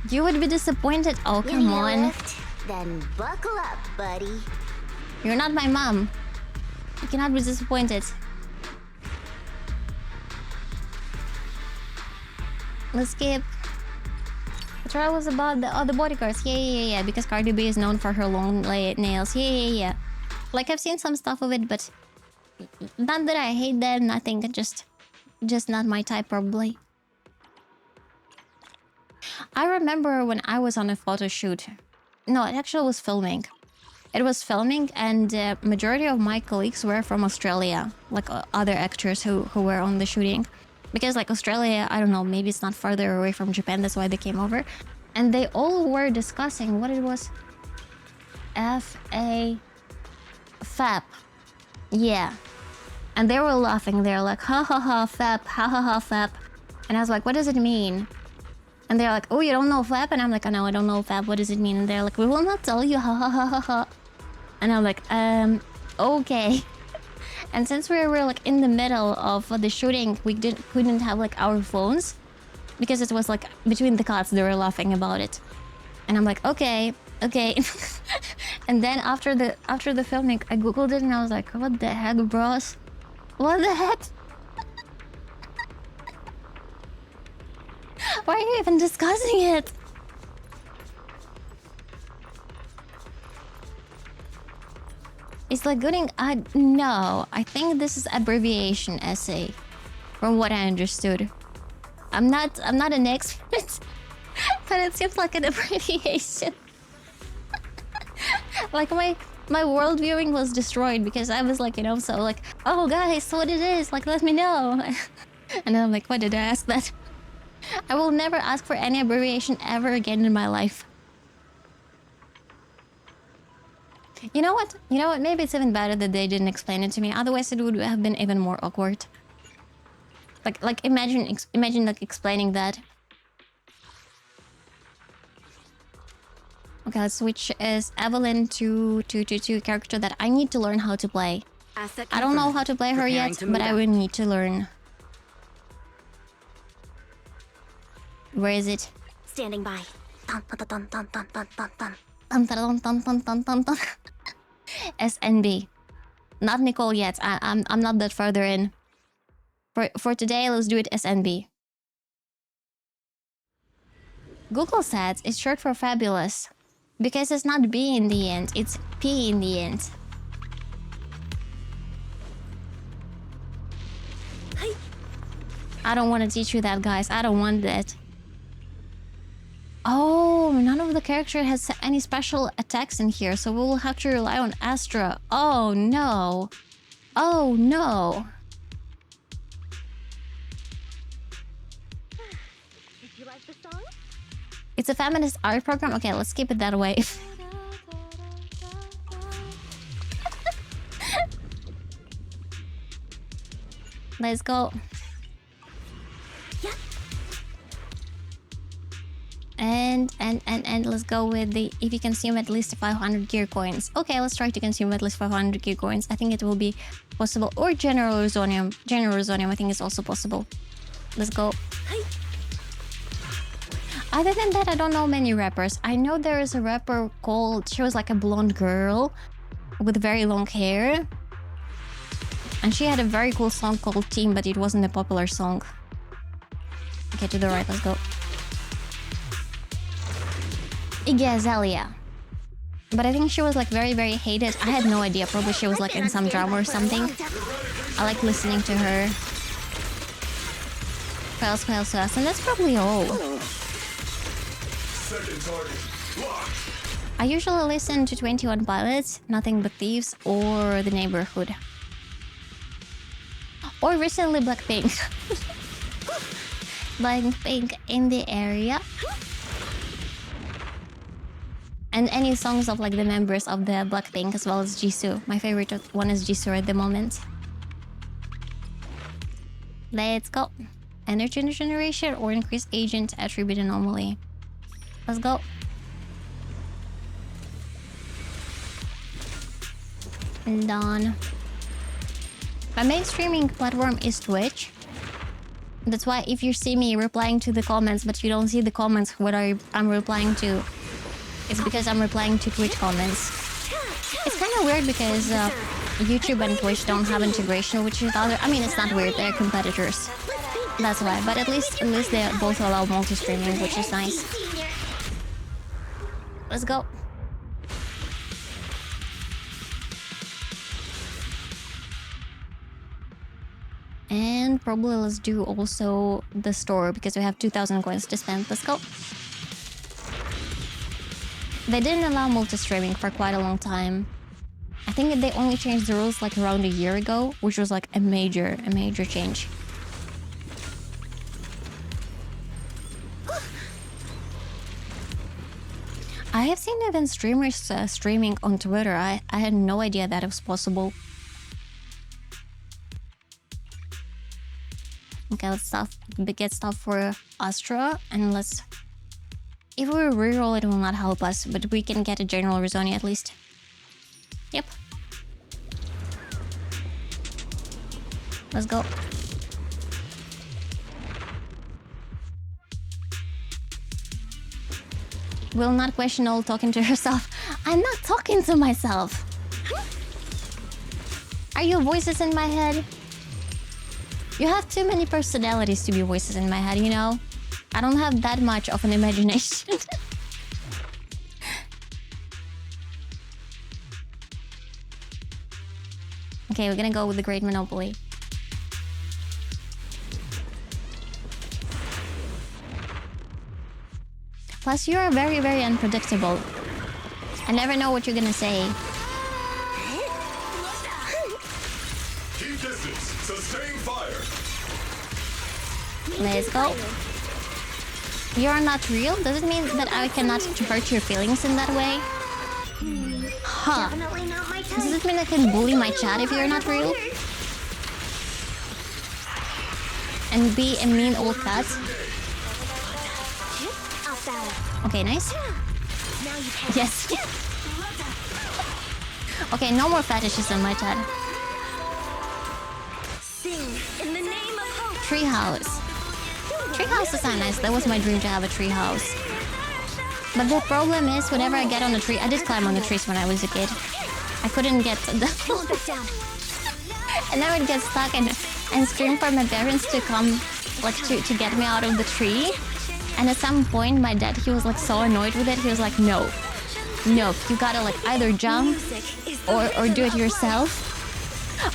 You would be disappointed. Oh, You come need a on. lift? Then buckle up, buddy. You're not my mom. You cannot be disappointed. Let's skip. The trial was about the bodyguards. Yeah. Because Cardi B is known for her long nails. Yeah. Like, I've seen some stuff of it, but not that I hate them. Nothing. Just not my type, probably. I remember when I was on a photo shoot. No, it actually was filming. It was filming, and majority of my colleagues were from Australia, like other actors who were on the shooting. Because like Australia, I don't know, maybe it's not farther away from Japan, that's why they came over. And they all were discussing what it was. FAP. Yeah. And they were laughing. They're like, ha ha ha, FAP, ha ha ha, FAP. And I was like, what does it mean? And they're like, oh, you don't know FAP? And I'm like, oh, no, I don't know FAP. What does it mean? And they're like, we will not tell you, ha ha ha ha ha. And I'm like, okay. And since we were like in the middle of the shooting, we couldn't have like our phones, because it was like between the cuts, they were laughing about it. And I'm like, okay. And then after the filming, I googled it and I was like, what the heck, bros? What the heck? Why are you even discussing it? It's like getting no, I think this is abbreviation essay, from what I understood. I'm not an expert, but it seems like an abbreviation. Like my world viewing was destroyed because I was like, you know, so like, oh guys, what it is, like let me know. And then I'm like, why did I ask that? I will never ask for any abbreviation ever again in my life. You know what? You know what? Maybe it's even better that they didn't explain it to me. Otherwise, it would have been even more awkward. Like imagine like explaining that. Okay, let's switch as Evelyn to a character that I need to learn how to play. Asset I don't know how to play her Preparing yet, to but move I out. will need to learn. Where is it? Standing by. Dun, dun, dun, dun, dun, dun, dun, dun. Dun, dun, dun, dun, dun, dun, dun. SNB. Not Nicole yet. I'm not that further in. For today, let's do it SNB. Google says it's short for fabulous. Because it's not B in the end, it's P in the end. I don't want to teach you that, guys. I don't want that. Oh, none of the characters has any special attacks in here, so we will have to rely on Astra. Oh no. Oh no. Did you like the song? It's a feminist art program? Okay, let's keep it that way. Let's go. Yeah. And let's go with the if you consume at least 500 gear coins. Okay, let's try to consume at least 500 gear coins. I think it will be possible. Or general resonium. General resonium I think is also possible. Let's go. Other than that, I don't know many rappers. I know there is a rapper called... She was like a blonde girl with very long hair. And she had a very cool song called Team, but it wasn't a popular song. Okay, to the right, let's go. Iggy Azalea. But I think she was like very, very hated. I had no idea. Probably she was like in some drama or something. I like listening to her. Fails, fails, fails. And that's probably all. Second target. Locked. I usually listen to 21 Pilots, Nothing But Thieves, or The Neighborhood. Or recently Blackpink. Blackpink in the area. And any songs of like the members of the Blackpink as well as Jisoo. My favorite one is Jisoo at the moment. Let's go. Energy generation or increase agent attribute anomaly. Let's go. And done. My main streaming platform is Twitch. That's why if you see me replying to the comments but you don't see the comments what I'm replying to, it's because I'm replying to Twitch comments. It's kind of weird because YouTube and Twitch don't have integration with each other. I mean, it's not weird, they're competitors. That's why, but at least they both allow multi-streaming, which is nice. Let's go. And probably let's do also the store because we have 2,000 coins to spend. Let's go. They didn't allow multi-streaming for quite a long time. I think they only changed the rules like around a year ago, which was like a major change. I have seen even streamers streaming on Twitter. I had no idea that it was possible. Okay, let's get stuff for Astra, and let's... If we reroll, it will not help us, but we can get a general Rizzoni at least. Yep. Let's go. Will not question all talking to herself. I'm not talking to myself. Are you voices in my head? You have too many personalities to be voices in my head, you know? I don't have that much of an imagination. Okay, we're gonna go with the Great Monopoly. Plus, you're very, very unpredictable. I never know what you're gonna say. Keep distance. Sustain fire. Let's go. You're not real? Does it mean that I cannot hurt your feelings in that way? Huh. Definitely not my type. Does it mean I can bully my chat if you're not real? And be a mean old cat? Off balance. Okay, nice. Now you pay. Yes. Okay, no more fetishes in my chat. Sing in the name of hope. Treehouse. Treehouse is not nice. That was my dream to have a treehouse. But the problem is, whenever I get on a tree, I did climb on the trees when I was a kid. I couldn't get the Going back down. and I would get stuck and scream for my parents to come, like to get me out of the tree. And at some point, my dad, he was like so annoyed with it. He was like, no, you gotta like either jump Music is the or do it yourself,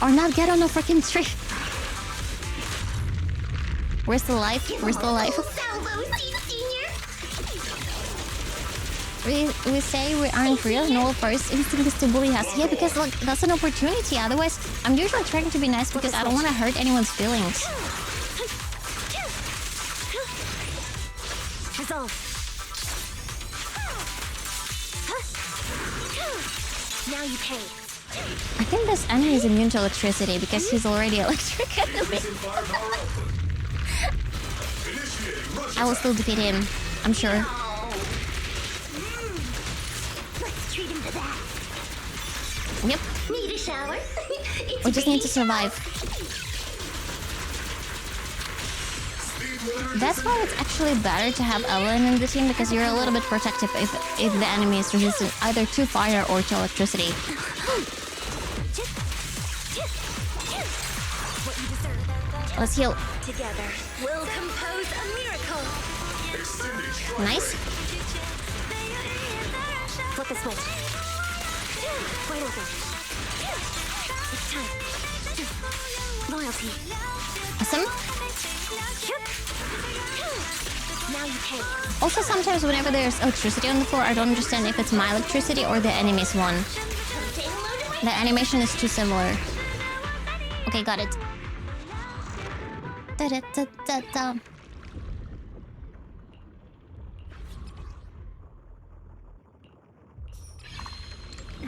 or not get on a freaking tree. Where's the life? Where's the life? Salvo Senior. We say we aren't real. No, first instinct is to bully us. Yeah, because like that's an opportunity. Otherwise, I'm usually trying to be nice because I don't want to hurt anyone's feelings. Resolve. Now you pay. I think this enemy is immune to electricity because he's already electric enemy. Increasing firepower output. Initiating rush I will still defeat him, I'm sure. Let's treat him to that. Yep, Need a shower? It's we just need to survive. That's why it's actually better to have Ellen in the team because you're a little bit protective if the enemy is resistant either to fire or to electricity. What you deserve. Let's heal. Together, we'll compose a miracle. extended strike Nice. rate. Flip a switch. Wide open. It's time. Loyalty. Awesome. Now you pay. Also, sometimes whenever there's electricity on the floor, I don't understand if it's my electricity or the enemy's one. The animation is too similar. Okay, got it. Da-da-da-da-da.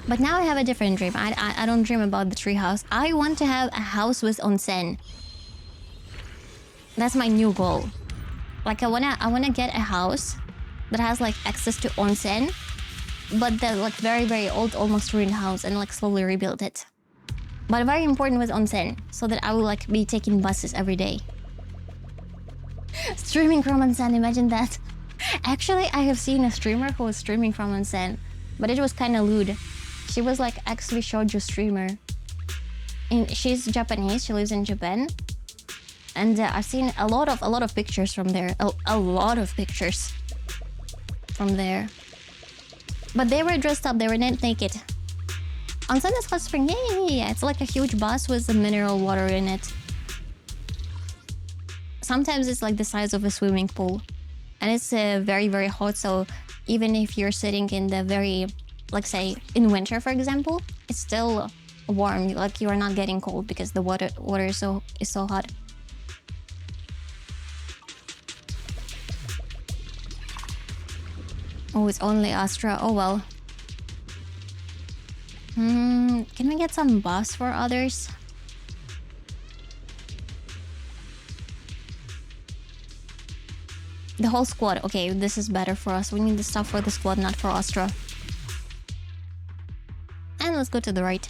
But now I have a different dream. I don't dream about the treehouse. I want to have a house with onsen. That's my new goal. Like I wanna get a house that has like access to onsen, but the like very, very old, almost ruined house, and like slowly rebuild it. But very important with onsen, so that I will like be taking buses every day. Streaming from onsen, imagine that. Actually, I have seen a streamer who was streaming from onsen, but it was kind of lewd. She was like actually shoujo streamer. And she's Japanese. She lives in Japan. And I've seen a lot of pictures from there. A lot of pictures from there. But they were dressed up. They were not naked. Onsen is hot spring. Yeah. It's like a huge bus with the mineral water in it. Sometimes it's like the size of a swimming pool. And it's very, very hot. So even if you're sitting in the very, like say in winter, for example, it's still warm. Like you are not getting cold because the water is so hot. Oh, it's only Astra. Oh well. Can we get some buffs for others? The whole squad. Okay, this is better for us. We need the stuff for the squad, not for Astra. And let's go to the right.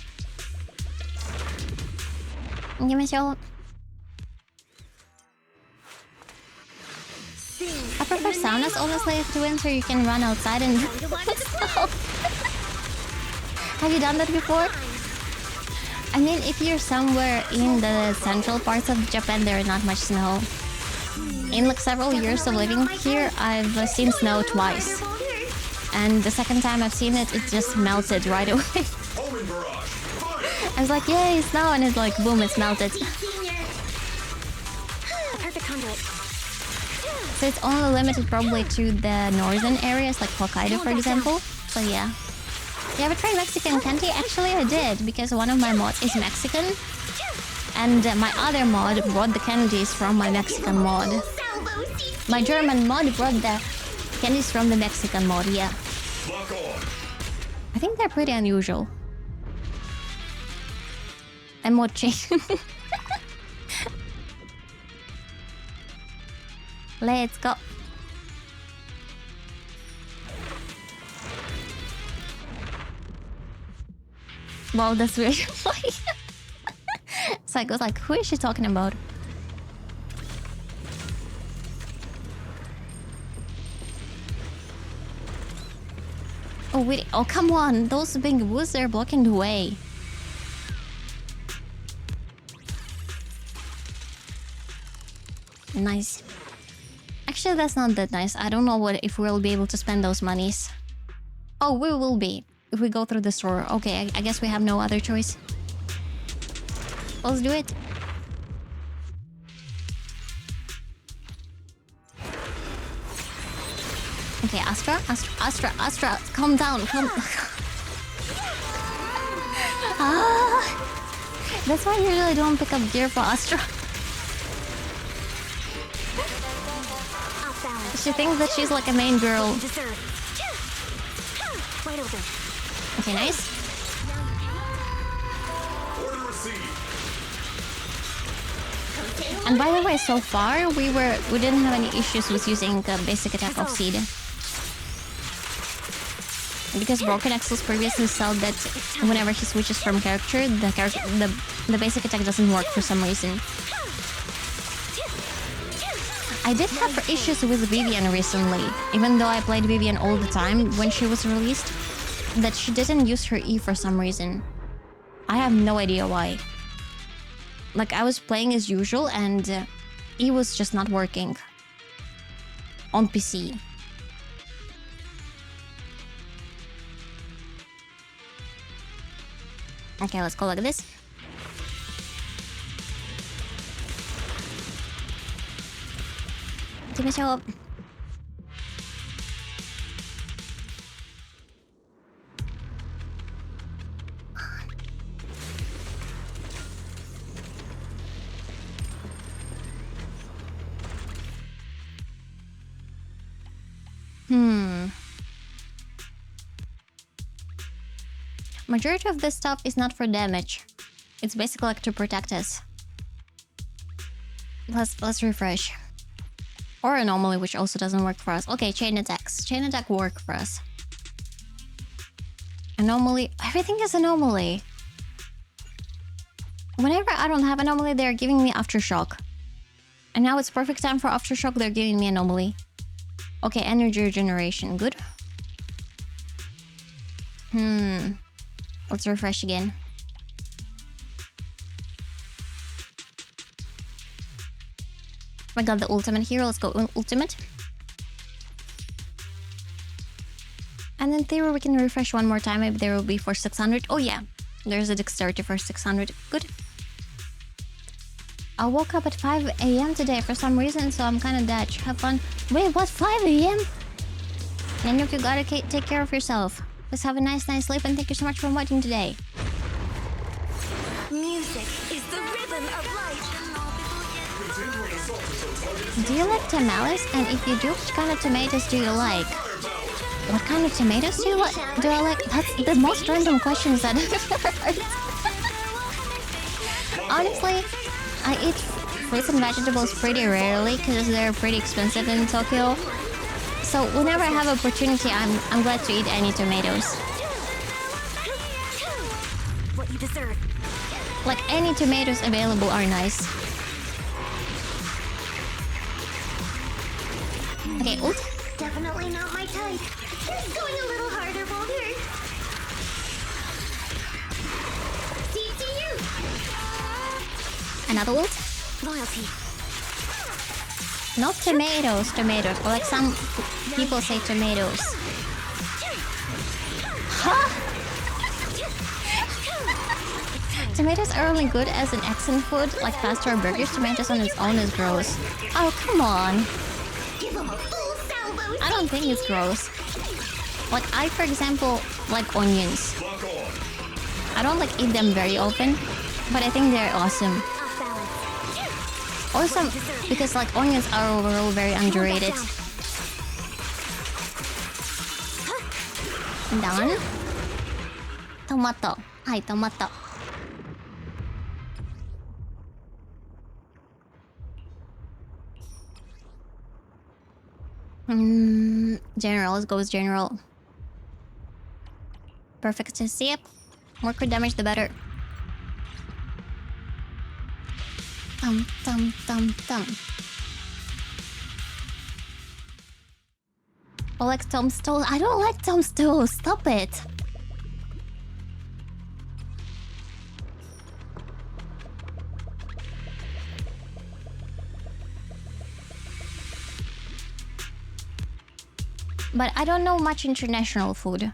Give me a show. I prefer saunas, honestly, if to winter you can run outside and Have you done that before? I mean, if you're somewhere in the central parts of Japan, there is not much snow. In like several years of living here, I've seen snow twice. And the second time I've seen it, it just melted right away. Homing barrage. Fire. I was like, yay, snow, and it's like, boom, it's melted. Senior. A perfect conduit. So it's only limited probably to the northern areas, like Hokkaido, for example. So yeah. You ever tried Mexican candy? Actually, I did, because one of my mods is Mexican. And my other mod brought the candies from my Mexican mod. My German mod brought the candies from the Mexican mod, yeah. Lock on. I think they're pretty unusual. Emoji. Let's go. Wow, that's really funny. So I was like, who is she talking about? Oh wait, oh come on, those big woods are blocking the way. Nice. Actually, that's not that nice. I don't know if we'll be able to spend those monies. Oh, we will be if we go through the store. Okay, I guess we have no other choice. Let's do it. Okay, Astra, calm down, calm. That's why I usually don't pick up gear for Astra. She thinks that she's like a main girl. Okay, nice. Order received. And by the way, so far we didn't have any issues with using the basic attack of Seed. Because Broken Axles previously said that whenever he switches from character, the basic attack doesn't work for some reason. I did have issues with Vivian recently, even though I played Vivian all the time when she was released, that she didn't use her E for some reason. I have no idea why. Like, I was playing as usual and E was just not working on PC. Okay, let's go like this. Majority of this stuff is not for damage. It's basically like to protect us. Let's refresh. Or anomaly, which also doesn't work for us. Okay, chain attacks. Chain attack work for us. Anomaly. Everything is anomaly. Whenever I don't have anomaly, they're giving me aftershock. And now it's perfect time for aftershock. They're giving me anomaly. Okay, energy regeneration. Good. Let's refresh again. I got the ultimate here. Let's go ultimate. And in theory, we can refresh one more time. Maybe there will be for 600. Oh yeah, there's a dexterity for 600. Good. I woke up at 5 a.m. today for some reason, so I'm kind of Dutch. Have fun. Wait, what? 5 a.m.? Nanook, you gotta take care of yourself. Let's have a nice sleep, and thank you so much for watching today. Music is the rhythm of life. Continuing assault until target is Do you like tamales? And if you do, which kind of tomatoes do you like? What kind of tomatoes do I like? That's the most random questions that I've ever heard. Honestly, I eat fruits and vegetables pretty rarely because they're pretty expensive in Tokyo. So whenever I have opportunity, I'm glad to eat any tomatoes. What you deserve. Like any tomatoes available are nice. Okay, ult. Definitely not my type. Going a little harder won't hurt. See you. Another ult. Loyalty. Not tomatoes, or like some people say tomatoes. Huh? Tomatoes are only good as an accent food, like pasta or burgers. Tomatoes on its own is gross. Oh, come on. give them a full salvo. I don't think it's gross. Like I, for example, like onions. Lock on. I don't like eat them very often, but I think they're awesome. Off balance. Awesome because like onions are overall very underrated. Done. Tomato. Hi, tomato. General. Let's go with general. Perfect to see it. More crit damage, the better. Thum. I like tombstone. I don't like tombstone. Stop it. But I don't know much international food.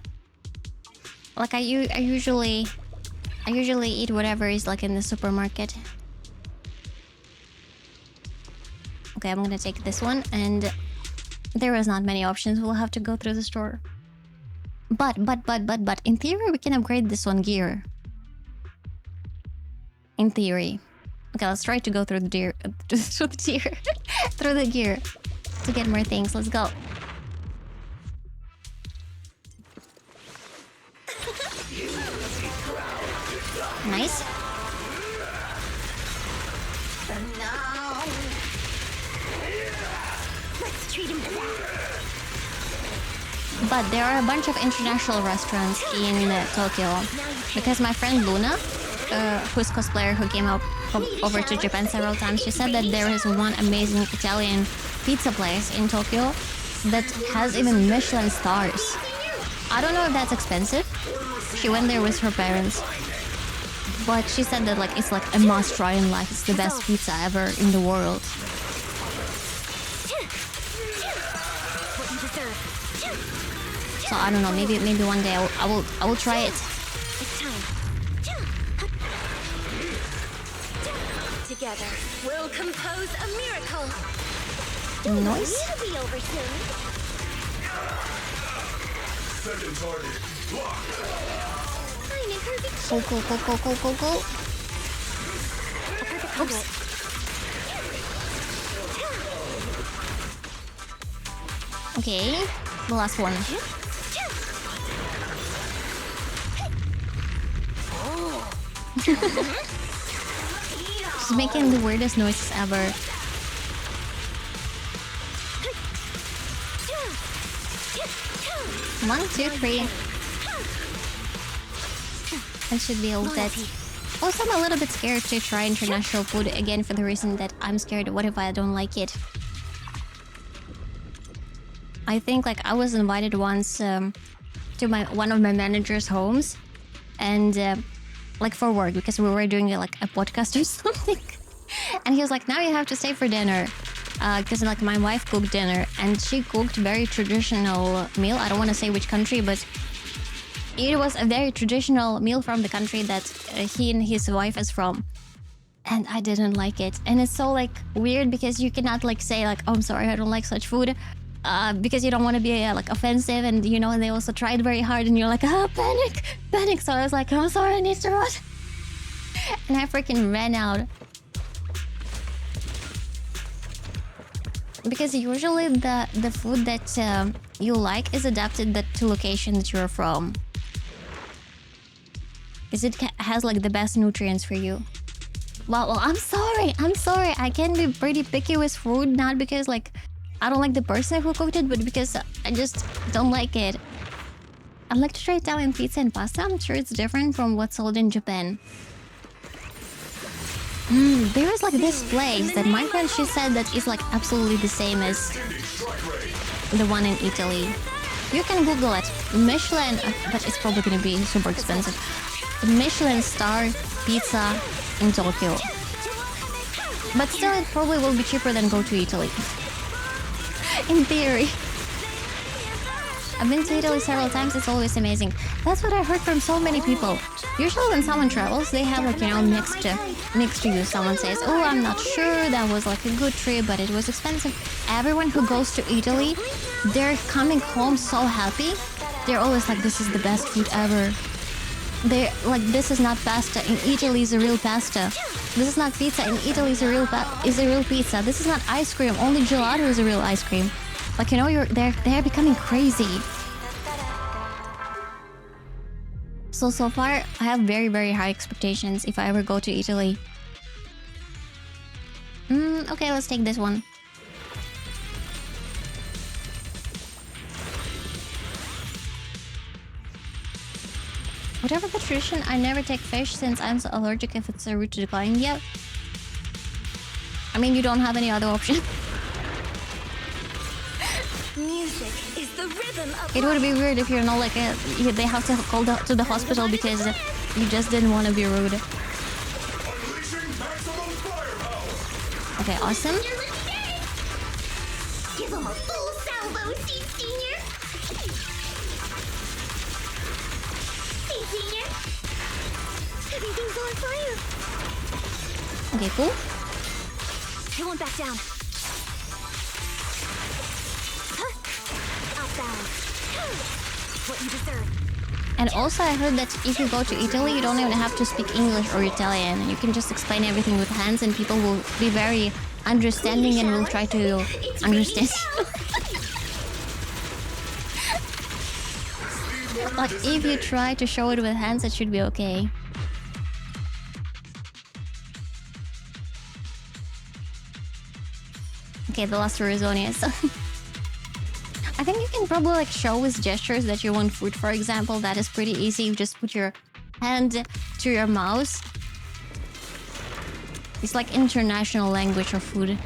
Like I usually eat whatever is like in the supermarket. Okay, I'm gonna take this one, and there is not many options. We'll have to go through the store. But in theory we can upgrade this one gear. In theory. Okay, let's try to go through the gear through the gear to get more things. Let's go. Nice. Let's treat him to that. But there are a bunch of international restaurants in Tokyo. Because my friend Luna, who's cosplayer who came over to Japan several times, she said that there is one amazing Italian pizza place in Tokyo that has even Michelin stars. I don't know if that's expensive. She went there with her parents. But she said that like it's like a must try in life. It's the best pizza ever in the world. So I don't know. Maybe one day I will try it. It's time. Together, we'll compose a miracle. Nice. It'll be over soon. Second target. Lock. Go. Oops. Okay, the last one. She's making the weirdest noises ever. One, two, three. I should be all dead. Also, I'm a little bit scared to try international food again for the reason that I'm scared. What if I don't like it? I think like I was invited once to one of my manager's homes, and like for work because we were doing like a podcast or something. And he was like, "Now you have to stay for dinner," because like my wife cooked dinner and she cooked very traditional meal. I don't want to say which country, but it was a very traditional meal from the country that he and his wife is from. And I didn't like it. And it's so like weird because you cannot like say like, "Oh, I'm sorry, I don't like such food," because you don't want to be like offensive, and you know, and they also tried very hard and you're like, panic. So I was like, "I'm sorry, I need to run." And I freaking ran out. Because usually the food that you like is adapted to location that you're from. Because it has like the best nutrients for you. Well, I'm sorry. I can be pretty picky with food, not because like I don't like the person who cooked it, but because I just don't like it. I'd like to try Italian pizza and pasta. I'm sure it's different from what's sold in Japan. There is like this place that my friend, she said that is like absolutely the same as the one in Italy. You can Google it. Michelin, but it's probably gonna be super expensive. Michelin star pizza in Tokyo. But still, it probably will be cheaper than go to Italy. In theory. I've been to Italy several times. It's always amazing. That's what I heard from so many people. Usually when someone travels, they have like, you know, mixed reviews. Someone says, oh, I'm not sure. That was like a good trip, but it was expensive. Everyone who goes to Italy, they're coming home so happy. They're always like, this is the best food ever. They're like, this is not pasta. In Italy is a real pasta. This is not pizza. In Italy is a real pizza. This is not ice cream. Only gelato is a real ice cream. Like, you know, they're becoming crazy. So far, I have very, very high expectations if I ever go to Italy. Okay, let's take this one. Whatever the tradition, I never take fish since I'm so allergic if it's a route to decline. Yep. I mean, you don't have any other option. Music is the rhythm of It would be weird if you're not like they have to call to the hospital because you just didn't want to be rude. Okay, awesome. Give him a full salvo, Senior. Hey, Senior. Everything's on fire. Okay, cool. I won't back down. Outbound. What you deserve. And also I heard that if you go to Italy, you don't even have to speak English or Italian. You can just explain everything with hands and people will be very understanding and will try to understand. Like, if you try to show it with hands, it should be okay. Okay, the last Arizonians. I think you can probably like show with gestures that you want food, for example. That is pretty easy. You just put your hand to your mouse. It's like international language of food.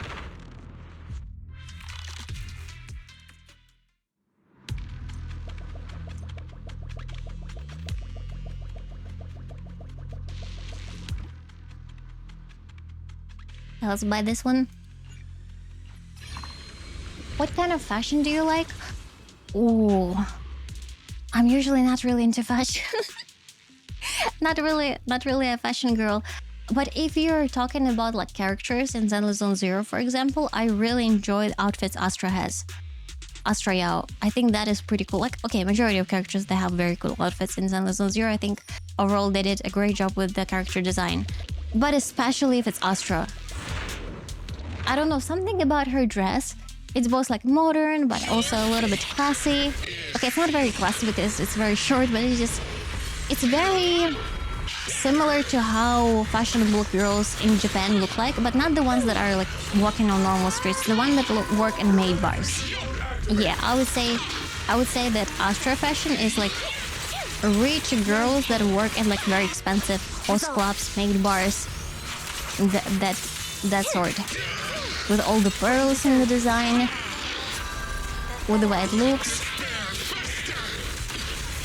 Let's buy this one. What kind of fashion do you like? Ooh, I'm usually not really into fashion. not really a fashion girl. But if you're talking about like characters in Zenless Zone Zero, for example, I really enjoy the outfits Astra has. Astra Yao. I think that is pretty cool. Like, okay, majority of characters, they have very cool outfits in Zenless Zone Zero. I think overall they did a great job with the character design. But especially if it's Astra. I don't know, something about her dress. It's both like modern, but also a little bit classy. Okay, it's not very classy because it's very short, but it's very similar to how fashionable girls in Japan look like, but not the ones that are like walking on normal streets. The ones that work in maid bars. Yeah, I would say that Astra fashion is like rich girls that work in like very expensive host clubs, maid bars. That sort. With all the pearls in the design, with the way it looks.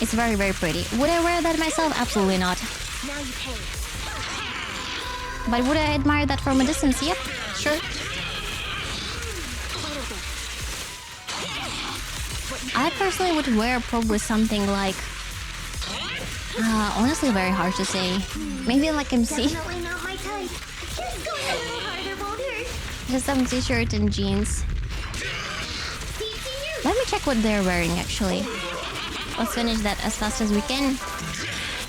It's very, very pretty. Would I wear that myself? Absolutely not. Now you pay. But would I admire that from a distance? Yep, sure. I personally would wear probably something like... honestly, very hard to say. Maybe like MC. Definitely not my type. Just go a little harder, won't hurt. Just some t-shirt and jeans. Let me check what they're wearing actually. Let's finish that as fast as we can.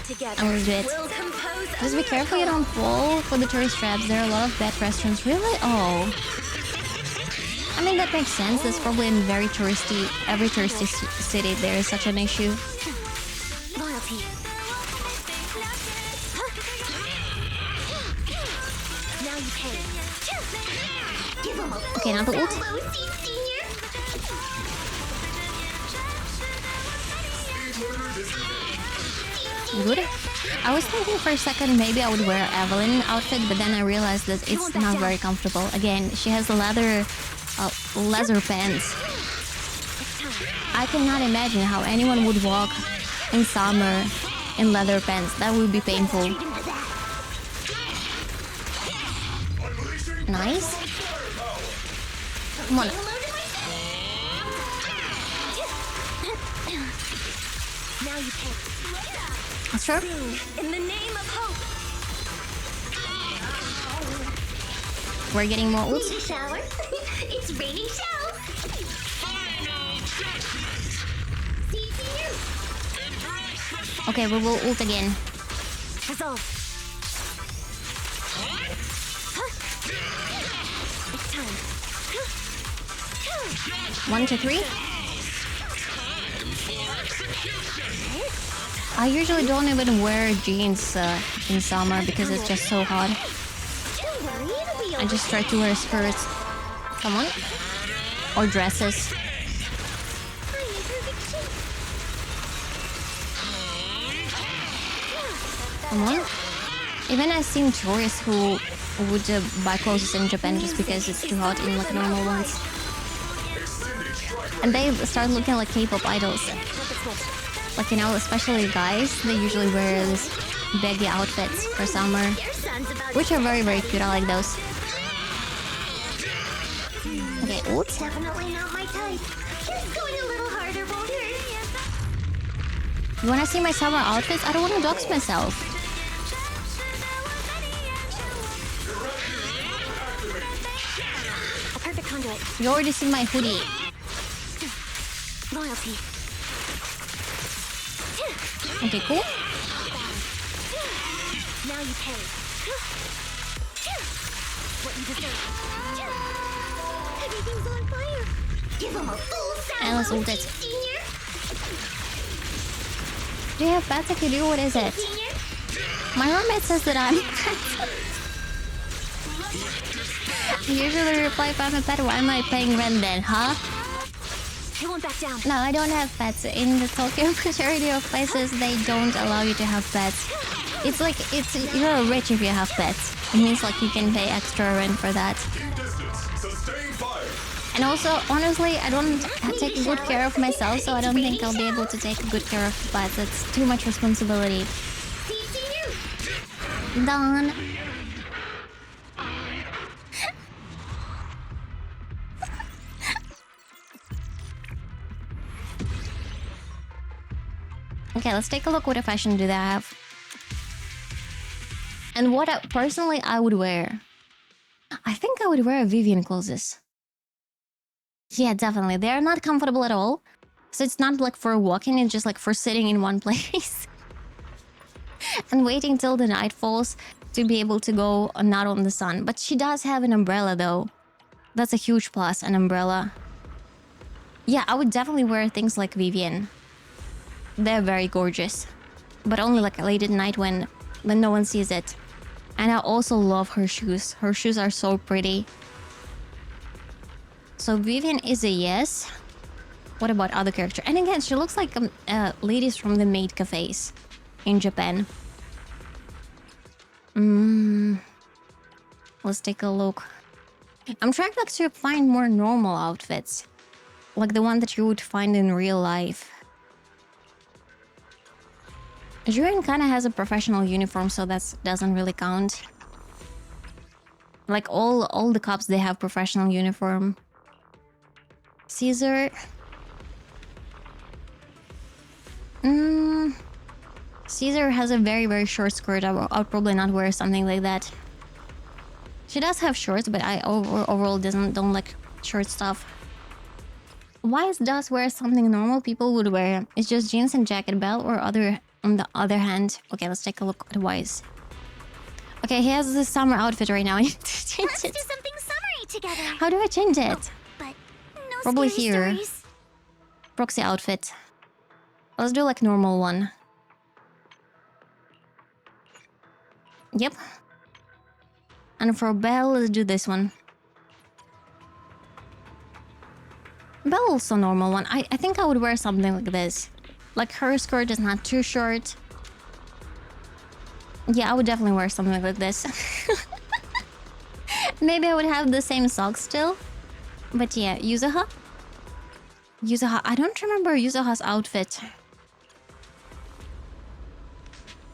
Together, And we'll do it. we'll compose a Just be careful you don't fall for the tourist traps. There are a lot of bad restaurants. Really? Oh. I mean, that makes sense. There's probably in every touristy city there is such an issue. loyalty. Now you pay. Give him a Okay, now the ult. salvo, Senior. Good. I was thinking for a second maybe I would wear Evelyn outfit, but then I realized that it's not very comfortable. Again, she has leather pants. I cannot imagine how anyone would walk in summer in leather pants. That would be painful. Nice. Come on. Now you pay. Sure. In the name of hope. We're getting more ults. Baby shower. It's raining shells. Okay, we will ult again. Resolve. It's time. 1, 2, 3. I usually don't even wear jeans in summer because it's just so hot. Don't worry, it'll be I just try to wear skirts. Come on. Or dresses. Come on. Even I've seen tourists who would buy clothes in Japan just because it's too hot in like normal ones. And they start looking like K-pop idols. Like, you know, especially guys, they usually wear this baggy outfits for summer. Which are very, very cute. I like those. Okay, ult. Definitely not my type. Just going a little harder won't hurt. You wanna see my summer outfits? I don't wanna dox myself. A perfect conduit. You already see my hoodie. Loyalty. Okay, cool. Now you pay. What you deserve. Everything's on fire. Give them a full salvo. And let's ult it. Senior. Do you have bats I can do? What is it? Senior. My roommate says that I'm I usually reply if I'm a pet. Why am I paying rent then, huh? They won't back down. No, I don't have pets. In the Tokyo majority of places, they don't allow you to have pets. It's like, you're rich if you have pets. It means like you can pay extra rent for that. And also, honestly, I don't take good care of myself, so I don't think I'll be able to take good care of pets. It's too much responsibility. Done. Okay, let's take a look. What fashion do they have? And what personally I would wear. I think I would wear Vivian clothes. Yeah, definitely. They're not comfortable at all. So it's not like for walking, it's just like for sitting in one place. And waiting till the night falls to be able to go not on the sun. But she does have an umbrella though. That's a huge plus, an umbrella. Yeah, I would definitely wear things like Vivian. They're very gorgeous. But only like late at night when no one sees it. And I also love her shoes. Her shoes are so pretty. So Vivian is a yes. What about other character? And again, she looks like ladies from the maid cafes in Japan. Let's take a look. I'm trying like to find more normal outfits. Like the one that you would find in real life. Jurin kind of has a professional uniform, so that doesn't really count. Like all the cops, they have professional uniform. Caesar. Caesar has a very, very short skirt. I would probably not wear something like that. She does have shorts, but I overall don't like short stuff. Wise does wear something normal people would wear. It's just jeans and jacket, belt, or other. On the other hand, okay, let's take a look at Wise. Okay, he has this summer outfit right now. I need to change Let's it. do something summery together. How do I change it? But no Probably scary here. stories. Proxy outfit. Let's do like normal one. Yep. And for Belle, let's do this one. Belle also normal one. I think I would wear something like this. Like her skirt is not too short. Yeah, I would definitely wear something like this. Maybe I would have the same socks still. But yeah, Yuzuha. Yuzuha, I don't remember Yuzuha's outfit.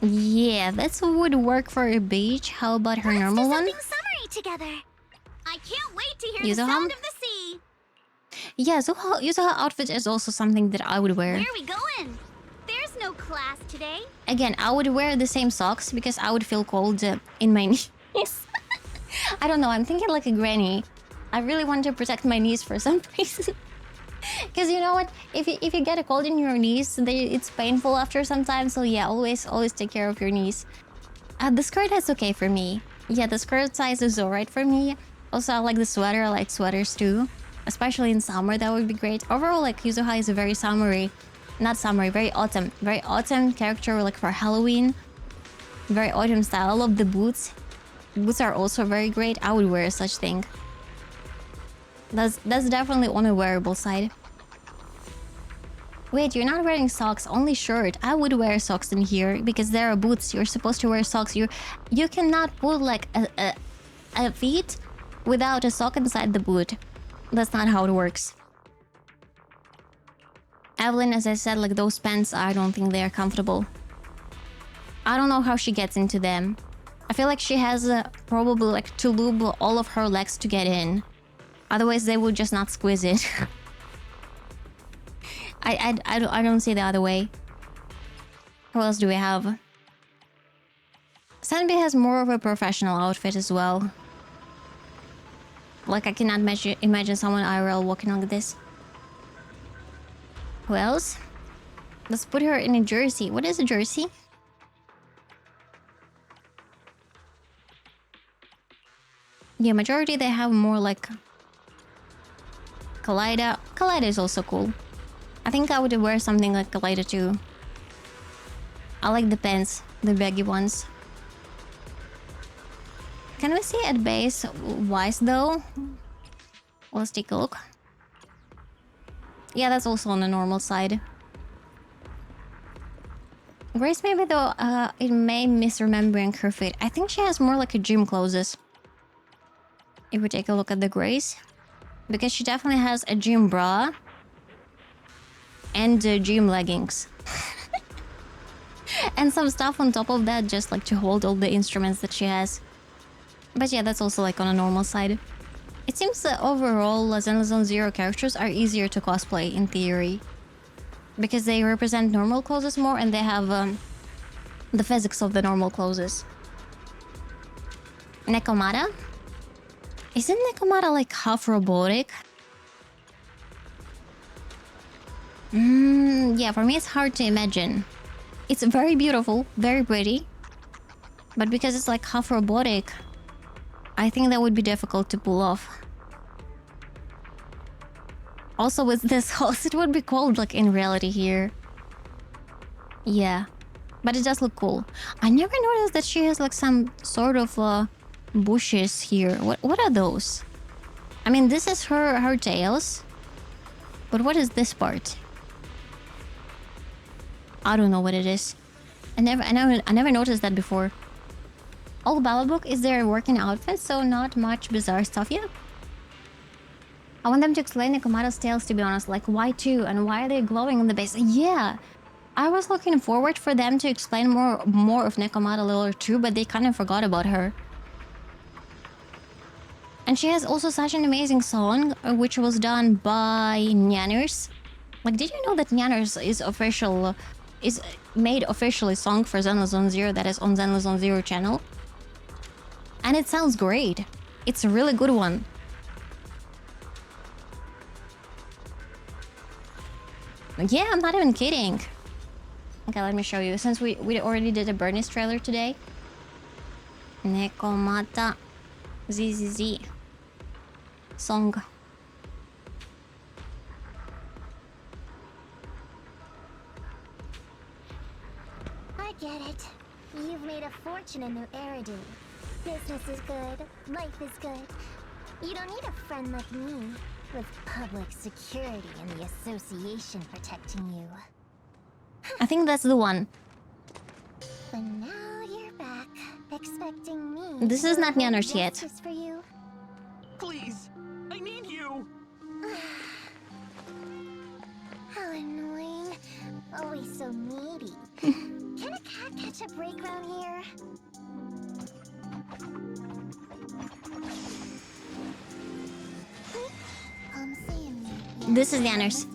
Yeah, that would work for a beach. How about her normal one? Let's do something summery together. I can't wait to hear Yuzuha? the sound of the sea. Yeah, Yuzuha outfit is also something that I would wear. Where are we going? There's no class today? Again, I would wear the same socks because I would feel cold in my knees. I don't know, I'm thinking like a granny. I really want to protect my knees for some reason. Because you know what? If you get a cold in your knees, it's painful after some time. So yeah, always take care of your knees. The skirt is okay for me. Yeah, the skirt size is alright for me. Also, I like the sweater. I like sweaters too. Especially in summer, that would be great. Overall, like, Yuzuha is a very summery... Not summery, very autumn. Very autumn character, like, for Halloween. Very autumn style. I love the boots. Boots are also very great. I would wear such thing. That's definitely on a wearable side. Wait, you're not wearing socks, only shirt. I would wear socks in here because there are boots. You're supposed to wear socks. You cannot put like a feet without a sock inside the boot. That's not how it works. Evelyn, as I said, like those pants, I don't think they are comfortable. I don't know how she gets into them. I feel like she has probably like to lube all of her legs to get in. Otherwise, they would just not squeeze it. I don't see the other way. Who else do we have? Sanbi has more of a professional outfit as well. Like, I cannot imagine someone IRL walking like this. Who else? Let's put her in a jersey. What is a jersey? Yeah, majority they have more like... Kaleido. Kaleido is also cool. I think I would wear something like Kaleido too. I like the pants, the baggy ones. Can we see at base Wise though? Let's take a look. Yeah, that's also on the normal side. Grace maybe though, it may misremembering her fit. I think she has more like a gym clothes. If we take a look at the Grace. Because she definitely has a gym bra. And gym leggings. And some stuff on top of that, just like to hold all the instruments that she has. But yeah, that's also like on a normal side. It seems that overall, Zenless Zero characters are easier to cosplay in theory. Because they represent normal clothes more and they have the physics of the normal clothes. Nekomata? Isn't Nekomata like half robotic? Yeah, for me it's hard to imagine. It's very beautiful, very pretty. But because it's like half robotic, I think that would be difficult to pull off. Also with this house, it would be cold like in reality here. Yeah, but it does look cool. I never noticed that she has like some sort of bushes here. What are those? I mean, this is her tails. But what is this part? I don't know what it is. I never noticed that before. All Bababook is their working outfit, so not much bizarre stuff yet. I want them to explain Nekomata's tails, to be honest. Like, why two? And why are they glowing in the base? Yeah! I was looking forward for them to explain more of Nekomata Liller too, but they kind of forgot about her. And she has also such an amazing song, which was done by Nyanners. Like, did you know that Nyanners is made officially song for Zenless Zone Zero that is on Zenless Zone Zero channel? And it sounds great. It's a really good one. Yeah, I'm not even kidding. Okay, let me show you. Since we already did a Bernie's trailer today. Nekomata ZZZ song. I get it. You've made a fortune in New Eridu. Business is good, life is good. You don't need a friend like me, with public security and the association protecting you. I think that's the one. But now you're back, expecting me. This is not to hold Nyanners yet. justice for you. Please, I need you. How annoying. Always so needy. Can a cat catch a break round here? This is Nyanners.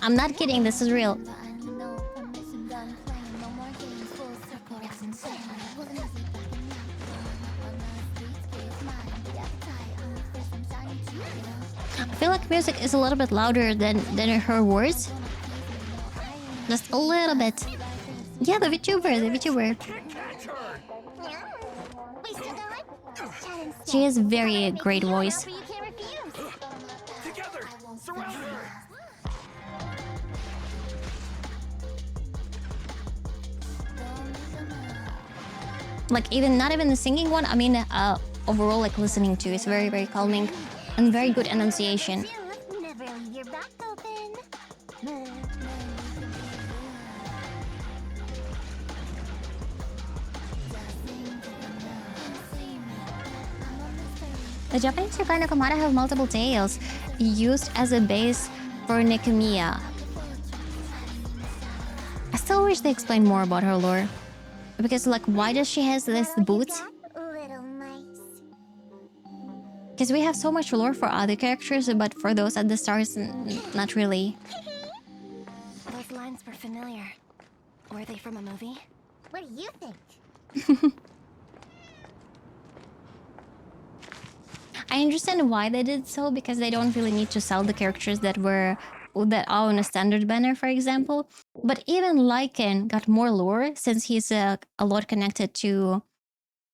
I'm not kidding, this is real. I feel like music is a little bit louder than her words. Just a little bit. Yeah, the VTuber, the VTuber. We still going? Chat instead. She has very Make great you an voice. offer you can't refuse. Together! Surround her! Like even not even the singing one. I mean, overall, like listening to is very very calming and very good enunciation. Never leave your back open. The Japanese Yokai Nakamata have multiple tails, used as a base for Nekamiya. I still wish they explained more about her lore. Because, like, why does she has this boots? Little mice. Because we have so much lore for other characters, but for those at the stars, not really. Those lines were familiar. Were they from a movie? What do you think? I understand why they did so, because they don't really need to sell the characters that are on a standard banner, for example. But even Lycan got more lore since he's a lot connected to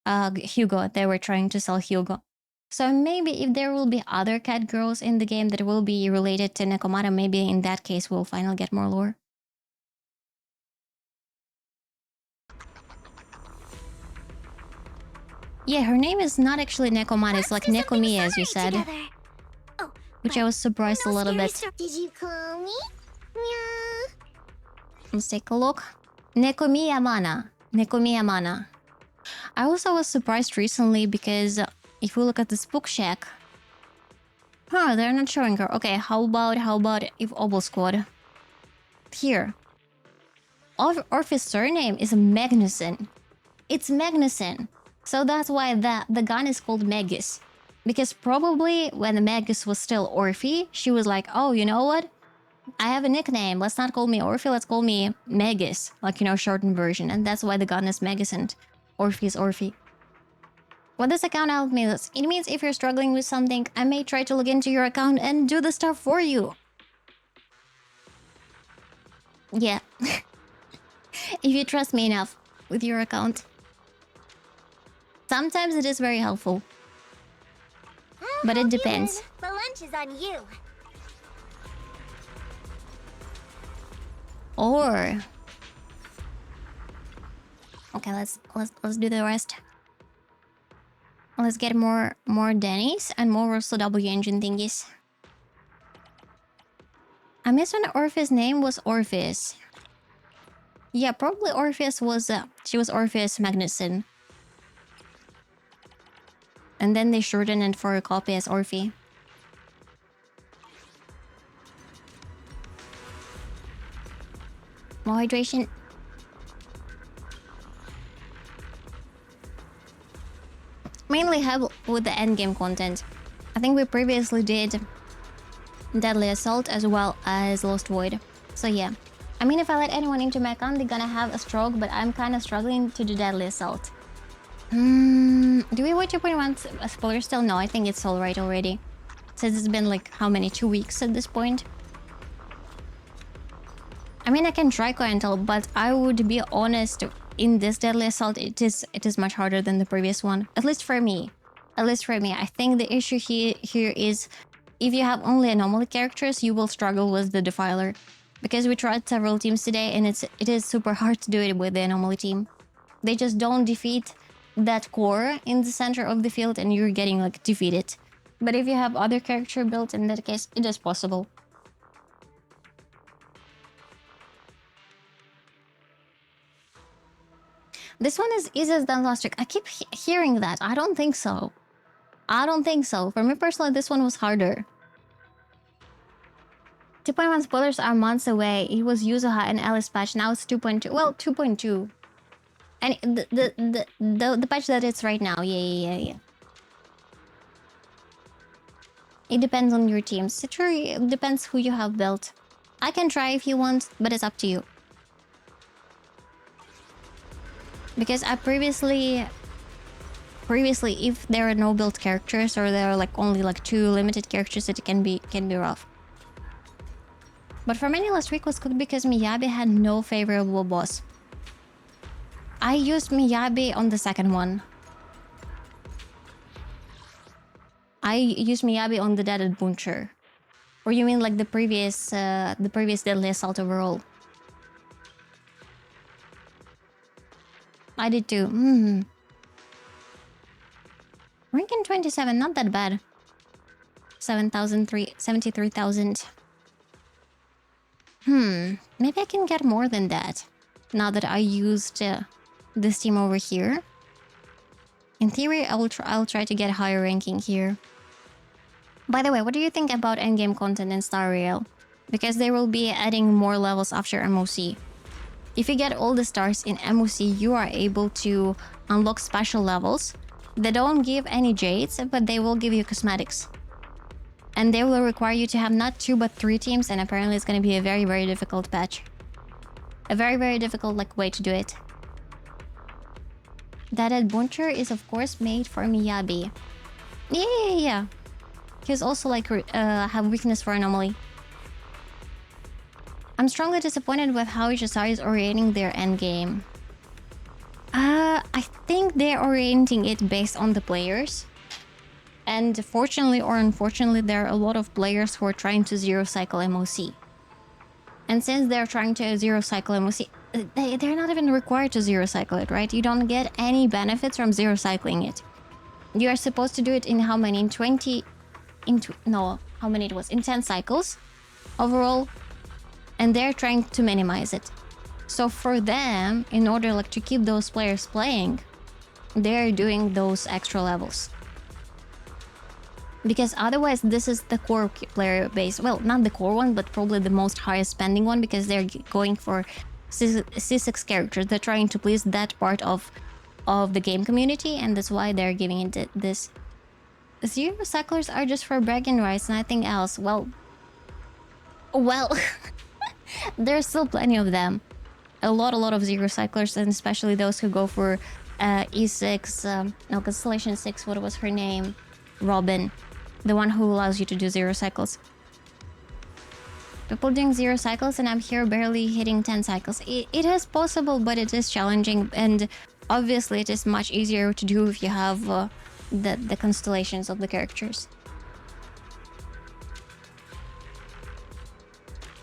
Hugo. They were trying to sell Hugo. So maybe if there will be other cat girls in the game that will be related to Nekomata, maybe in that case we'll finally get more lore. Yeah, her name is not actually Nekomata, it's like Nekomiya, as you said. Oh, Which I was surprised a little bit. Did you call me? Yeah. Let's take a look. Nekomiya Mana. Nekomiya Mana. I also was surprised recently because if we look at the Spook Shack... Huh, they're not showing her. Okay, how about if Obel Squad? Here. Orphie's surname is Magnuson. It's Magnuson. So that's why the gun is called Magus. Because probably when Magus was still Orphie, she was like, oh, you know what? I have a nickname. Let's not call me Orphie, let's call me Magus. Like, you know, shortened version. And that's why the gun is Magus and Orphie is Orphie. What this account out means? It means if you're struggling with something, I may try to log into your account and do the stuff for you. Yeah. If you trust me enough with your account. Sometimes it is very helpful. But it depends. The lunch is on you. Or... Okay, let's do the rest. Let's get more Denny's and more Russell W engine thingies. I miss when Orpheus' name was Orpheus. Yeah, probably Orpheus was... she was Orpheus Magnuson. And then they shortened it for a copy as Orphie. More hydration. Mainly help with the endgame content. I think we previously did Deadly Assault as well as Lost Void. So yeah. I mean, if I let anyone into my account, they're gonna have a stroke, but I'm kind of struggling to do Deadly Assault. Do we watch 2.1 spoiler still? No, I think it's alright already. Since it's been like, how many? 2 weeks at this point? I mean, I can try Coental, but I would be honest, in this Deadly Assault, it is much harder than the previous one. At least for me. At least for me. I think the issue here is, if you have only anomaly characters, you will struggle with the Defiler. Because we tried several teams today, and it is super hard to do it with the anomaly team. They just don't defeat that core in the center of the field, and you're getting, like, defeated. But if you have other character built, in that case, it is possible. This one is easier than last week. I keep hearing that. I don't think so. I don't think so. For me personally, this one was harder. 2.1 spoilers are months away. It was Yuzuha and Alice patch. Now it's 2.2. Well, 2.2. And the patch that it's right now. Yeah. It depends on your teams. It depends who you have built. I can try if you want, but it's up to you. Because I previously, if there are no built characters or there are like only like 2 limited characters, it can be rough. But for many last week was good because Miyabi had no favorable boss. I used Miyabi on the second one. I used Miyabi on the Dead Adventure. Or you mean like the previous Deadly Assault overall? I did too. Ranking 27, not that bad. 73,000. Maybe I can get more than that. Now that I used this team over here. In theory, I'll try to get higher ranking here. By the way, what do you think about endgame content in Star Rail? Because they will be adding more levels after MOC. If you get all the stars in MOC, you are able to unlock special levels. They don't give any jades, but they will give you cosmetics. And they will require you to have not 2 but 3 teams, and apparently it's going to be a very, very difficult patch. A very, very difficult like way to do it. That adventure is of course made for Miyabi. Yeah. He's also like have weakness for anomaly. I'm strongly disappointed with how Hisari is orienting their endgame. I think they're orienting it based on the players. And fortunately or unfortunately, there are a lot of players who are trying to zero cycle MOC. And since they're trying to zero cycle MOC, they're not even required to zero cycle it, right? You don't get any benefits from zero cycling it. You are supposed to do it in how many? In 10 cycles overall. And they're trying to minimize it. So for them, in order like to keep those players playing, they're doing those extra levels. Because otherwise, this is the core player base. Well, not the core one, but probably the most highest spending one, because they're going for C6 characters. They're trying to please that part of the game community, and that's why they're giving it this. Zero cyclers are just for bragging rights, nothing else. Well, there's still plenty of them. A lot of zero cyclers, and especially those who go for E6, Constellation 6, what was her name? Robin. The one who allows you to do zero cycles. People doing zero cycles and I'm here barely hitting 10 cycles. It is possible, but it is challenging, and obviously it is much easier to do if you have the constellations of the characters.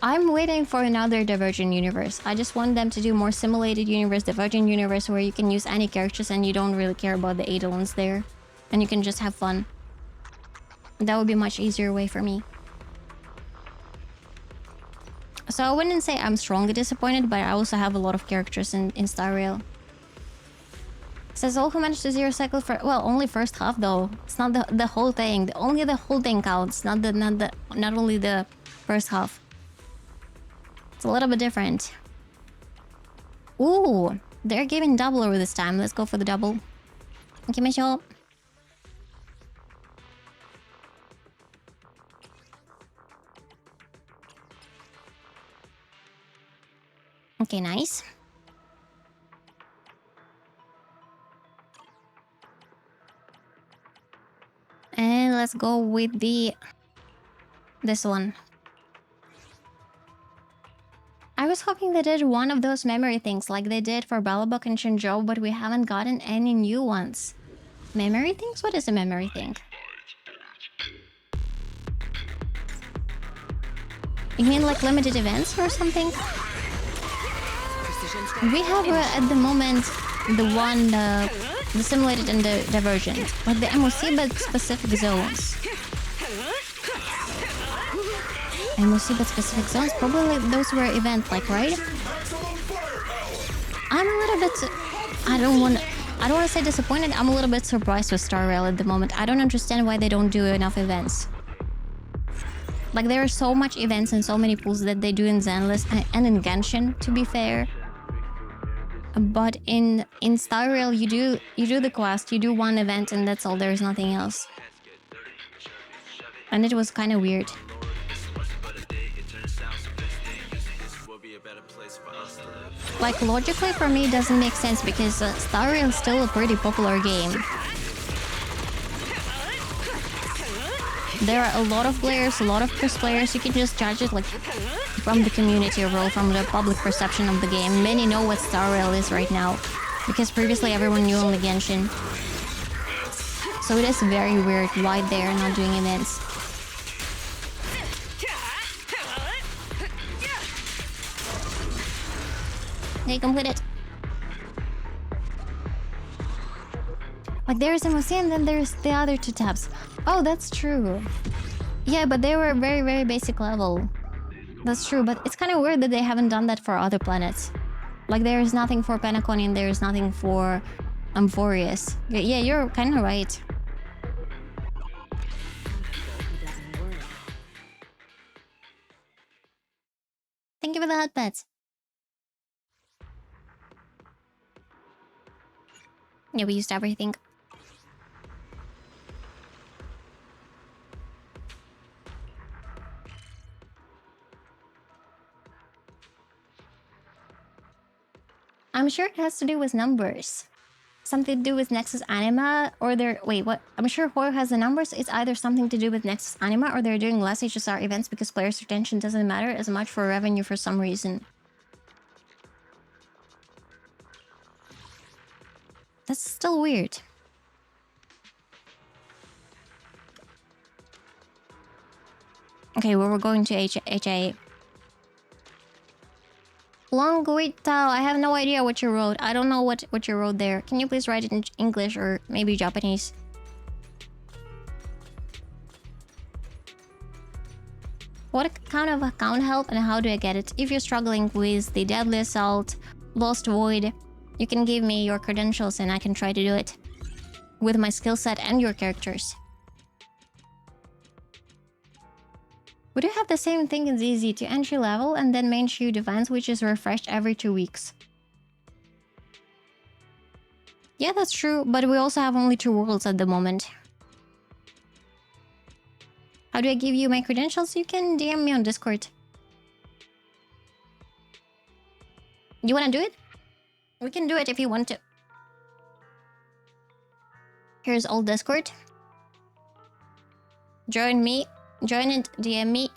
I'm waiting for another Divergent universe. I just want them to do more simulated universe, Divergent universe, where you can use any characters and you don't really care about the Eidolons there. And you can just have fun. That would be a much easier way for me. So I wouldn't say I'm strongly disappointed, but I also have a lot of characters in Star Rail. Says all who managed to zero cycle for only first half though. It's not the whole thing. Only the whole thing counts, not only the first half. It's a little bit different. Ooh, they're giving double over this time. Let's go for the double. Ikimashou. Okay, nice. And let's go with this one. I was hoping they did one of those memory things like they did for Balabok and Shinjo, but we haven't gotten any new ones. Memory things? What is a memory thing? You mean like limited events or something? We have at the moment the simulated and the divergent, but the MOC but specific zones. MOC but specific zones, probably like those were event-like, right? I'm a little bit. I don't want to say disappointed. I'm a little bit surprised with Star Rail at the moment. I don't understand why they don't do enough events. Like there are so much events and so many pools that they do in Zenless and in Genshin, to be fair. But in Star Rail, you do the quest, you do one event, and that's all. There's nothing else. And it was kind of weird. Like, logically for me, it doesn't make sense because Star Rail is still a pretty popular game. There are a lot of players, a lot of first players. You can just judge it like from the community overall, from the public perception of the game. Many know what Star Rail is right now because previously everyone knew only Genshin. So it is very weird why they're not doing events. They complete it. Like there's MOC and then there's the other two tabs. Oh, that's true. Yeah, but they were very, very basic level. That's true, but it's kind of weird that they haven't done that for other planets. Like there is nothing for Penaconian, there is nothing for Amphorius. Yeah, you're kind of right. Thank you for the hot pets. Yeah, we used everything. I'm sure it has to do with numbers. Something to do with Nexus Anima, or they're... Wait, what? I'm sure Horror has the numbers. It's either something to do with Nexus Anima, or they're doing less HSR events because players' retention doesn't matter as much for revenue for some reason. That's still weird. Okay, well, we're going to HA. Long wait, Tao. I have no idea what you wrote. I don't know what you wrote there. Can you please write it in English or maybe Japanese? What kind of account help and how do I get it? If you're struggling with the Deadly Assault, Lost Void, you can give me your credentials and I can try to do it. With my skill set and your characters. Would you have the same thing in ZZ to entry level and then main shield defense, which is refreshed every 2 weeks? Yeah, that's true, but we also have only 2 worlds at the moment. How do I give you my credentials? You can DM me on Discord. You wanna do it? We can do it if you want to. Here's old Discord. Join me. Join it, DM me.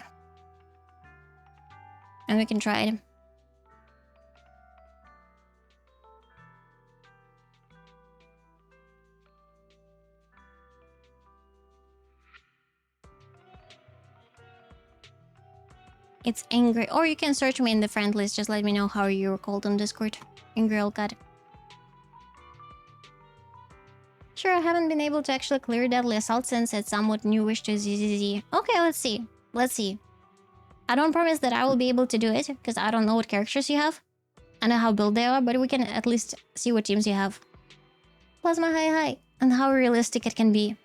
And we can try it. It's Angry. Or you can search me in the friend list. Just let me know how you're called on Discord. AngryOwlCat. Sure, I haven't been able to actually clear Deadly Assault since it's somewhat newish to ZZZ. Okay, let's see. Let's see. I don't promise that I will be able to do it, because I don't know what characters you have. I know how built they are, but we can at least see what teams you have. Plasma hi, and how realistic it can be.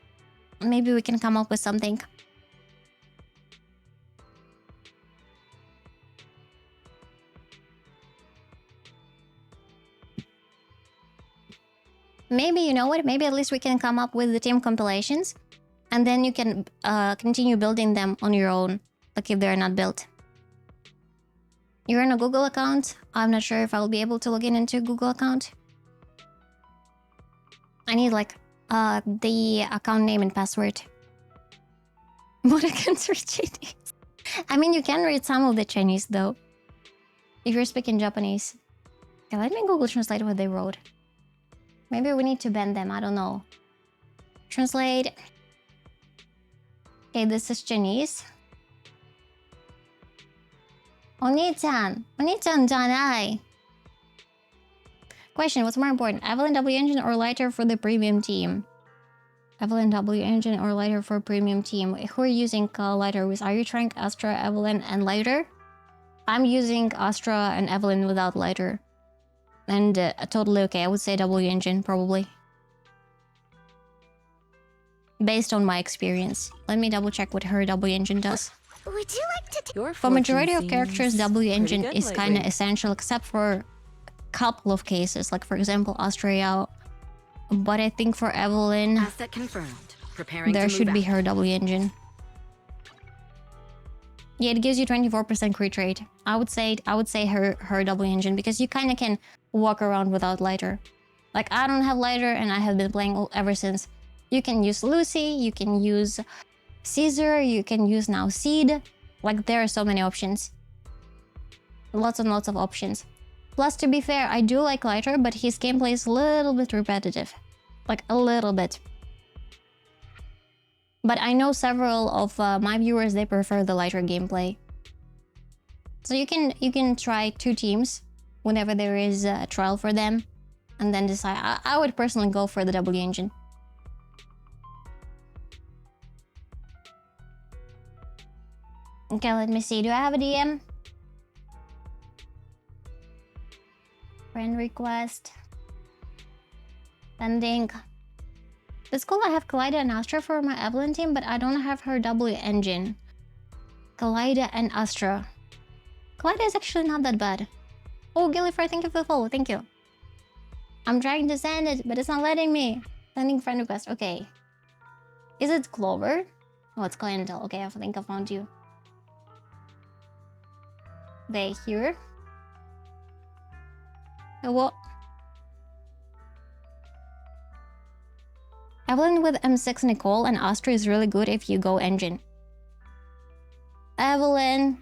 Maybe we can come up with something. Maybe, you know what? Maybe at least we can come up with the team compilations. And then you can continue building them on your own. Like if they're not built. You're in a Google account. I'm not sure if I'll be able to log in into a Google account. I need like the account name and password. But I can't read Chinese. I mean, you can read some of the Chinese though. If you're speaking Japanese. Okay, let me Google translate what they wrote. Maybe we need to bend them, I don't know. Translate. Okay, this is Chinese. Oni-chan. Oni-chan janai. Question, what's more important? Evelyn W engine or lighter for the premium team? Evelyn W engine or lighter for premium team? Who are you using lighter with? Are you trying Astra, Evelyn, and lighter? I'm using Astra and Evelyn without lighter. And totally okay, I would say W engine, probably. Based on my experience. Let me double check what her W engine does. Would you like to... For majority of characters, W engine is kind of essential, except for a couple of cases. Like, for example, Austria. But I think for Evelyn, Asset confirmed. Preparing there to should move be out. her W engine. Yeah, it gives you 24% crit rate. I would say her double engine because you kind of can walk around without lighter. Like I don't have lighter and I have been playing ever since. You can use Lucy, you can use Caesar, you can use now Seed. Like there are so many options. Lots and lots of options. Plus, to be fair, I do like lighter, but his gameplay is a little bit repetitive. Like a little bit. But I know several of my viewers, they prefer the lighter gameplay. So you can try 2 teams whenever there is a trial for them. And then decide. I would personally go for the double engine. Okay, let me see. Do I have a DM? Friend request. Pending. It's cool I have Kalyda and Astra for my Evelyn team, but I don't have her double engine. Kalyda and Astra. Kalyda is actually not that bad. Oh, Gillify, thank you for the follow. Thank you. I'm trying to send it, but it's not letting me. Sending friend request. Okay. Is it Clover? Oh, it's Clientel. Okay, I think I found you. They here. What? Evelyn with M6 Nicole and Astra is really good if you go engine. Evelyn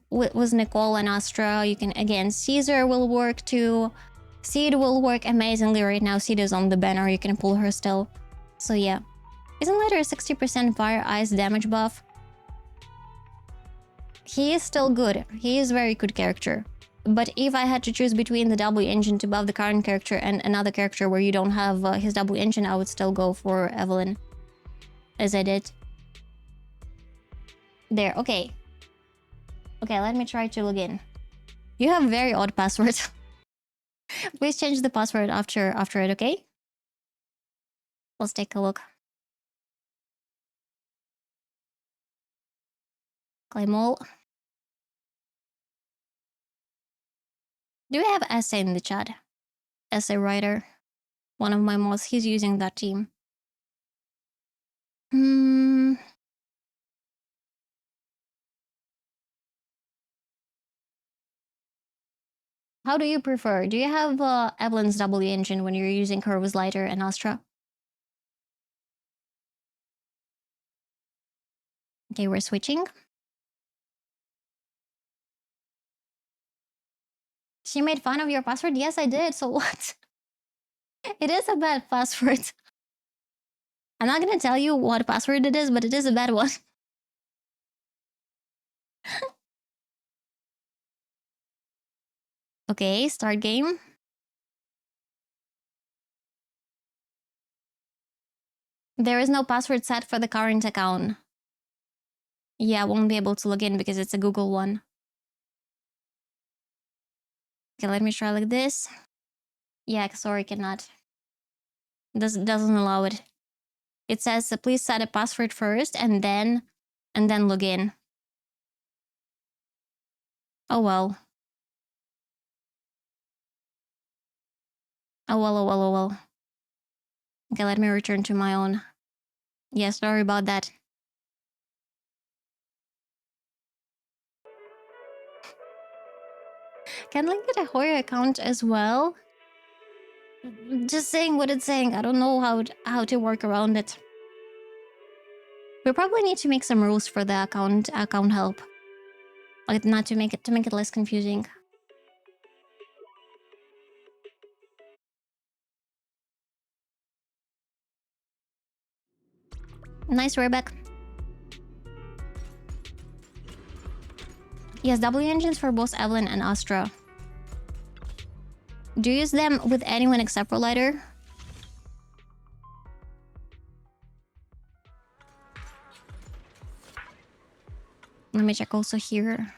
with Nicole and Astra, you can again. Caesar will work too. Seed will work amazingly right now. Seed is on the banner. You can pull her still. So yeah. Isn't later a 60% fire ice damage buff? He is still good. He is very good character. But if I had to choose between the double engine to buff the current character and another character where you don't have his double engine, I would still go for Evelyn. As I did. There, okay. Okay, let me try to log in. You have very odd passwords. Please change the password after it, okay? Let's take a look. Claim all. Do we have Essay in the chat? Essay writer. One of my mods, he's using that team. How do you prefer? Do you have Evelyn's double engine when you're using her with lighter and Astra? Okay, we're switching. She made fun of your password? Yes, I did. So what? It is a bad password. I'm not gonna tell you what password it is, but it is a bad one. Okay, start game. There is no password set for the current account. Yeah, I won't be able to log in because it's a Google one. Okay, let me try like this. Yeah, sorry, cannot. Doesn't allow it. It says please set a password first and then log in. Oh well. Oh well, oh well, oh well. Okay, let me return to my own. Yeah, sorry about that. Can Link get a Hoya account as well? Just saying what it's saying. I don't know how to work around it. We probably need to make some rules for the account help. Like not to make it less confusing. Nice, we're back. Yes, W engines for both Evelyn and Astra. Do you use them with anyone except for Lighter? Let me check also here.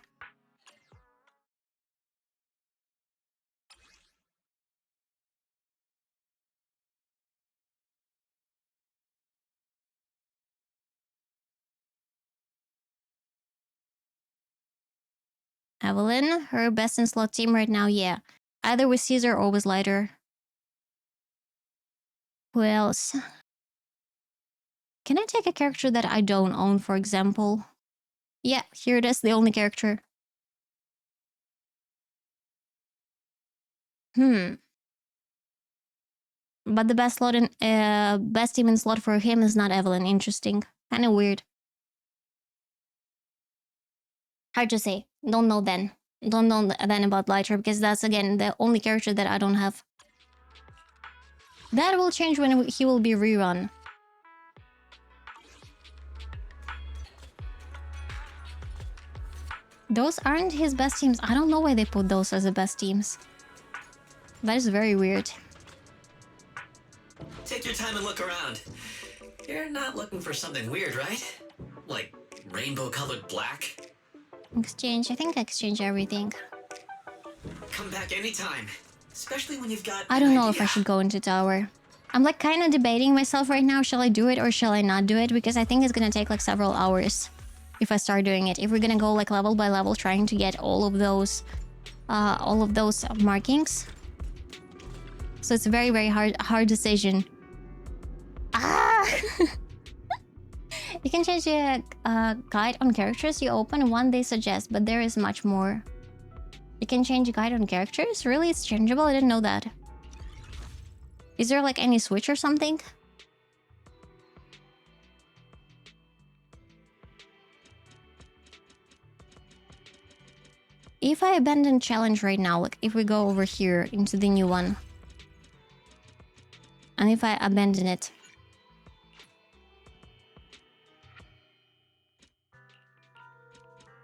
Evelyn, her best in slot team right now, yeah. Either with Caesar or with Lighter. Who else? Can I take a character that I don't own, for example? Yeah, here it is, the only character. But the best slot in best team in slot for him is not Evelyn. Interesting. Kind of weird. Hard to say. Don't know then. Don't know then about Lighter because that's again the only character that I don't have. That will change when he will be rerun. Those aren't his best teams. I don't know why they put those as the best teams. That is very weird. Take your time and look around. You're not looking for something weird, right? Like rainbow-colored black? Exchange. I think I exchange everything. Come back anytime. Especially when you've got I don't know if I should go into tower. I'm like kind of debating myself right now. Shall I do it or shall I not do it? Because I think it's gonna take like several hours if I start doing it. If we're gonna go like level by level trying to get all of those markings. So it's a very, very hard decision. Ah! You can change the guide on characters you open one they suggest, but there is much more. You can change the guide on characters? Really? It's changeable? I didn't know that. Is there like any switch or something? If I abandon challenge right now, like if we go over here into the new one, and if I abandon it,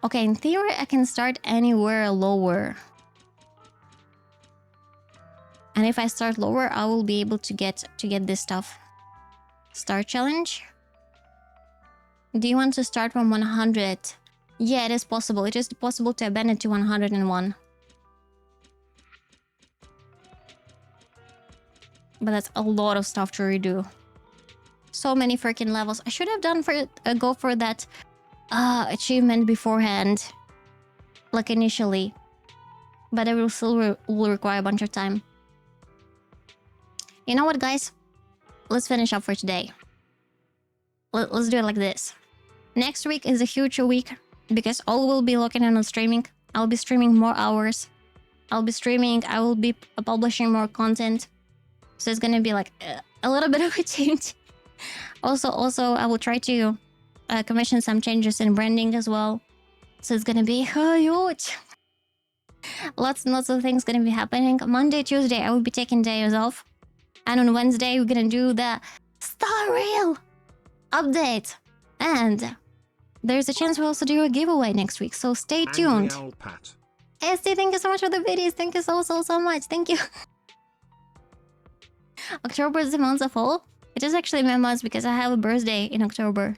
okay, in theory I can start anywhere lower. And if I start lower, I will be able to get this stuff. Start challenge. Do you want to start from 100? Yeah, it is possible. It is possible to abandon to 101. But that's a lot of stuff to redo. So many freaking levels. I should have done go for that achievement beforehand, like initially. But it will still will require a bunch of time. You know what, guys? Let's finish up for today. Let's do it like this. Next week is a huge week because all will be locking in on streaming. I'll be streaming more hours. I'll be streaming. I will be publishing more content. So it's gonna be like a little bit of a change. Also, I will try to commission some changes in branding as well. So it's gonna be huge. Lots and lots of things gonna be happening. Monday, Tuesday, I will be taking days off. And on Wednesday, we're gonna do the Star Rail update. And there's a chance we'll also do a giveaway next week. So stay tuned. AngryOwlCat. Esty, thank you so much for the videos. Thank you so much. Thank you. October is the month of fall. It is actually my month because I have a birthday in October.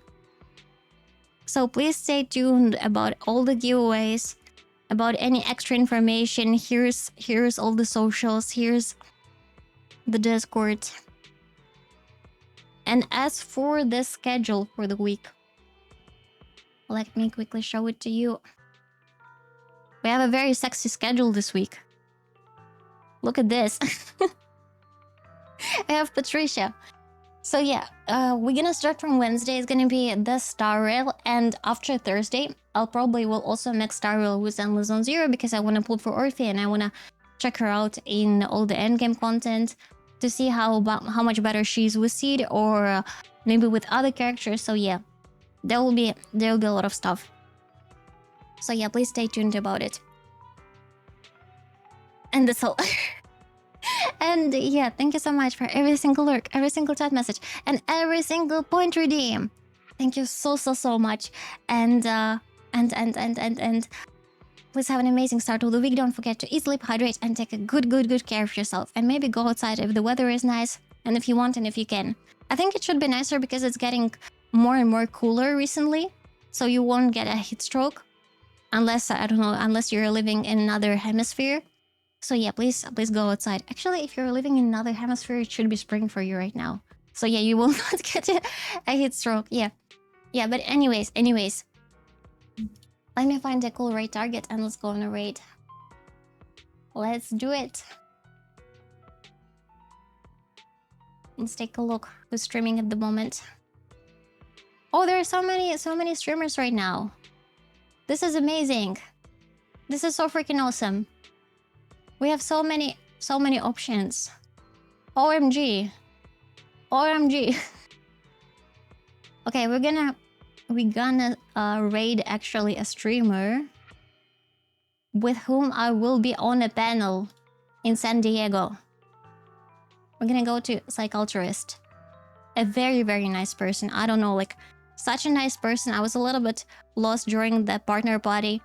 So please stay tuned about all the giveaways, about any extra information. Here's all the socials. Here's the Discord. And as for the schedule for the week, let me quickly show it to you. We have a very sexy schedule this week. Look at this. I have Patricia. So yeah, we're gonna start from Wednesday. It's gonna be the Star Rail, and after Thursday, I'll probably will also make Star Rail with Endless Zone Zero because I want to pull for Orphie and I want to check her out in all the endgame content to see how much better she is with Seed or maybe with other characters. So yeah, there will be a lot of stuff. So yeah, please stay tuned about it. And that's all. And yeah, thank you so much for every single lurk, every single chat message, and every single point redeem. Thank you so much. And please have an amazing start to the week. Don't forget to eat, sleep, hydrate, and take a good care of yourself. And maybe go outside if the weather is nice, and if you want and if you can. I think it should be nicer because it's getting more and more cooler recently, so you won't get a heat stroke, unless I don't know, unless you're living in another hemisphere. So yeah, please go outside. Actually, if you're living in another hemisphere, it should be spring for you right now. So yeah, you will not get a heat stroke. Yeah. But anyways, let me find a cool raid target and let's go on a raid. Let's do it. Let's take a look who's streaming at the moment. Oh, there are so many streamers right now. This is amazing. This is so freaking awesome. We have so many options. OMG. OMG. Okay, we're gonna raid actually a streamer with whom I will be on a panel in San Diego. We're gonna go to Psychiatrist. A very, very nice person. I don't know, like, such a nice person. I was a little bit lost during the partner party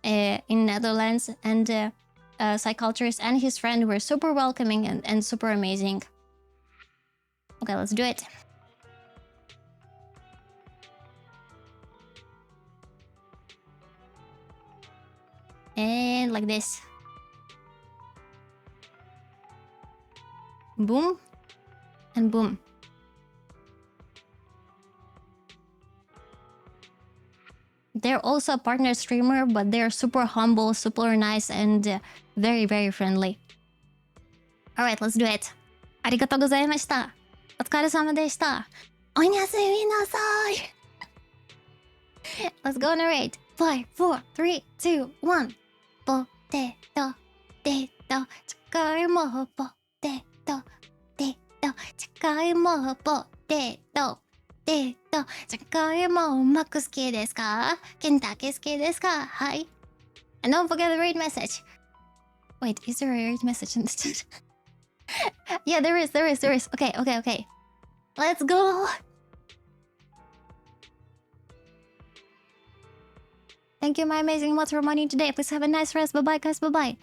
in Netherlands, and Psychiatrist and his friend were super welcoming and super amazing. Okay, let's do it. And like this. Boom. And boom. They're also a partner streamer, but they're super humble, super nice, and very, very friendly. Alright, let's do it. ありがとうございました。お疲れ様でした。おやすみなさい。Let's go on a raid. 5, 4, 3, 2, 1. ポテト、テト、じゃがいも、ポテト、テト、じゃがいも、ポテト、テト、じゃがいも、マック好きですか？ケンタッキー好きですか？はい。And don't forget the raid message. Wait, is there a raid message in the chat? Yeah, there is. Okay. Let's go. Thank you, my amazing mods, for money today. Please have a nice rest. Bye-bye, guys. Bye-bye.